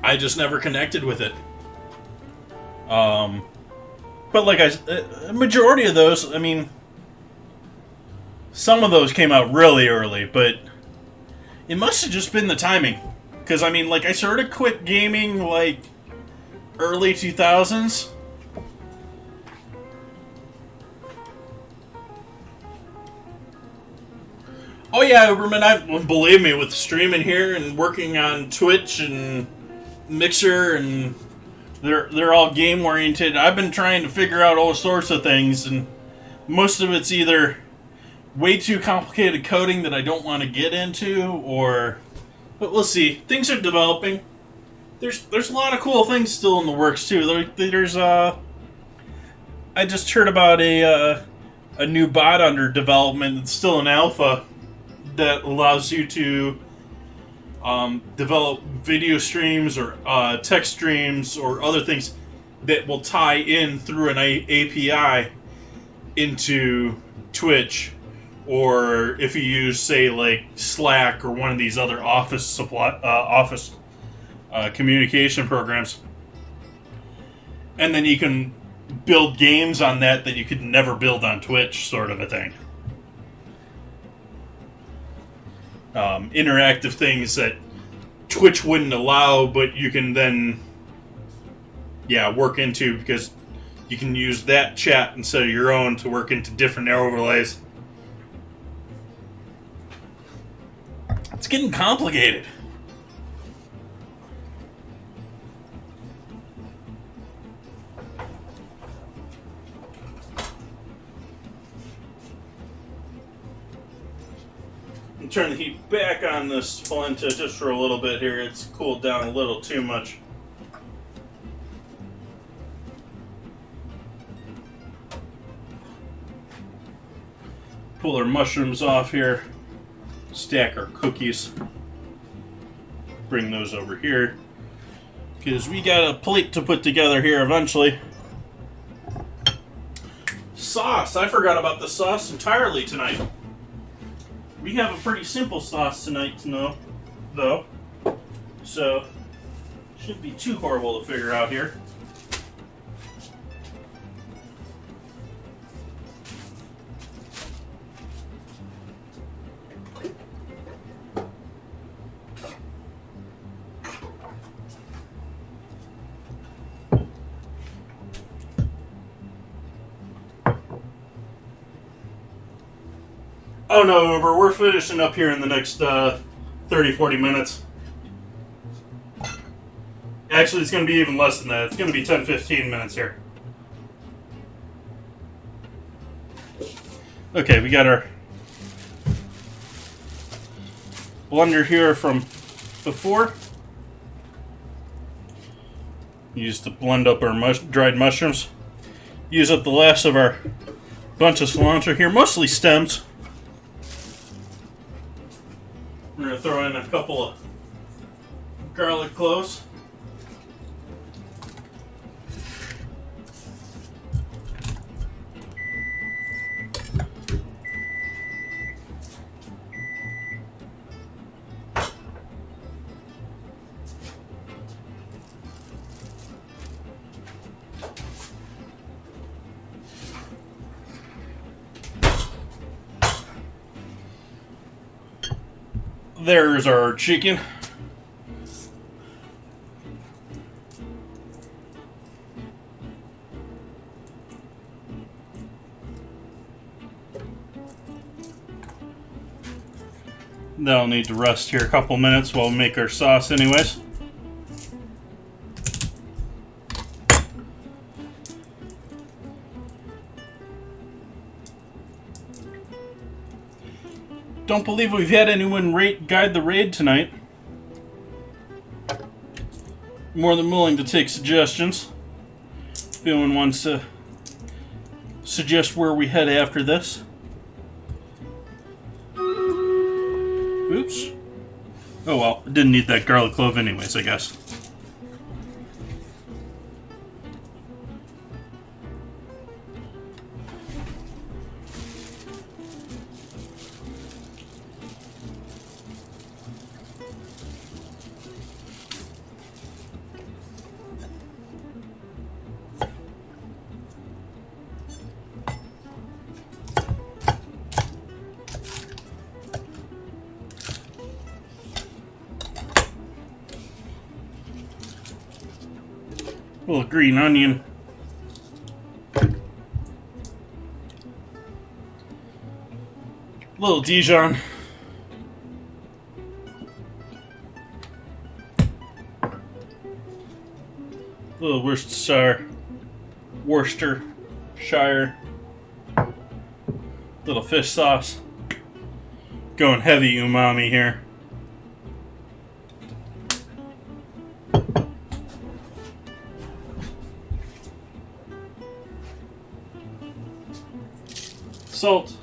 I just never connected with it. But like a majority of those, I mean, some of those came out really early, but it must have just been the timing. Because, I mean, like, I sort of quit gaming, like, early 2000s. Oh, yeah, Uberman, believe me, with streaming here and working on Twitch and Mixer and they're all game oriented. I've been trying to figure out all sorts of things, and most of it's either way too complicated coding that I don't want to get into, or but we'll see. Things are developing. There's a lot of cool things still in the works too. There's I just heard about a new bot under development that's still in alpha that allows you to develop video streams or text streams or other things that will tie in through an API into Twitch, or if you use, say, like Slack or one of these other office communication programs, and then you can build games on that you could never build on Twitch, sort of a thing. Interactive things that Twitch wouldn't allow, but you can then, work into, because you can use that chat instead of your own to work into different overlays. It's getting complicated. Turn the heat back on this polenta just for a little bit here. It's cooled down a little too much. Pull our mushrooms off here. Stack our cookies. Bring those over here, because we got a plate to put together here eventually. Sauce. I forgot about the sauce entirely tonight. We have a pretty simple sauce tonight, though, so shouldn't be too horrible to figure out here. Oh no, Uber, we're finishing up here in the next 30-40 minutes. Actually, it's going to be even less than that. It's going to be 10-15 minutes here. Okay, we got our blender here from before. Used to blend up our dried mushrooms. Use up the last of our bunch of cilantro here, mostly stems. We're going to throw in a couple of garlic cloves. There's our chicken. That'll need to rest here a couple minutes while we make our sauce anyways. Don't believe we've had anyone guide the raid tonight. More than willing to take suggestions. If anyone wants to suggest where we head after this. Oops. Oh well, didn't need that garlic clove anyways, I guess. A little green onion. A little Dijon. A little Worcestershire, little fish sauce. Going heavy umami here. Salt.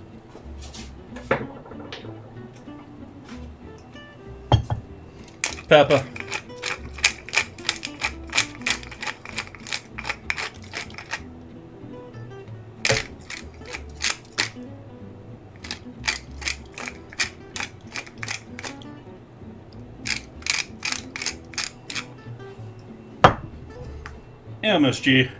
Pepper. MSG.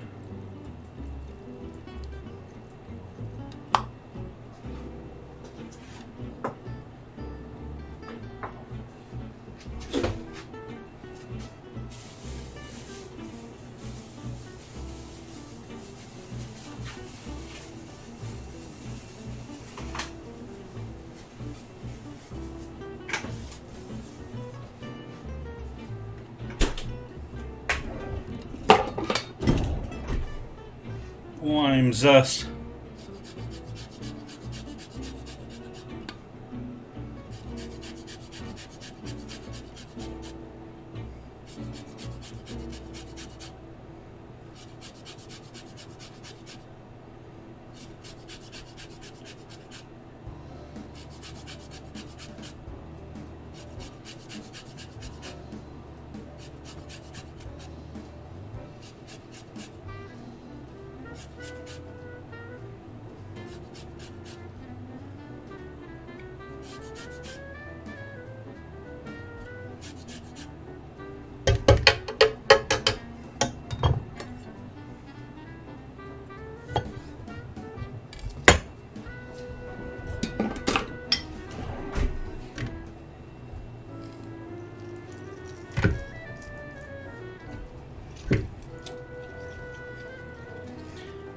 Lime zest.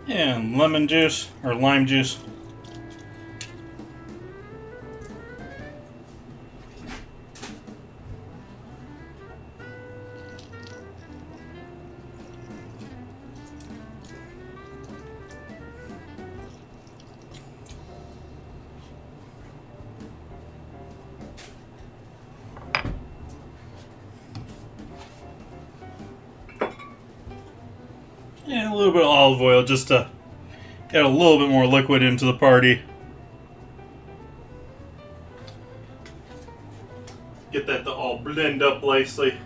And lemon juice, or lime juice. And a little bit of olive oil just to add a little bit more liquid into the party. Get that to all blend up nicely.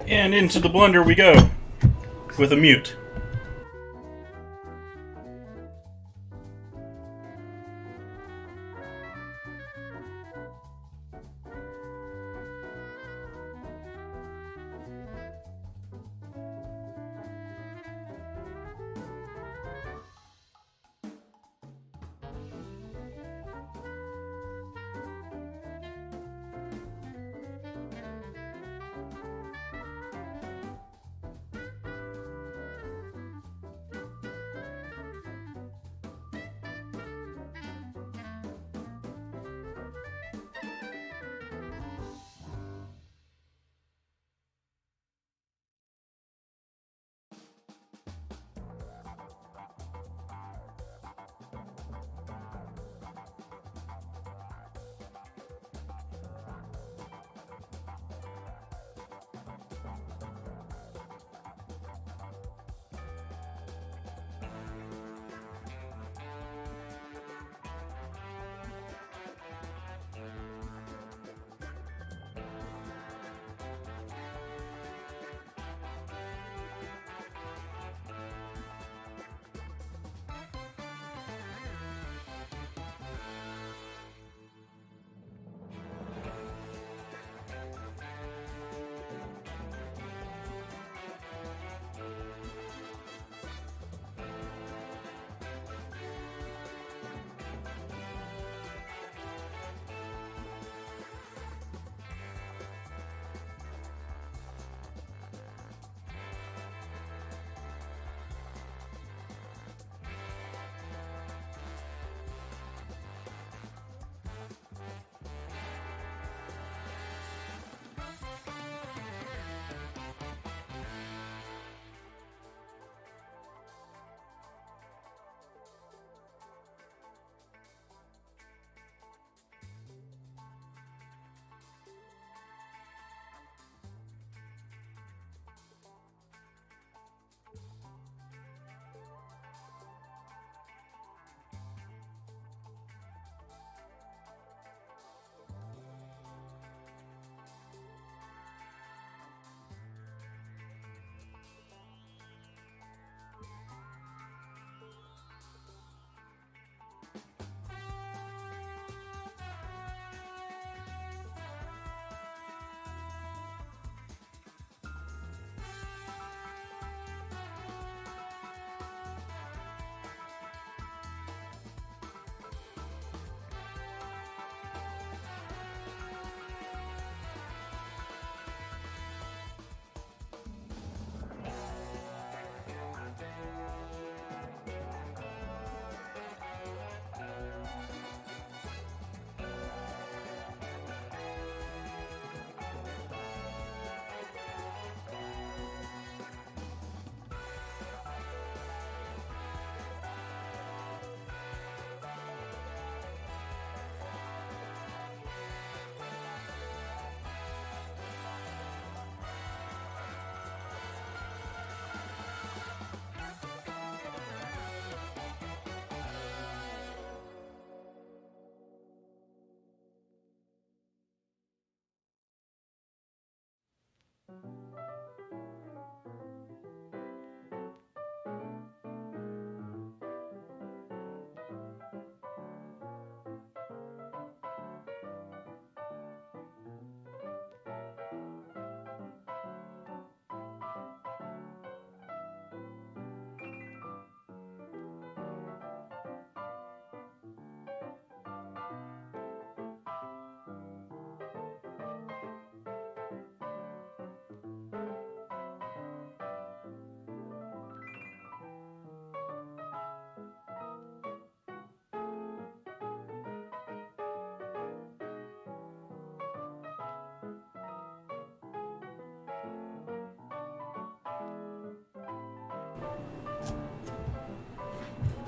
And into the blender we go with a mute.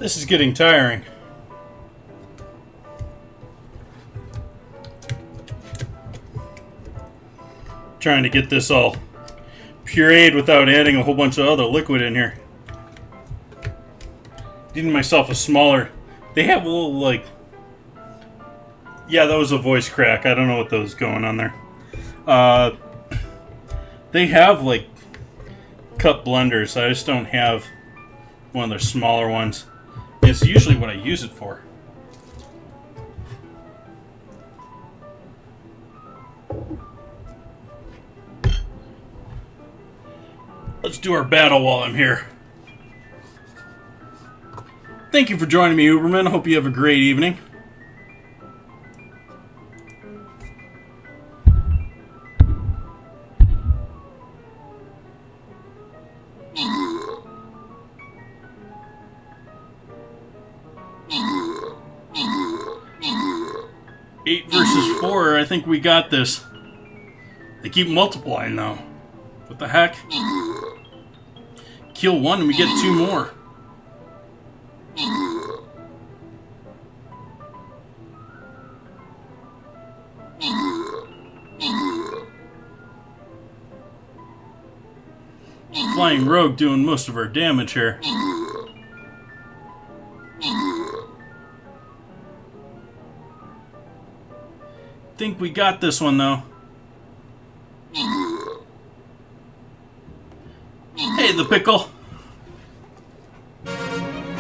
This is getting tiring. Trying to get this all pureed without adding a whole bunch of other liquid in here. Getting myself a smaller... They have a little, like... Yeah, that was a voice crack. I don't know what that was going on there. They have, like, cup blenders. I just don't have one of their smaller ones. It's usually what I use it for. Let's do our battle while I'm here. Thank you for joining me, Uberman. I hope you have a great evening. Eight versus 4. I think we got this. They keep multiplying though. What the heck? Kill one and we get 2 more. Flying Rogue doing most of our damage here. Think we got this one though. Hey, the pickle.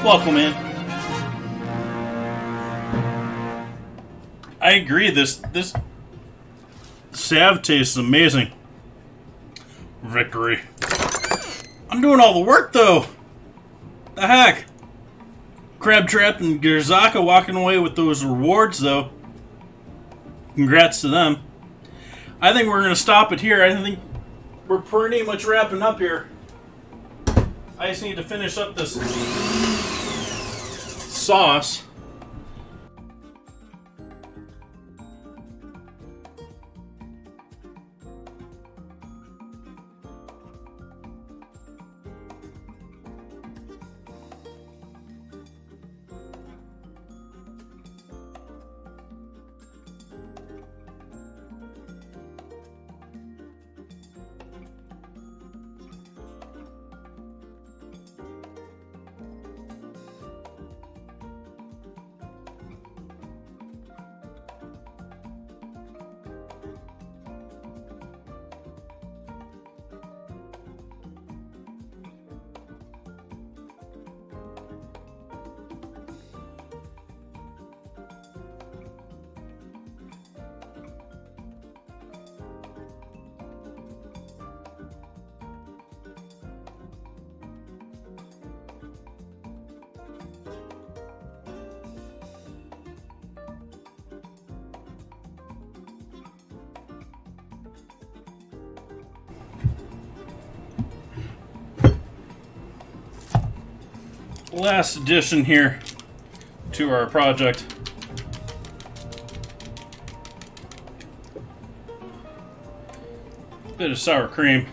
Welcome in. I agree. This salve tastes amazing. Victory. I'm doing all the work though. The heck? Crabtrap and Gerzaka walking away with those rewards though. Congrats to them. I think we're going to stop it here. I think we're pretty much wrapping up here. I just need to finish up this sauce. Last addition here to our project. Bit of sour cream.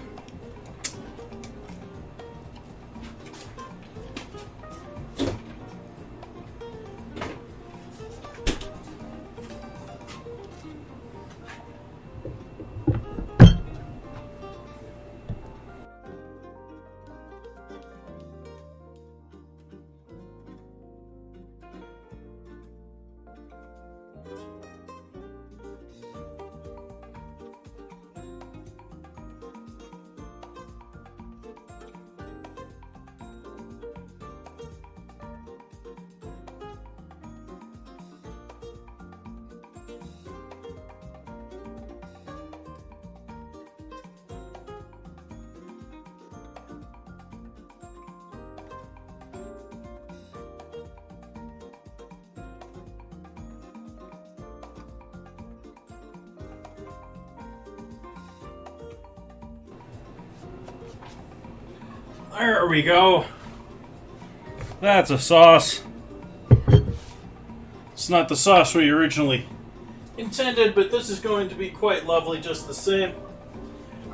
There we go. That's a sauce. It's not the sauce we originally intended, but this is going to be quite lovely just the same.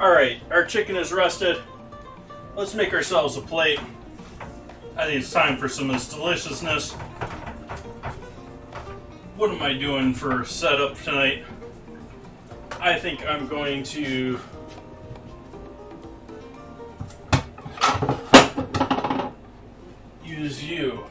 Alright, our chicken is rested. Let's make ourselves a plate. I think it's time for some of this deliciousness. What am I doing for setup tonight? I think I'm going to use you.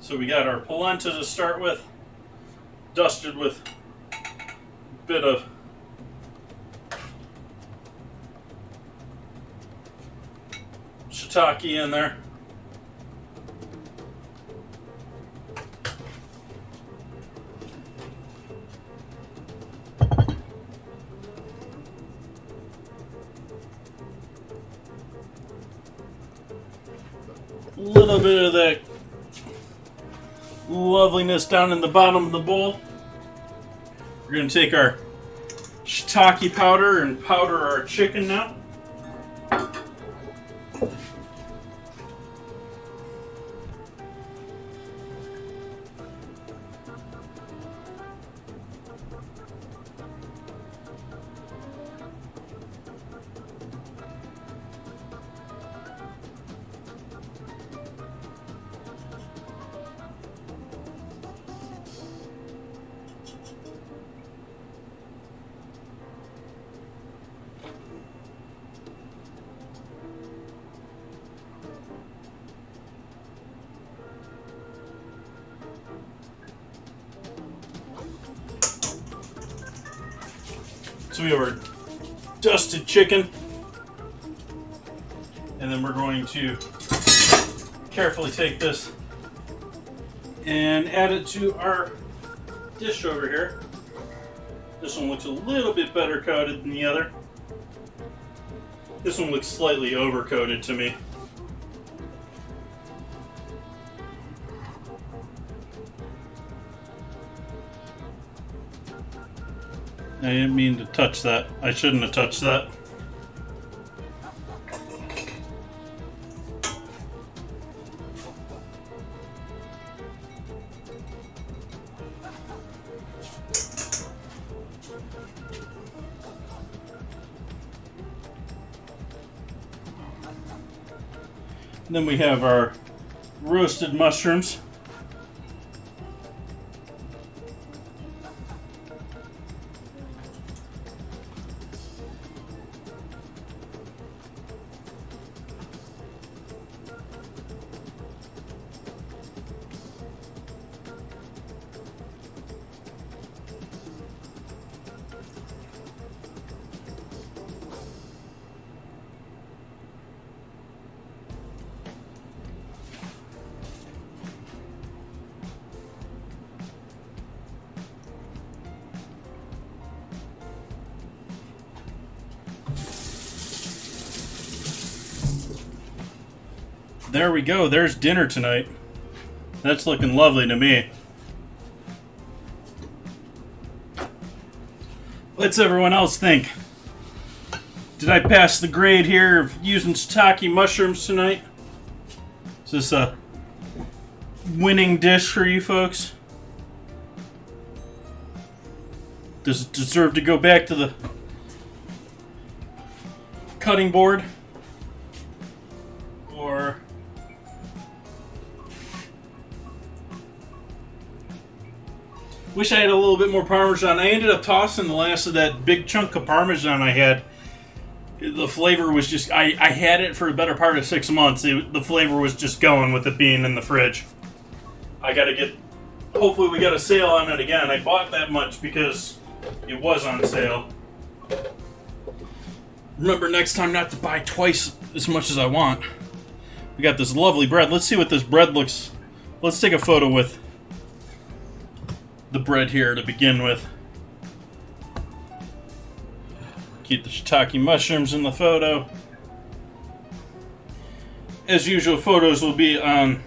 So we got our polenta to start with, dusted with a bit of shiitake in there. A little bit of that loveliness down in the bottom of the bowl. We're going to take our shiitake powder and powder our chicken now. So we have our dusted chicken, and then we're going to carefully take this and add it to our dish over here. This one looks a little bit better coated than the other. This one looks slightly overcoated to me. I didn't mean to touch that. I shouldn't have touched that. And then we have our roasted mushrooms. There we go. There's dinner tonight. That's looking lovely to me. What's everyone else think? Did I pass the grade here of using shiitake mushrooms tonight? Is this a winning dish for you folks? Does it deserve to go back to the cutting board? Or wish I had a little bit more Parmesan. I ended up tossing the last of that big chunk of Parmesan I had. The flavor was just... I had it for a better part of 6 months. The flavor was just going with it being in the fridge. I gotta get... Hopefully we got a sale on it again. I bought that much because it was on sale. Remember next time not to buy twice as much as I want. We got this lovely bread. Let's see what this bread looks... Let's take a photo with the bread here to begin with. Keep the shiitake mushrooms in the photo. As usual, photos will be on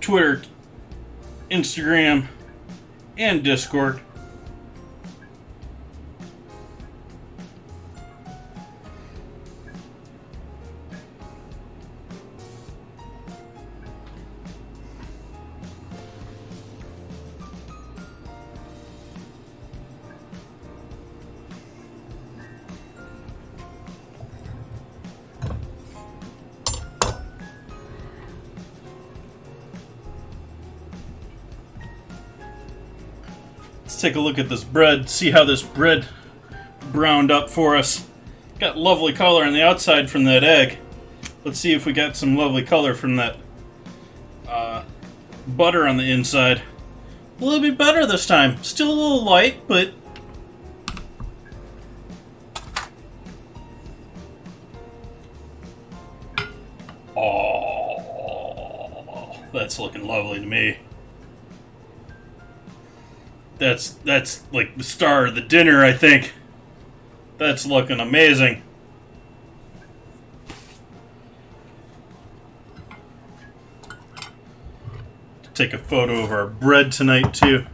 Twitter, Instagram, and Discord. Let's take a look at this bread, see how this bread browned up for us. Got lovely color on the outside from that egg. Let's see if we got some lovely color from that butter on the inside. A little bit better this time. Still a little light, but oh, that's looking lovely to me. That's like the star of the dinner, I think. That's looking amazing. Take a photo of our bread tonight too.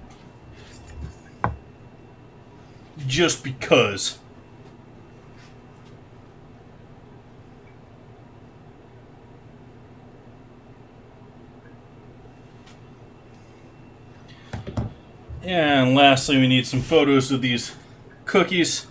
Just because. And lastly, we need some photos of these cookies.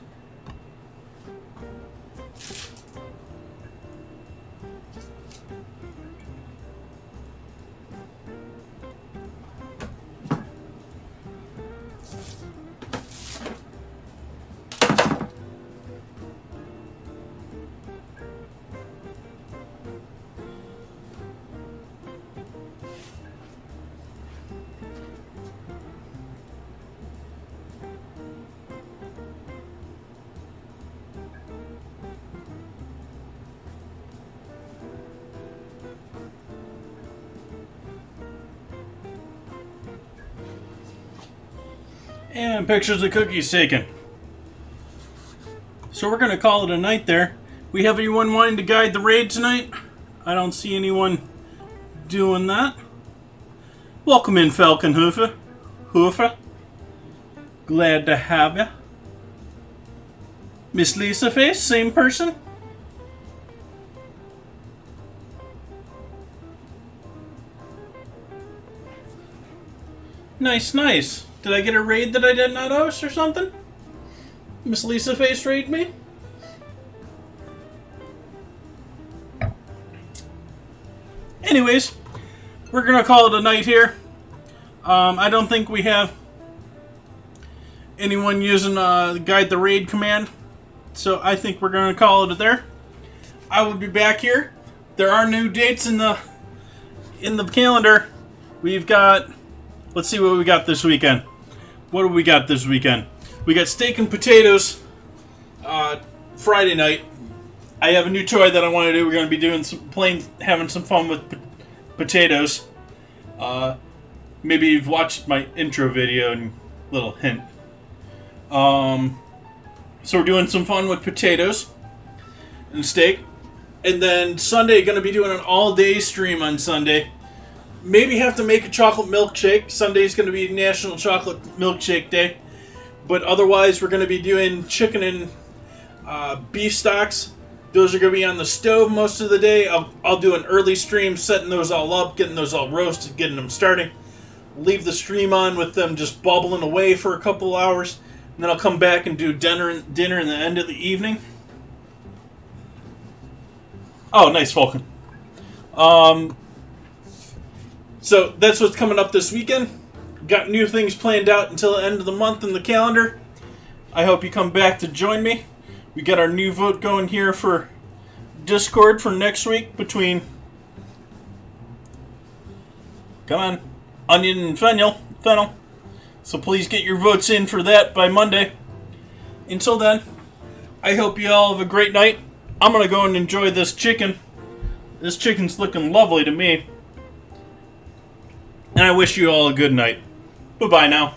And pictures of cookies taken. So we're going to call it a night there. We have anyone wanting to guide the raid tonight? I don't see anyone doing that. Welcome in, Falcon Hoofer. Glad to have you. Miss Lisa Face, same person? Nice, nice. Did I get a raid that I did not host or something? Miss Lisa Face raid me? Anyways, we're gonna call it a night here. I don't think we have anyone using guide the raid command, so I think we're gonna call it there. I will be back here. There are new dates in the calendar. We've got. Let's see what we got this weekend. What do we got this weekend? We got steak and potatoes Friday night. I have a new toy that I want to do. We're going to be doing having some fun with potatoes. Maybe you've watched my intro video and little hint. So we're doing some fun with potatoes and steak. And then Sunday, going to be doing an all-day stream on Sunday. Maybe have to make a chocolate milkshake. Sunday's going to be National Chocolate Milkshake Day. But otherwise, we're going to be doing chicken and beef stocks. Those are going to be on the stove most of the day. I'll do an early stream, setting those all up, getting those all roasted, getting them starting. Leave the stream on with them just bubbling away for a couple hours. And then I'll come back and do dinner in the end of the evening. Oh, nice, Falcon. So that's what's coming up this weekend. Got new things planned out until the end of the month in the calendar. I hope you come back to join me. We got our new vote going here for Discord for next week between, come on, Onion and Fennel. So please get your votes in for that by Monday. Until then, I hope you all have a great night. I'm going to go and enjoy this chicken. This chicken's looking lovely to me. And I wish you all a good night. Bye-bye now.